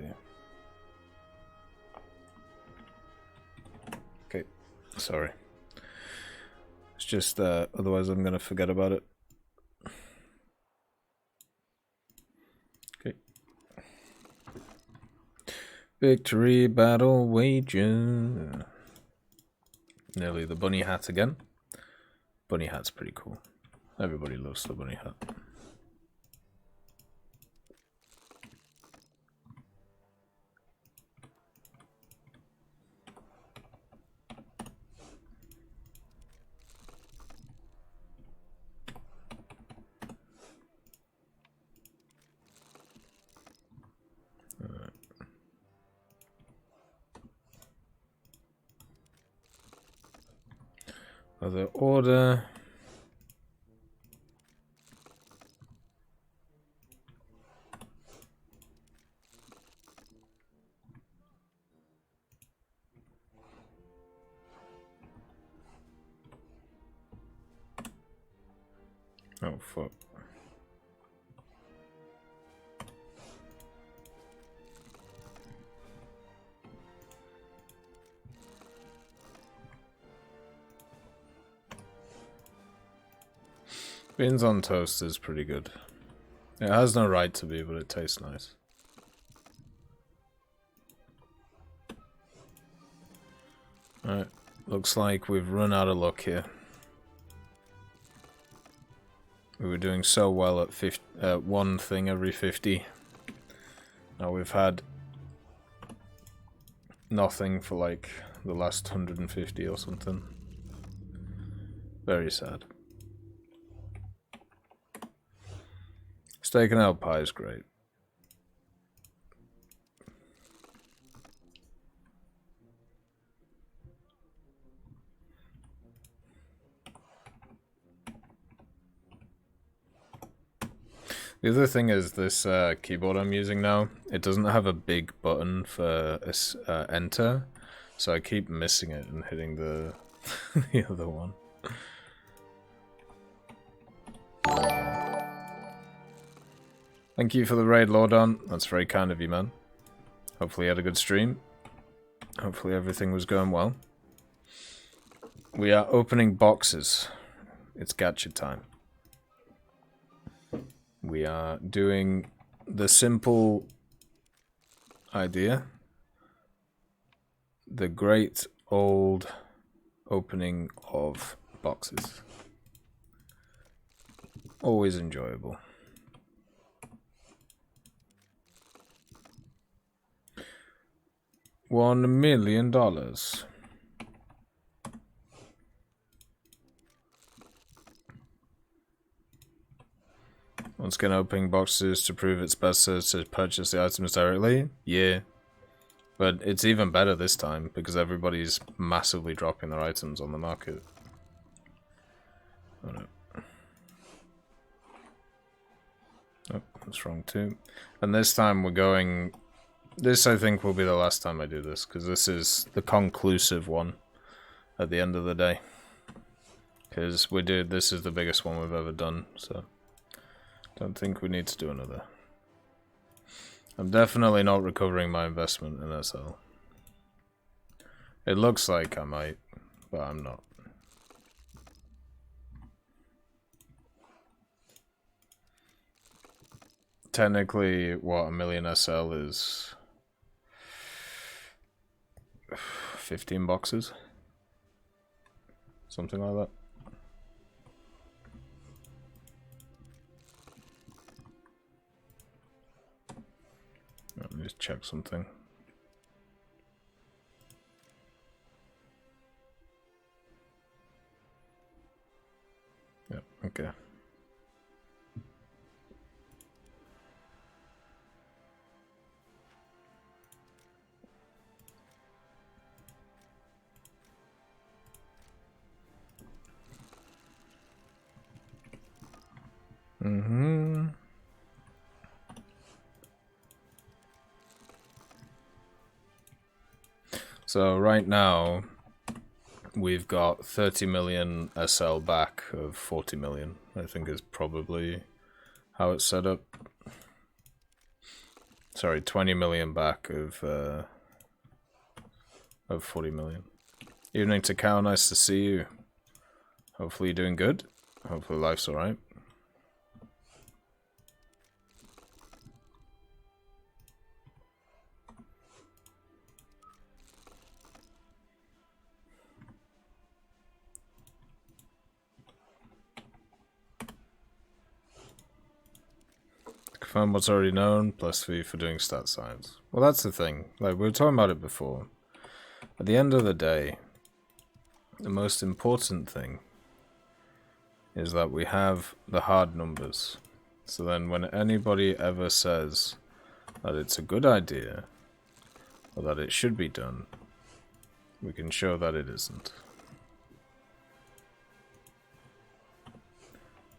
Okay, sorry. It's just, otherwise I'm gonna forget about it. Okay. Victory battle wager. Nearly the bunny hat again. Bunny hat's pretty cool. Everybody loves the bunny hat. Other order. Oh fuck. Beans on toast is pretty good. It has no right to be, but it tastes nice. Alright, looks like we've run out of luck here. We were doing so well at one thing every 50. Now we've had nothing for like the last 150 or something. Very sad. Steak and ale pie is great. The other thing is this keyboard I'm using now, it doesn't have a big button for enter, so I keep missing it and hitting the, the other one. Thank you for the raid, Lordon. That's very kind of you, man. Hopefully you had a good stream. Hopefully everything was going well. We are opening boxes. It's gacha time. We are doing the simple idea. The great old opening of boxes. Always enjoyable. $1 million. Once again, opening boxes to prove it's better to purchase the items directly. Yeah. But it's even better this time because everybody's massively dropping their items on the market. Oh no. Oh, that's wrong too. And this time we're going... This I think will be the last time I do this because this is the conclusive one at the end of the day. Because this is the biggest one we've ever done, so... Don't think we need to do another. I'm definitely not recovering my investment in SL. It looks like I might, but I'm not. Technically, what, a million SL is 15 boxes? Something like that. Let me just check something. Yep, okay. Mm-hmm. So right now, we've got 30 million SL back of 40 million. I think is probably how it's set up. Sorry, 20 million back of 40 million. Evening to Cow, nice to see you. Hopefully you're doing good. Hopefully life's alright. Confirm what's already known, +3 for doing stat science. Well, that's the thing. Like, we were talking about it before. At the end of the day, the most important thing is that we have the hard numbers. So then when anybody ever says that it's a good idea, or that it should be done, we can show that it isn't.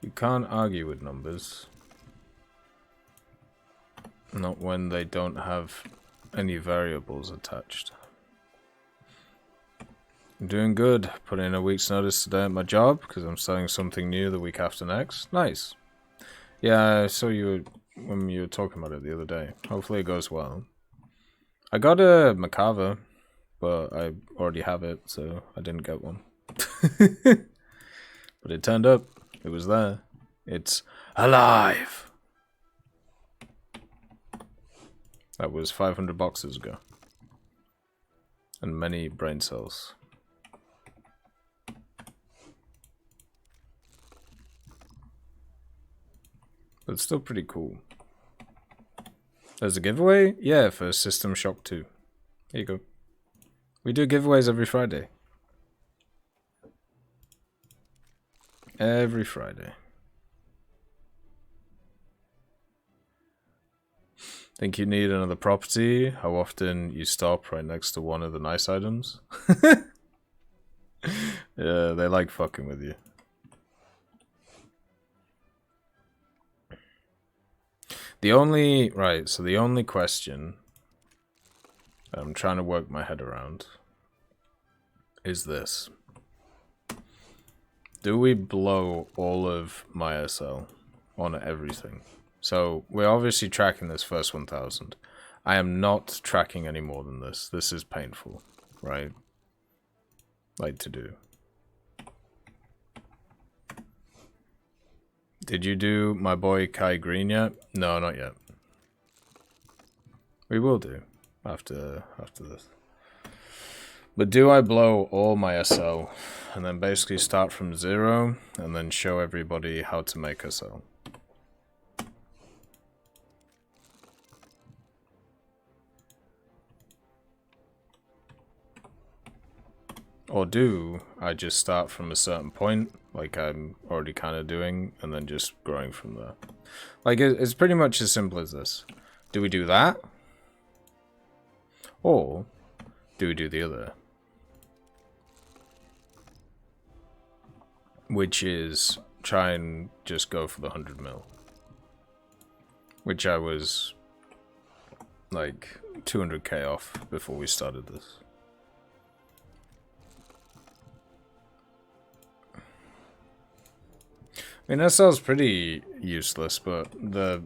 You can't argue with numbers. Not when they don't have any variables attached. I'm doing good. Put in a week's notice today at my job because I'm starting something new the week after next. Nice. Yeah, I saw you when you were talking about it the other day. Hopefully it goes well. I got a Macabre, but I already have it, so I didn't get one. But it turned up. It was there. It's alive! That was 500 boxes ago. And many brain cells. But it's still pretty cool. There's a giveaway? Yeah, for System Shock 2. Here you go. We do giveaways every Friday. Every Friday. Think you need another property? How often you stop right next to one of the nice items? Yeah, they like fucking with you. The only question I'm trying to work my head around is this. Do we blow all of my SL on everything? So we're obviously tracking this first 1,000. I am not tracking any more than this. This is painful, right? Like to do. Did you do my boy Kai Green yet? No, not yet. We will do after this. But do I blow all my SL and then basically start from 0 and then show everybody how to make SL? Or do I just start from a certain point, like I'm already kind of doing, and then just growing from there? Like, it's pretty much as simple as this. Do we do that? Or do we do the other? Which is try and just go for the 100 mil. Which I was like 200k off before we started this. I mean, SL's pretty useless, but the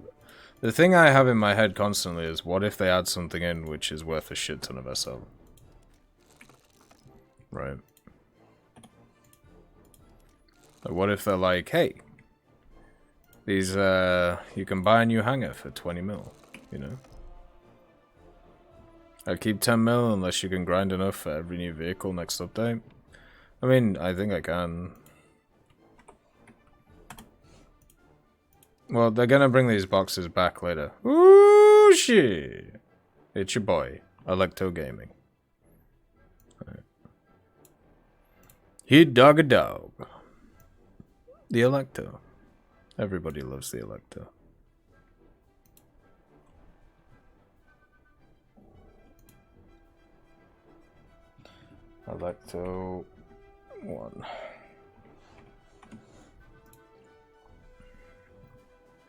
thing I have in my head constantly is, what if they add something in which is worth a shit ton of SL? Right. Like, what if they're like, hey, these, you can buy a new hangar for 20 mil, you know? I keep 10 mil unless you can grind enough for every new vehicle next update. I mean, I think I can. Well, they're gonna bring these boxes back later. Ooh, shit! It's your boy, Electo Gaming. Right. He'd dog a dog. The Electo. Everybody loves the Electo. Electo 1.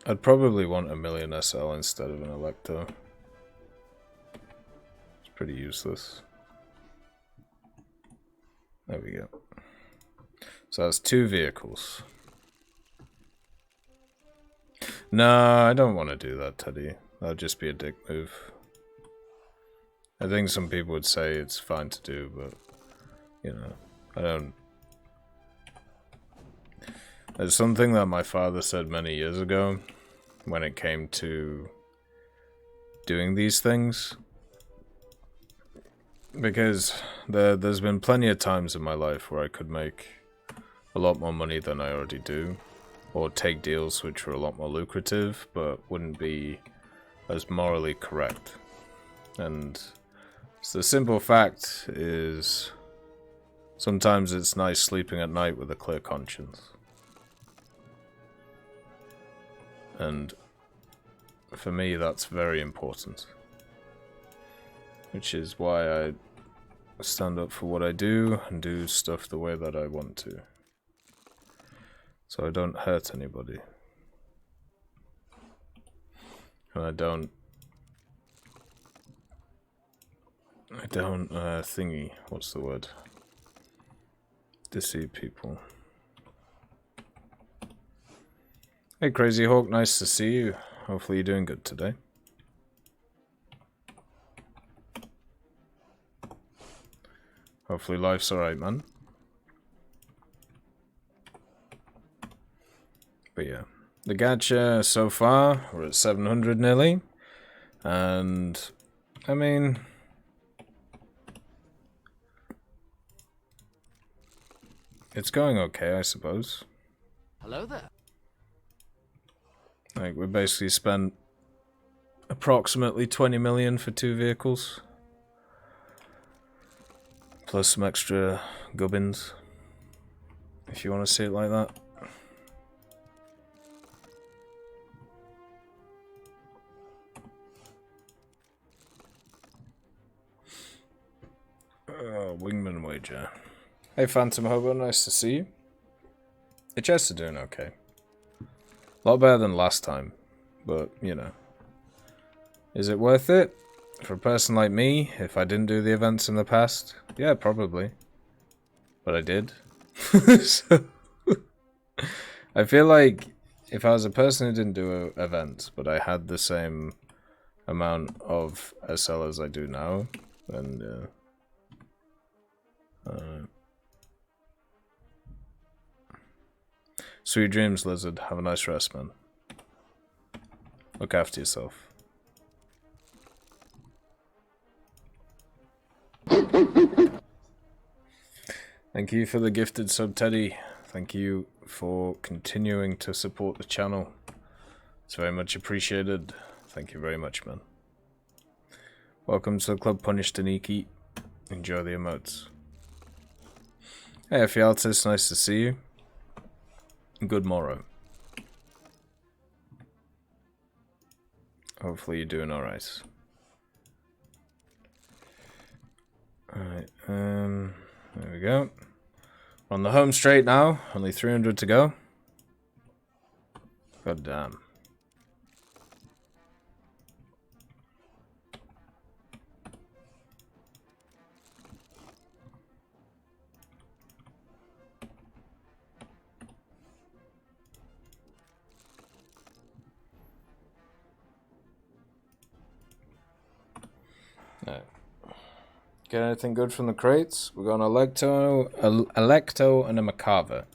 I'd probably want a million SL instead of an Electo. It's pretty useless. There we go. So that's 2 vehicles. No, I don't want to do that, Teddy. That'd just be a dick move. I think some people would say it's fine to do, but, you know, I don't. There's something that my father said many years ago when it came to doing these things. Because there's been plenty of times in my life where I could make a lot more money than I already do. Or take deals which were a lot more lucrative, but wouldn't be as morally correct. And the simple fact is, sometimes it's nice sleeping at night with a clear conscience. And for me, that's very important. Which is why I stand up for what I do and do stuff the way that I want to. So I don't hurt anybody. And I don't thingy, what's the word? Deceive people. Hey Crazy Hawk, nice to see you. Hopefully you're doing good today. Hopefully life's alright, man. But yeah, the gacha so far, we're at 700 nearly. And, I mean, it's going okay, I suppose. Hello there. Like, we basically spent approximately 20 million for 2 vehicles. Plus some extra gubbins, if you want to see it like that. Wingman wager. Hey Phantom Hobo, nice to see you. The chests are doing okay. A lot better than last time, but, you know. Is it worth it? For a person like me, if I didn't do the events in the past? Yeah, probably. But I did. So, I feel like if I was a person who didn't do events, but I had the same amount of SL as I do now, then sweet dreams, Lizard. Have a nice rest, man. Look after yourself. Thank you for the gifted sub, Teddy. Thank you for continuing to support the channel. It's very much appreciated. Thank you very much, man. Welcome to the club, Punished Aniki. Enjoy the emotes. Hey, Fialtis, nice to see you. Good morrow. Hopefully you're doing alright. Alright, there we go. We're on the home straight now, only 300 to go. God damn. Alright. Get anything good from the crates? We got an Electo, and a Macava,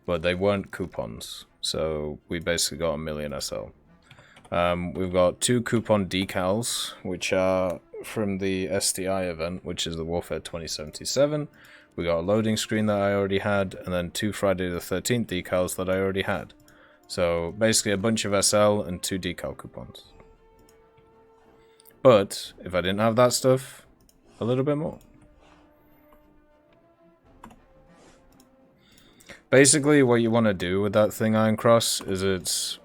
but they weren't coupons, so we basically got a million SL. We've got 2 coupon decals, which are from the STI event, which is the Warfare 2077. We got a loading screen that I already had, and then 2 Friday the 13th decals that I already had. So basically a bunch of SL and 2 decal coupons. But if I didn't have that stuff, a little bit more. Basically, what you want to do with that thing, Iron Cross, is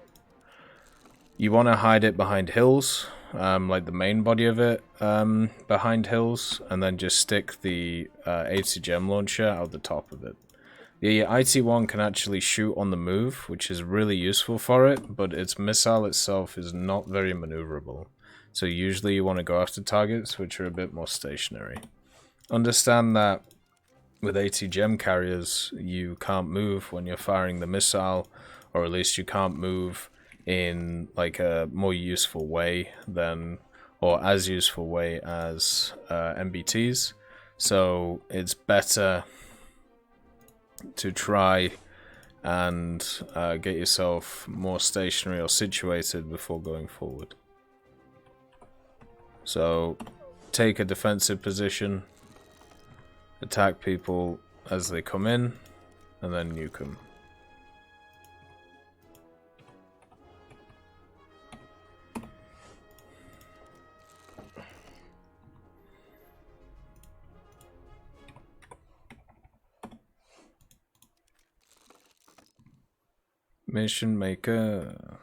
you want to hide it behind hills, like the main body of it behind hills, and then just stick the ATGM launcher out the top of it. The IT-1 can actually shoot on the move, which is really useful for it, but its missile itself is not very maneuverable. So usually you want to go after targets which are a bit more stationary. Understand that with ATGM carriers, you can't move when you're firing the missile, or at least you can't move in like a more useful way than, or as useful way as MBTs. So it's better to try and get yourself more stationary or situated before going forward. So take a defensive position, attack people as they come in, and then nuke them. Mission maker.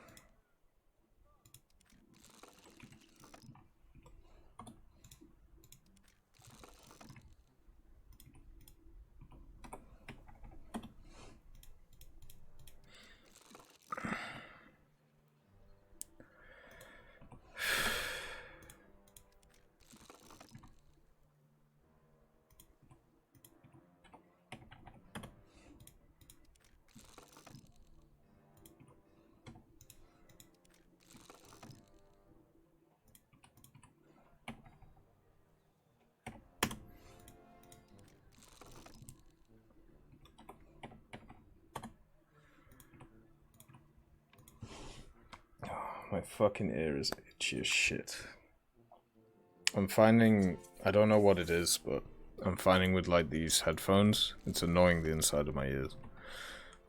My fucking ear is itchy as shit. I'm finding, I don't know what it is, but I'm finding with like these headphones, it's annoying the inside of my ears.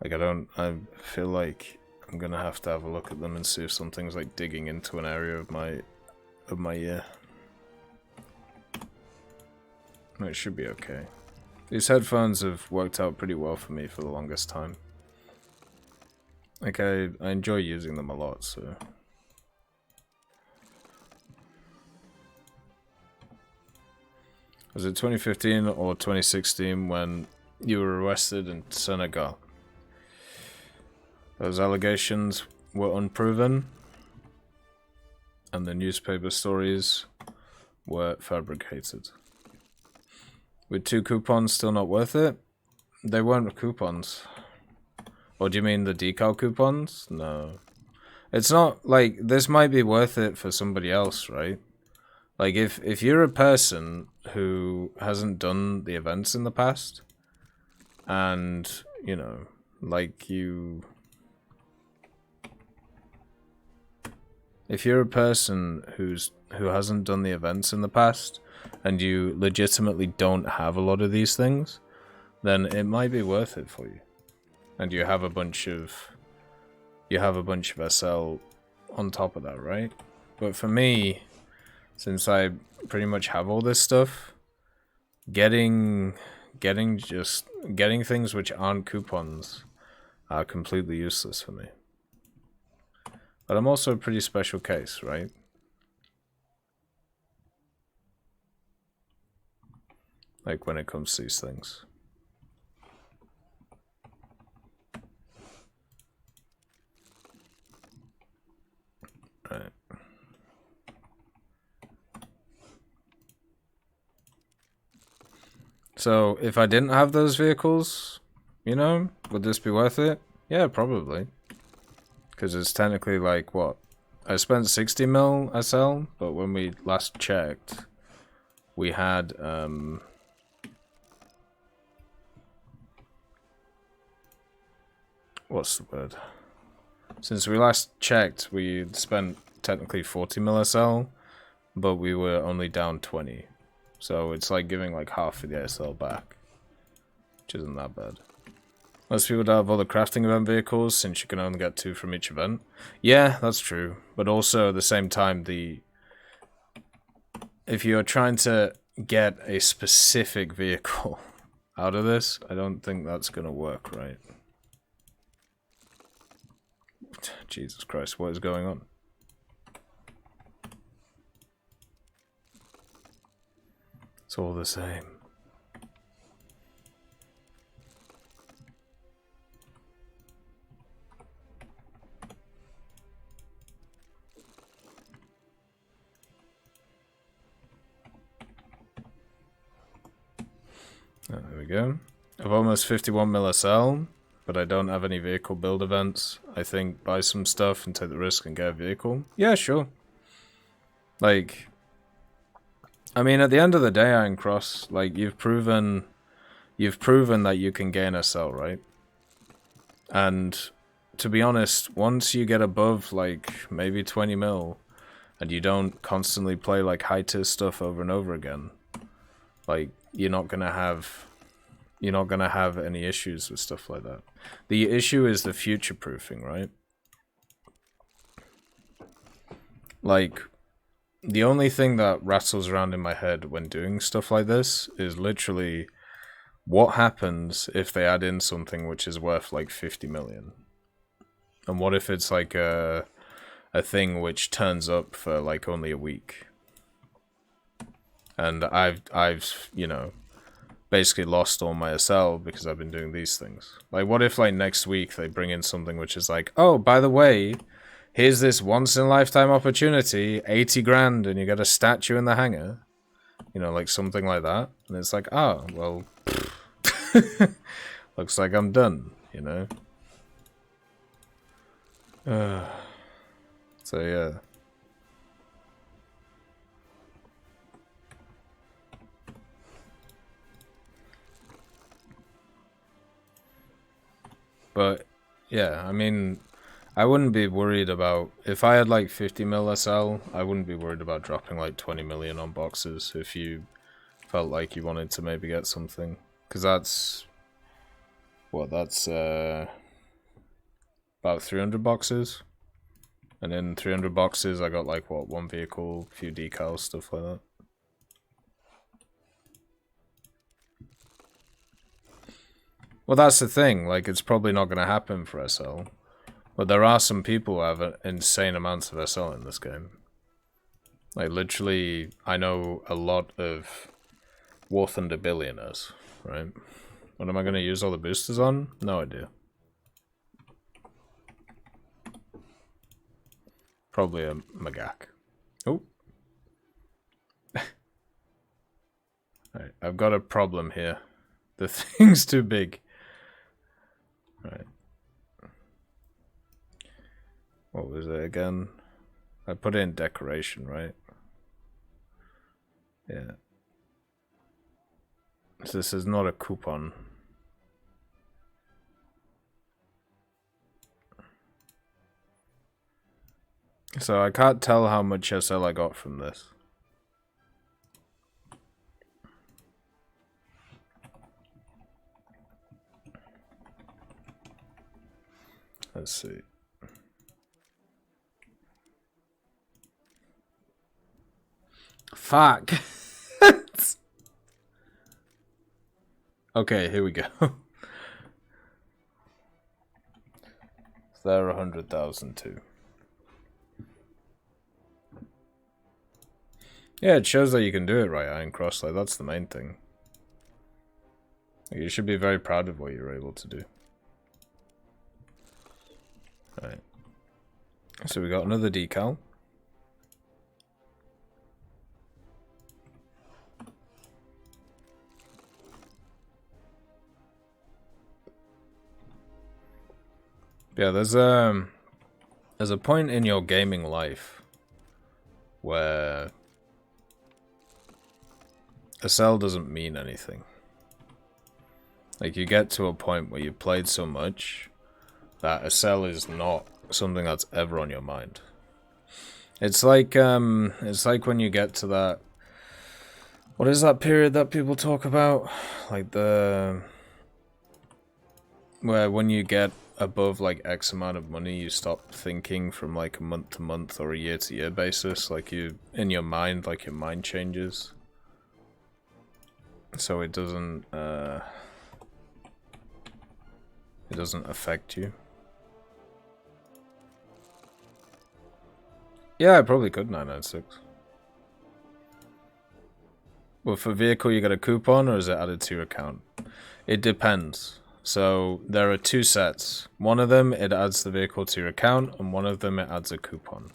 Like I feel like I'm gonna have to have a look at them and see if something's like digging into an area of my ear. It should be okay. These headphones have worked out pretty well for me for the longest time. Like I enjoy using them a lot, so. Was it 2015 or 2016 when you were arrested in Senegal? Those allegations were unproven, and the newspaper stories were fabricated. With 2 coupons still not worth it? They weren't coupons. Or do you mean the decal coupons? No. It's not, like, this might be worth it for somebody else, right? Like, if you're a person who hasn't done the events in the past, and, you know, like you... If you're a person who hasn't done the events in the past, and you legitimately don't have a lot of these things, then it might be worth it for you. And you have a bunch of SL on top of that, right? But for me, since I pretty much have all this stuff, getting things which aren't coupons are completely useless for me. But I'm also a pretty special case, right? Like when it comes to these things. Right. So if I didn't have those vehicles, you know, would this be worth it? Yeah, probably. Because it's technically like, what? I spent 60 mil SL, but when we last checked, we had, what's the word? Since we last checked, we spent technically 40 mil SL, but we were only down 20. So it's like giving like half of the SL back, which isn't that bad. Most people don't have all the crafting event vehicles, since you can only get 2 from each event. Yeah, that's true. But also at the same time, if you're trying to get a specific vehicle out of this, I don't think that's gonna work, right? Jesus Christ, what is going on? It's all the same. Oh, there we go. I've almost 51 mil SL, but I don't have any vehicle build events. I think buy some stuff and take the risk and get a vehicle. Yeah, sure. Like, I mean, at the end of the day, Iron Cross, like, you've proven that you can gain SL, right? And to be honest, once you get above like maybe 20 mil, and you don't constantly play like high tier stuff over and over again, like you're not gonna have any issues with stuff like that. The issue is the future proofing, right? Like, the only thing that rattles around in my head when doing stuff like this is literally what happens if they add in something which is worth like 50 million? And what if it's like a thing which turns up for like only a week? And I've you know, basically lost all my SL because I've been doing these things. Like, what if like next week they bring in something which is like, oh, by the way, here's this once in a lifetime opportunity, 80 grand, and you get a statue in the hangar. You know, like something like that. And it's like, oh, well, looks like I'm done, you know? So, yeah. But, yeah, I mean, I wouldn't be worried about... If I had, like, 50 mil SL, I wouldn't be worried about dropping, like, 20 million on boxes if you felt like you wanted to maybe get something. Because that's... What, that's, about 300 boxes? And in 300 boxes, I got, like, what, 1 vehicle, a few decals, stuff like that. Well, that's the thing. Like, it's probably not going to happen for SL. But there are some people who have insane amounts of SL in this game. Like, literally, I know a lot of War Thunder billionaires, right? What am I going to use all the boosters on? No idea. Probably a Magak. Oh. Alright, I've got a problem here. The thing's too big. Right. What was it again? I put it in decoration, right? Yeah. So this is not a coupon. So I can't tell how much SL I got from this. Let's see. Fuck. Okay, here we go. They're 100,000 too. Yeah, it shows that you can do it right, Iron Cross. Like, that's the main thing. You should be very proud of what you're able to do. Right. So we got another decal. Yeah, there's a point in your gaming life where a cell doesn't mean anything. Like, you get to a point where you've played so much that a cell is not something that's ever on your mind. It's like when you get to that, what is that period that people talk about? Like where when you get above like X amount of money, you stop thinking from like a month to month or a year to year basis. Like in your mind, like your mind changes. So it doesn't affect you. Yeah, I probably could 996. Well, for vehicle you get a coupon, or is it added to your account? It depends. So there are two sets. One of them it adds the vehicle to your account, and one of them it adds a coupon.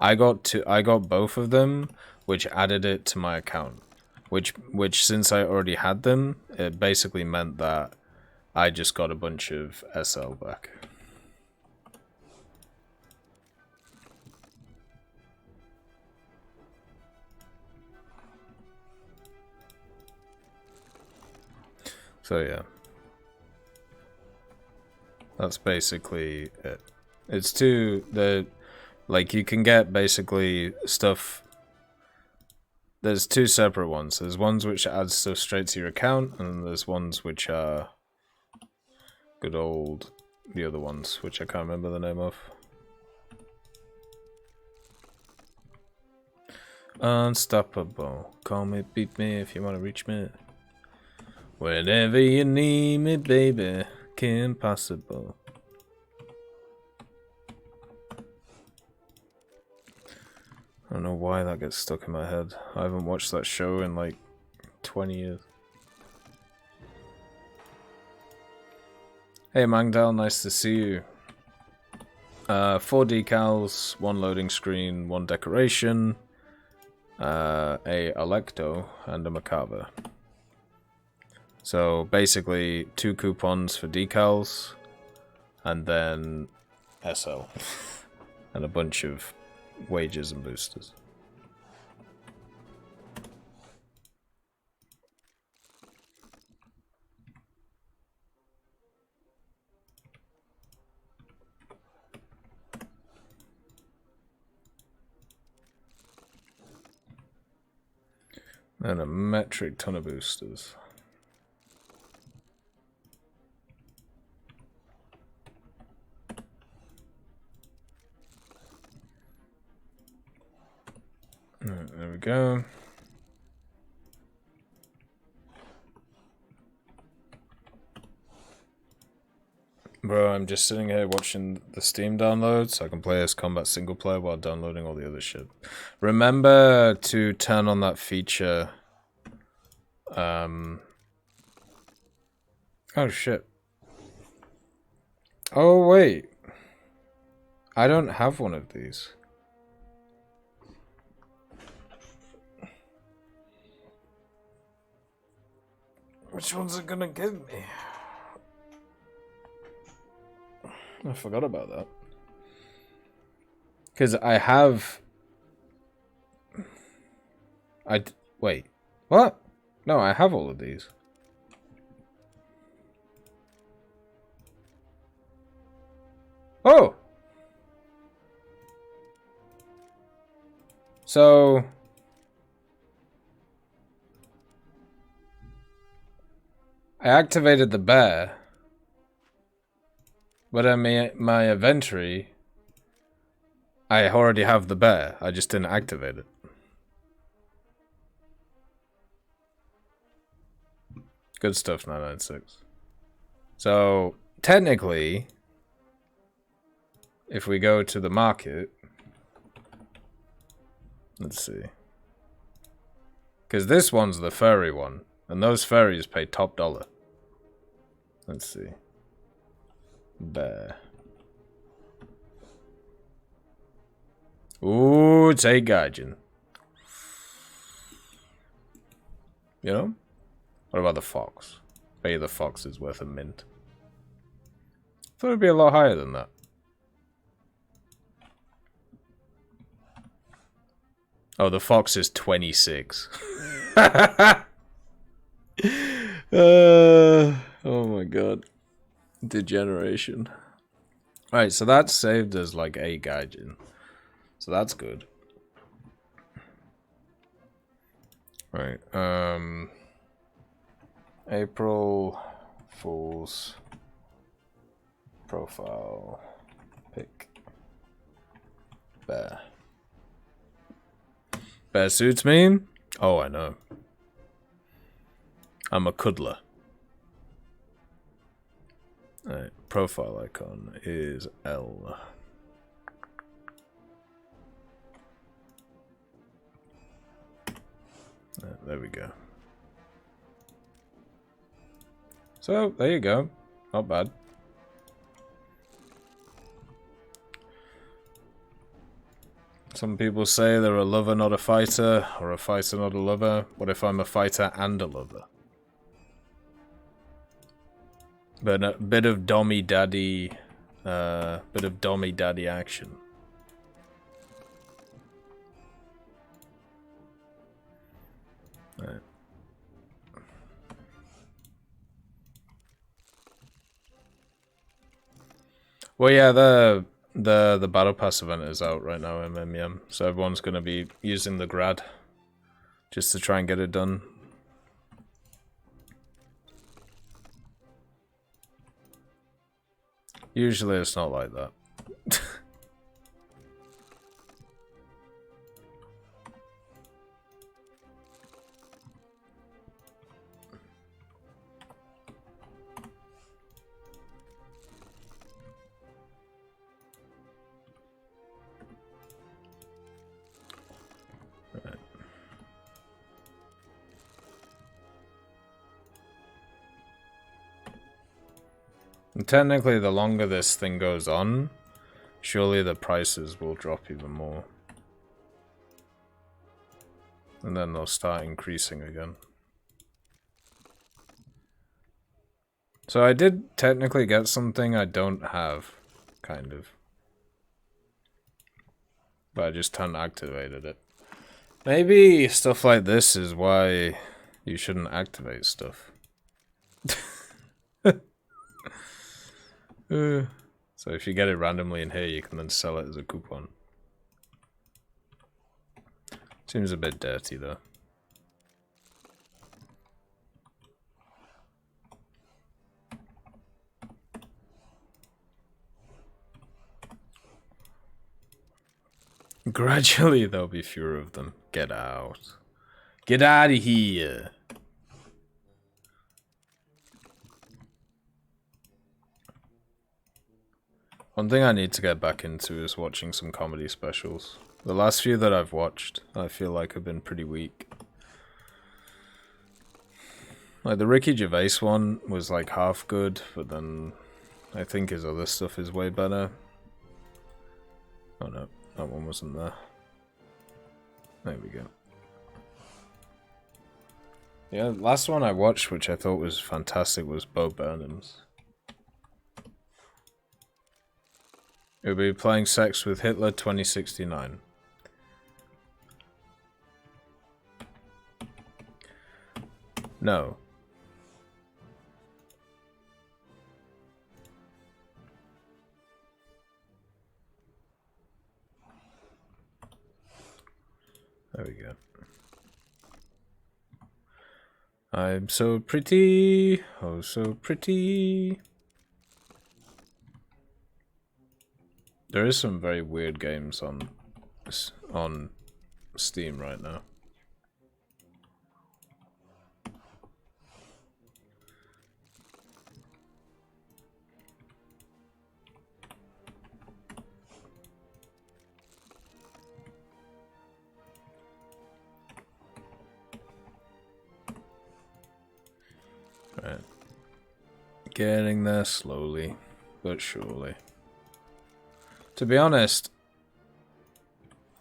I got both of them, which added it to my account. Which since I already had them, it basically meant that I just got a bunch of SL back. So yeah. That's basically it. It's like you can get basically stuff. There's two separate ones. There's ones which add stuff straight to your account, and there's ones which are good old, the other ones, which I can't remember the name of. Unstoppable. Call me, beat me if you want to reach me. Whenever you need me, baby. Kim Possible. I don't know why that gets stuck in my head. I haven't watched that show in like 20 years. Hey Mangdal, nice to see you. 4 decals, 1 loading screen, 1 decoration, a Electo, and a Macabre. So basically 2 coupons for decals, and then SL, and a bunch of wages and boosters. And a metric ton of boosters. Right, there we go. Bro, I'm just sitting here watching the Steam download so I can play as combat single player while downloading all the other shit. Remember to turn on that feature. Oh shit. Oh wait. I don't have one of these. Which one's it gonna give me? I forgot about that. Because I have... Wait. What? No, I have all of these. Oh! So... I activated the bear. But I mean, my inventory, I already have the bear. I just didn't activate it. Good stuff, 996. So, technically, if we go to the market, let's see. Because this one's the furry one, and those furries pay top dollar. Let's see. Bear. Ooh, it's a Gaijin. You know? What about the fox? Bet you the fox is worth a mint. Thought it'd be a lot higher than that. Oh, the fox is 26. Oh my god. Degeneration. Alright, so that's saved as like a Gaijin. So that's good. Right, April Fool's profile pic. Bear. Bear suits me? Oh, I know. I'm a cuddler. Alright, profile icon is L. There we go. So, there you go. Not bad. Some people say they're a lover, not a fighter, or a fighter, not a lover. What if I'm a fighter and a lover? But a bit of dommy daddy, action. Right. Well, yeah, the battle pass event is out right now in MMM, so everyone's gonna be using the grad just to try and get it done. Usually it's not like that. Right. And technically, the longer this thing goes on, surely the prices will drop even more. And then they'll start increasing again. So I did technically get something I don't have, kind of. But I just haven't activated it. Maybe stuff like this is why you shouldn't activate stuff. So if you get it randomly in here, you can then sell it as a coupon. Seems a bit dirty though. Gradually there'll be fewer of them. Get out. Get out of here. One thing I need to get back into is watching some comedy specials. The last few that I've watched, I feel like have been pretty weak. Like the Ricky Gervais one was like half good, but then I think his other stuff is way better. Oh no, that one wasn't there. There we go. Yeah, the last one I watched, which I thought was fantastic, was Bo Burnham's. It'll be Playing Sex with Hitler 2069. No. There we go. I'm so pretty, oh so pretty. There is some very weird games on Steam right now. Right. Getting there slowly, but surely. To be honest,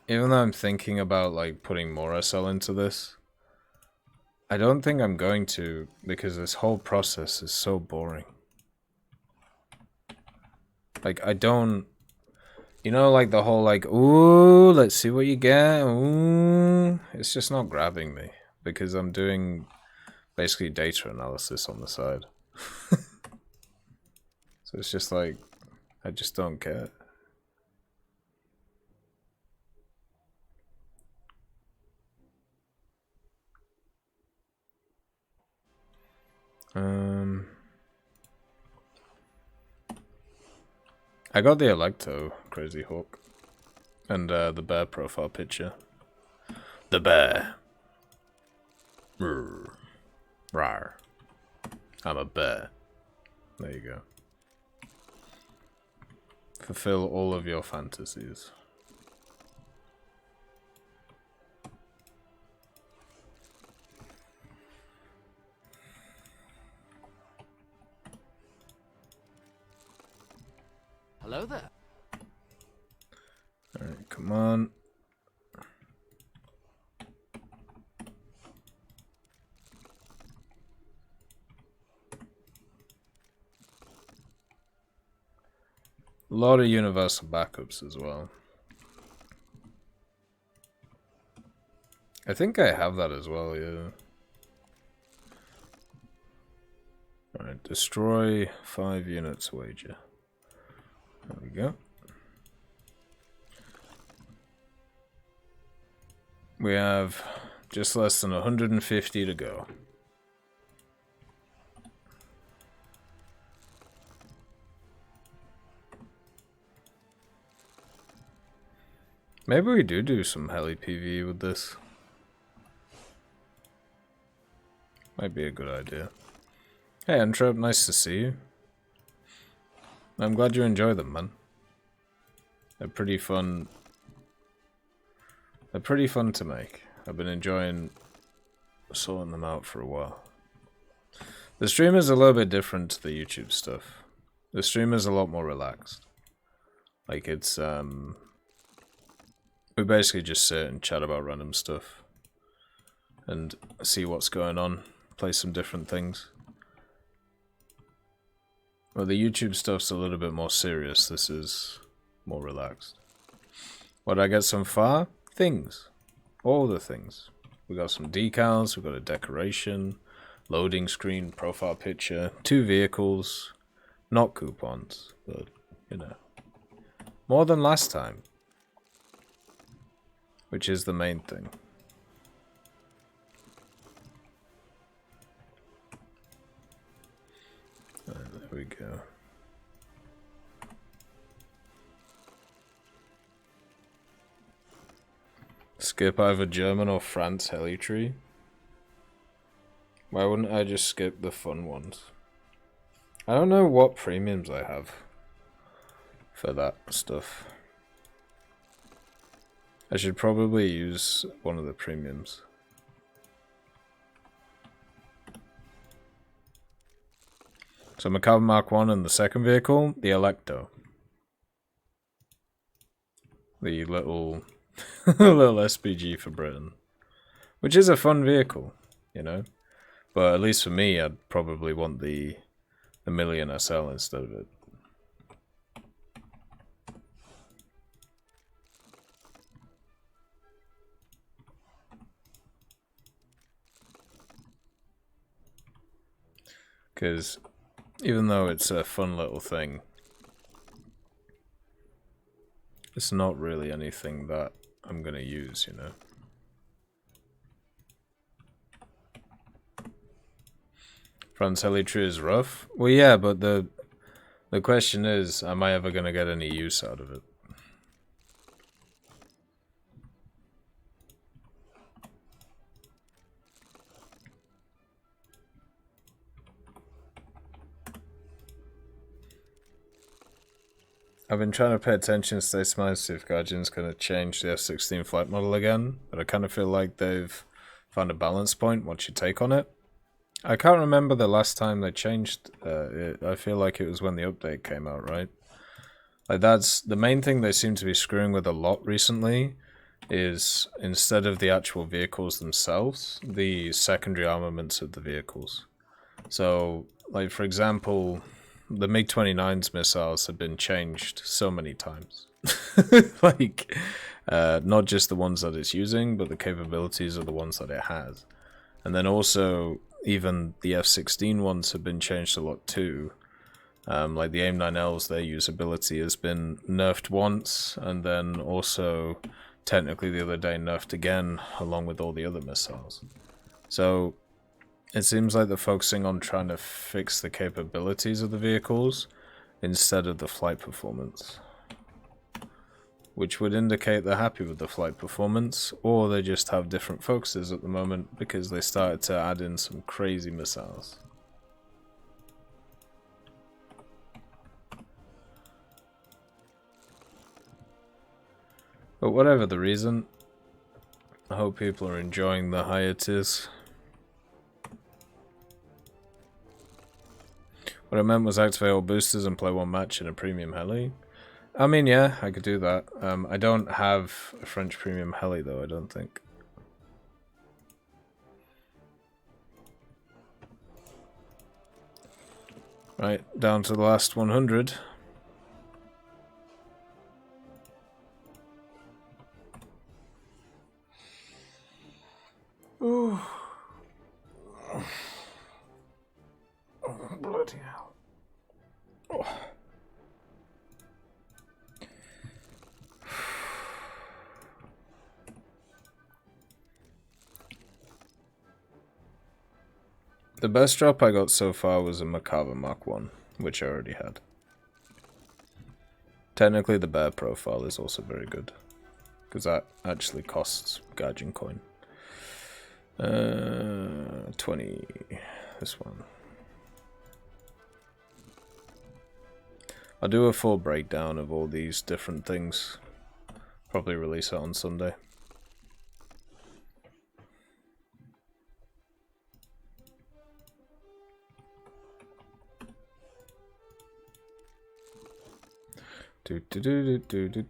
even though I'm thinking about like putting more SL into this, I don't think I'm going to, because this whole process is so boring. Like, I don't... You know, like the whole like, ooh, let's see what you get, ooh... It's just not grabbing me, because I'm doing basically data analysis on the side. So it's just like, I just don't care. I got the Electo Crazy Hawk and the bear profile picture. The bear. Rrr. Rawr. I'm a bear. There you go. Fulfill all of your fantasies. Hello there. Alright, come on. A lot of universal backups as well. I think I have that as well, yeah. Alright, destroy 5 units wager. There we go. We have just less than 150 to go. Maybe we do some Heli PvE with this. Might be a good idea. Hey Entrop, nice to see you. I'm glad you enjoy them, man. They're pretty fun. They're pretty fun to make. I've been enjoying sorting them out for a while. The stream is a little bit different to the YouTube stuff. The stream is a lot more relaxed. Like it's we basically just sit and chat about random stuff and see what's going on, play some different things. Well, the YouTube stuff's a little bit more serious. This is more relaxed. What did I get so far? Things. All the things. We got some decals, we got a decoration, loading screen, profile picture, 2 vehicles, not coupons, but, you know, more than last time, which is the main thing. There we go. Skip either German or France heli tree. Why wouldn't I just skip the fun ones? I don't know what premiums I have for that stuff. I should probably use one of the premiums. So Macabre Mark 1 and the second vehicle, the Electo. The little little SPG for Britain. Which is a fun vehicle, you know? But at least for me, I'd probably want the Million SL instead of it. Because even though it's a fun little thing, it's not really anything that I'm gonna use, you know. France heli tree is rough. Well, yeah, but the question is, am I ever gonna get any use out of it? I've been trying to pay attention to stay smart, see if Gaijin's going to change the F-16 flight model again, but I kind of feel like they've found a balance point. What's your take on it? I can't remember the last time they changed it. I feel like it was when the update came out, right? Like, that's the main thing they seem to be screwing with a lot recently, is instead of the actual vehicles themselves, the secondary armaments of the vehicles. So, like, for example, the MiG-29's missiles have been changed so many times. Like, not just the ones that it's using, but the capabilities of the ones that it has. And then also, even the F-16 ones have been changed a lot too. Like the AIM-9Ls, their usability has been nerfed once, and then also, technically the other day, nerfed again, along with all the other missiles. So, it seems like they're focusing on trying to fix the capabilities of the vehicles instead of the flight performance. Which would indicate they're happy with the flight performance, or they just have different focuses at the moment because they started to add in some crazy missiles. But whatever the reason, I hope people are enjoying the hiatus. What I meant was activate all boosters and play one match in a premium heli. I mean, yeah, I could do that. I don't have a French premium heli though, I don't think. Right, down to the last 100. Ooh. Oh, bloody hell. Oh. The best drop I got so far was a Macabre Mark 1, which I already had. Technically the bear profile is also very good, because that actually costs Gaijin coin. 20, this one. I'll do a full breakdown of all these different things. Probably release it on Sunday.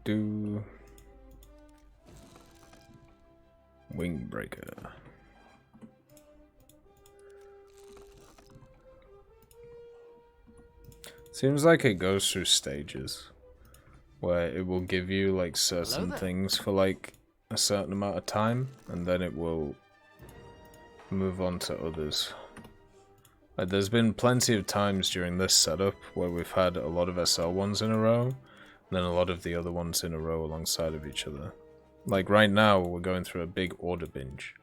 Do. Wingbreaker. Seems like it goes through stages where it will give you like certain things for like a certain amount of time, and then it will move on to others. Like, there's been plenty of times during this setup where we've had a lot of SL ones in a row, and then a lot of the other ones in a row alongside of each other. Like right now, we're going through a big order binge.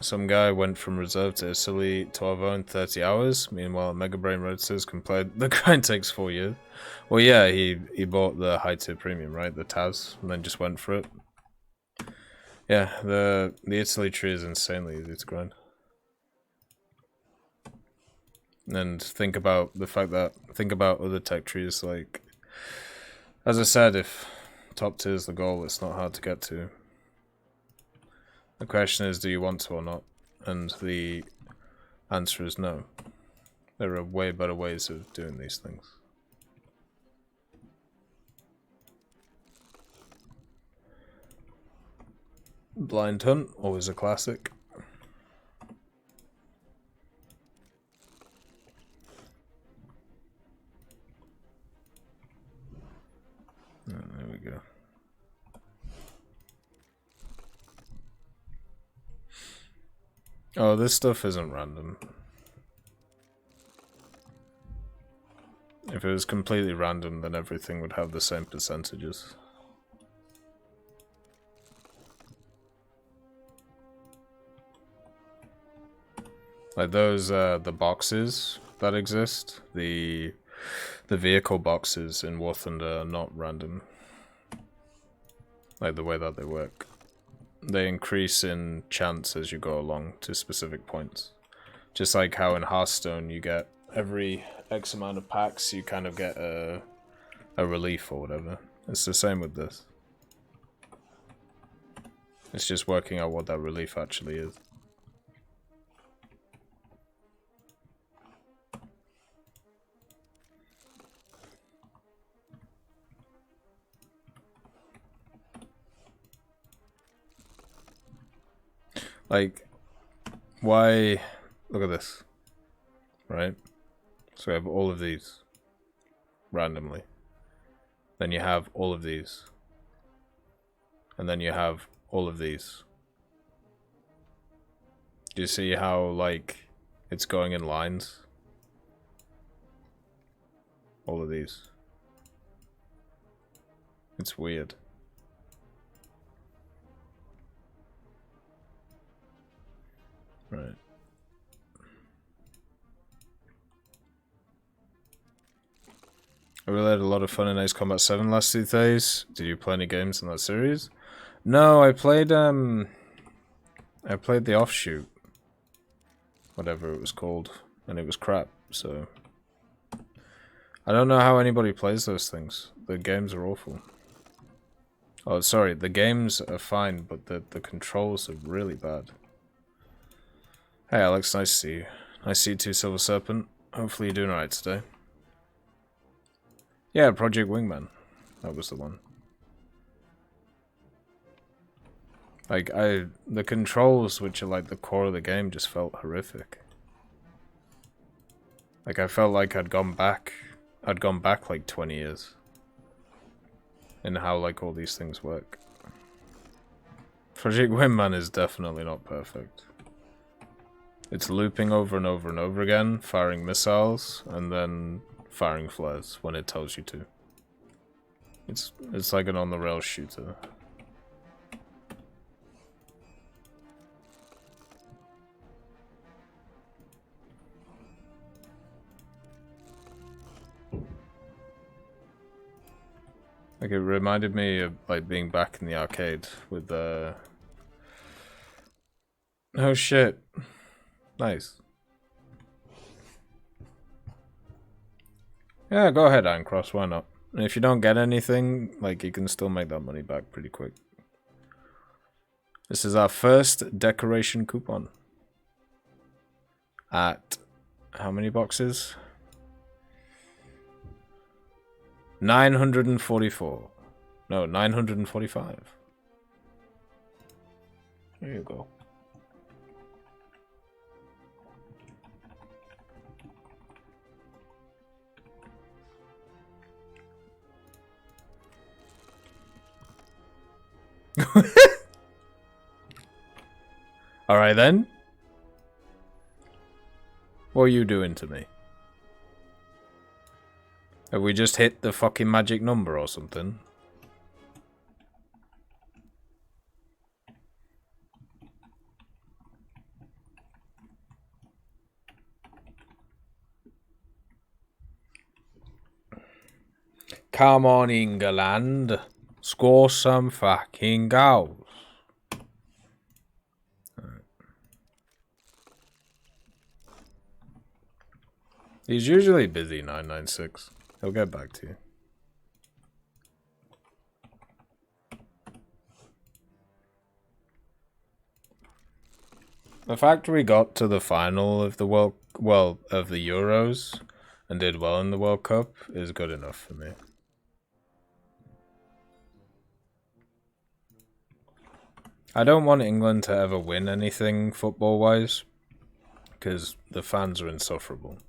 Some guy went from reserve to Italy 12 in 30 hours. Meanwhile, Mega Brain Roadsters can play. The grind takes 4 years. Well, yeah, he bought the high tier premium, right? The Taz, and then just went for it. Yeah, the Italy tree is insanely easy to grind. And think about the fact that, think about other tech trees, like, as I said, if top tier is the goal, it's not hard to get to. The question is, do you want to or not? And the answer is no. There are way better ways of doing these things. Blind Hunt, always a classic. Oh, there we go. Oh, this stuff isn't random. If it was completely random, then everything would have the same percentages. Like those, the boxes that exist, the vehicle boxes in War Thunder are not random. Like the way that they work. They increase in chance as you go along to specific points. Just like how in Hearthstone you get every X amount of packs, you kind of get a a relief or whatever. It's the same with this. It's just working out what that relief actually is. Like, why... Look at this. Right? So we have all of these. Randomly. Then you have all of these. And then you have all of these. Do you see how, like, it's going in lines? All of these. It's weird. Right. I really had a lot of fun in Ace Combat 7 last 2 days. Did you play any games in that series? No, I played the offshoot. Whatever it was called. And it was crap, so... I don't know how anybody plays those things. The games are awful. Oh, sorry, the games are fine, but the controls are really bad. Hey Alex, nice to see you. Nice to see you too, Silver Serpent. Hopefully you're doing alright today. Yeah, Project Wingman. That was the one. Like, the controls, which are like the core of the game, just felt horrific. Like, I felt like I'd gone back like 20 years. In how, like, all these things work. Project Wingman is definitely not perfect. It's looping over and over and over again, firing missiles, and then firing flares when it tells you to. It's like an on-the-rails shooter. Like, it reminded me of, like, being back in the arcade with the... Oh shit. Nice. Yeah, go ahead, Ancross, why not? And if you don't get anything, like, you can still make that money back pretty quick. This is our first decoration coupon. At... how many boxes? 944. No, 945. There you go. Alright then. What are you doing to me? Have we just hit the fucking magic number or something? Come on, England. Score some fucking goals. He's usually busy, 996. He'll get back to you. The fact we got to the final of the of the Euros and did well in the World Cup is good enough for me. I don't want England to ever win anything football-wise, because the fans are insufferable.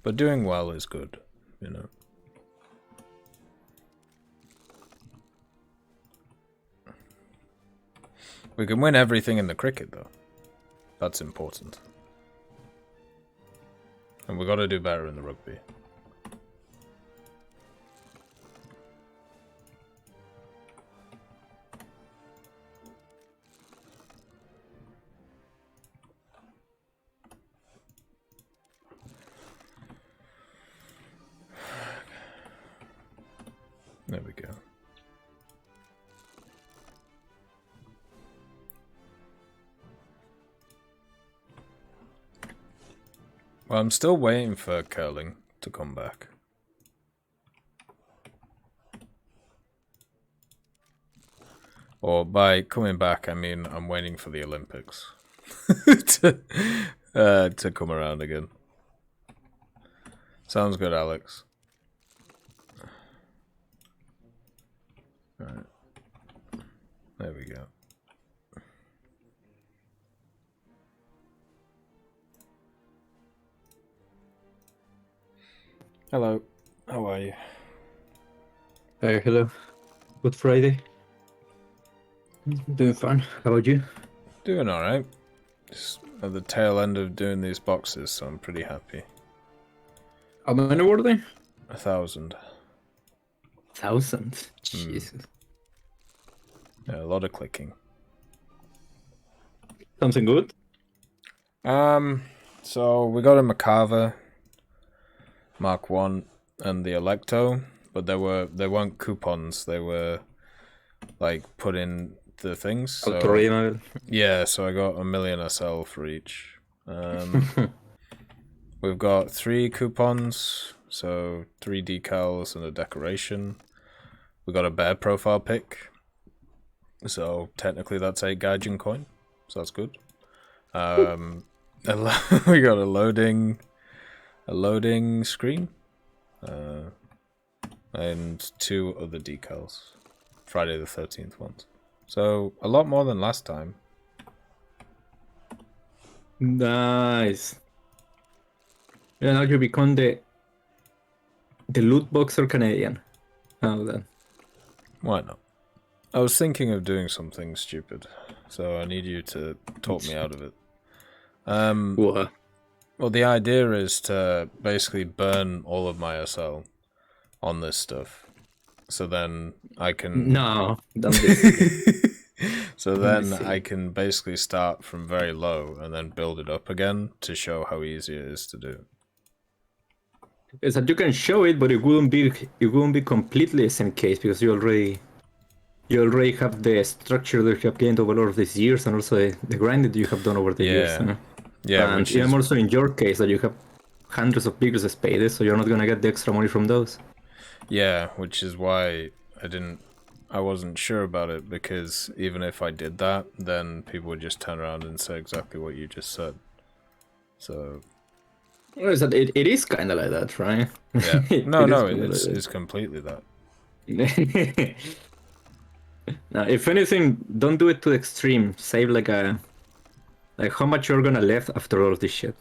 But doing well is good, you know. We can win everything in the cricket, though. That's important. And we got to do better in the rugby. There we go. Well, I'm still waiting for curling to come back. Or by coming back, I mean I'm waiting for the Olympics to come around again. Sounds good, Alex. Alright. There we go. Hello. How are you? Hello. Good Friday. Doing fine. How about you? Doing alright. Just at the tail end of doing these boxes, so I'm pretty happy. How many were they? 1,000. 1,000? Jesus. Yeah, a lot of clicking. Something good? So we got a Macava Mark 1 and the Electo, but they weren't coupons, they were like put in the things. So, yeah, so I got 1 million SL for each. We've got 3 coupons, so 3 decals and a decoration. We got a bear profile pick, so technically that's 8 Gaijin coin, so that's good. We got a loading screen, and 2 other decals, Friday the 13th ones. So a lot more than last time. Nice. Yeah, now you become the loot boxer Canadian. How then? Why not? I was thinking of doing something stupid, so I need you to talk me out of it. What? Well, the idea is to basically burn all of my SL on this stuff, so then I can... No, don't be silly. So then I can basically start from very low and then build it up again to show how easy it is to do. Is that you can show it, but it wouldn't be completely the same case because you already have the structure that you have gained over all of these years, and also the grind that you have done over the years. Yeah, and even more so in your case that you have hundreds of bigger spades, so you're not gonna get the extra money from those. Yeah, which is why I wasn't sure about it, because even if I did that, then people would just turn around and say exactly what you just said. So... Well, it is kind of like that, right? Yeah. No, it's completely that. Now, if anything, don't do it to the extreme. Save like how much you're gonna left after all of this shit.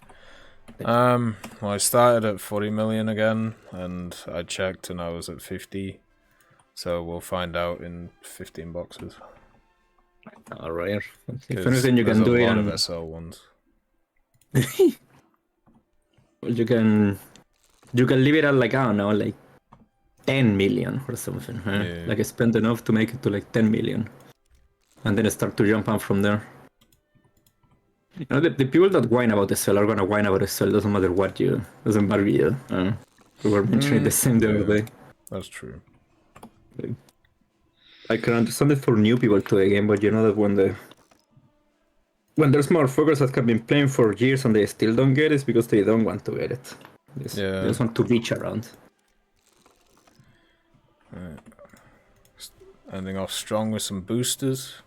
Well, I started at 40 million again, and I checked and I was at 50. So we'll find out in 15 boxes. Alright. If anything, you can do it. There's a lot of SL ones. You can leave it at like, I don't know, like 10 million or something. Huh? Yeah. Like spend enough to make it to like 10 million. And then start to jump up from there. You know, the people that whine about the cell are gonna whine about the cell, doesn't matter what you... Doesn't matter you. We were mentioning the same the other day. That's true. I can understand it for new people to the game, but you know that when there's motherfuckers that have been playing for years and they still don't get it, it's because they don't want to get it. They just want to reach around. Right. Ending off strong with some boosters.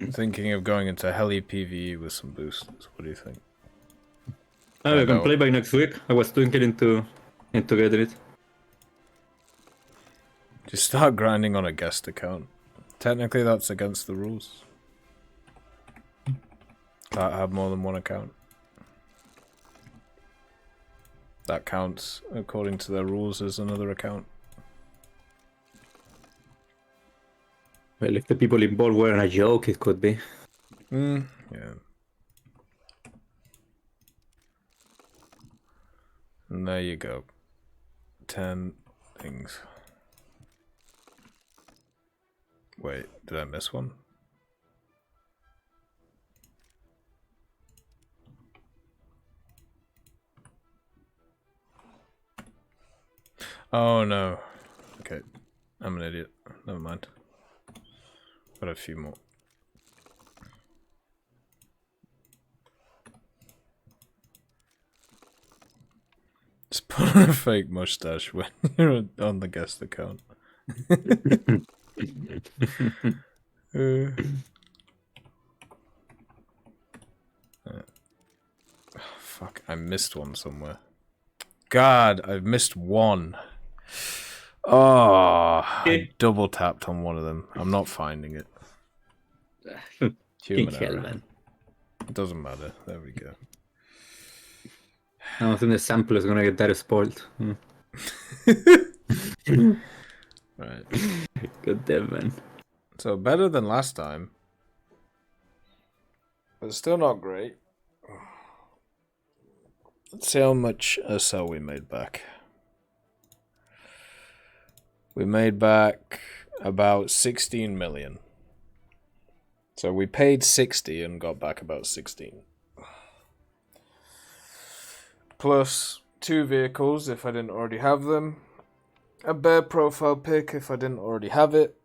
I'm thinking of going into Heli PvE with some boosters. What do you think? I can play by next week. I was thinking into getting it. Just start grinding on a guest account. Technically, that's against the rules. Can't have more than one account. That counts, according to their rules, as another account. Well, if the people involved weren't a joke, it could be. Yeah. And there you go. 10 things. Wait, did I miss one? Oh no. Okay. I'm an idiot. Never mind. Got a few more. Just put on a fake mustache when you're on the guest account. Fuck, I missed one somewhere. God, I've missed one. Oh, I double tapped on one of them. I'm not finding it. Human hell, error. man. It doesn't matter. There we go. I don't think the sample is gonna get that spoiled. Right. Good dev, man. So better than last time. But still not great. Let's see how much SL we made back. We made back about 16 million. So we paid 60 and got back about 16. Plus 2 vehicles if I didn't already have them. A bear profile pick if I didn't already have it.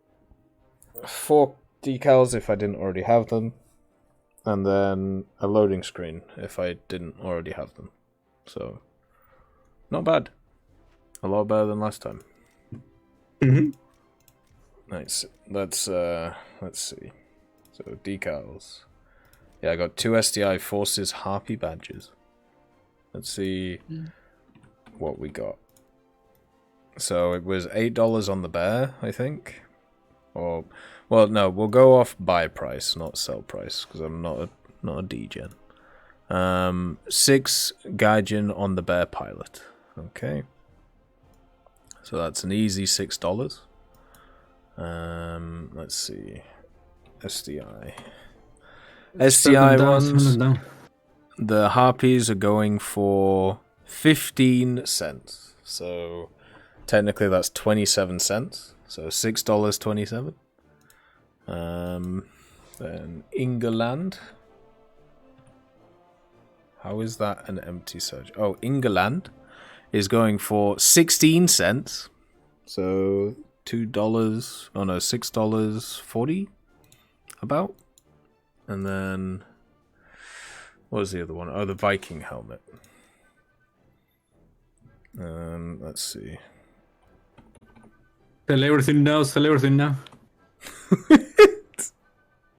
4 decals if I didn't already have them. And then a loading screen if I didn't already have them. So, not bad. A lot better than last time. Mm-hmm. Nice. Let's see. So decals. Yeah, I got 2 SDI Forces Harpy badges. Let's see what we got. So it was $8 on the bear, I think. Or, well, no, we'll go off buy price, not sell price, because I'm not a degen. 6 Gaijin on the bear pilot. Okay. So that's an easy $6. Let's see. SDI. SDI ones. The harpies are going for 15 cents. So technically that's 27 cents. So $6.27. Then England. How is that an empty search? Oh, England is going for 16 cents. So $2. Oh no, $6.40 about. And then what was the other one? Oh, the Viking helmet. Let's see. Sell everything now. Sell everything now.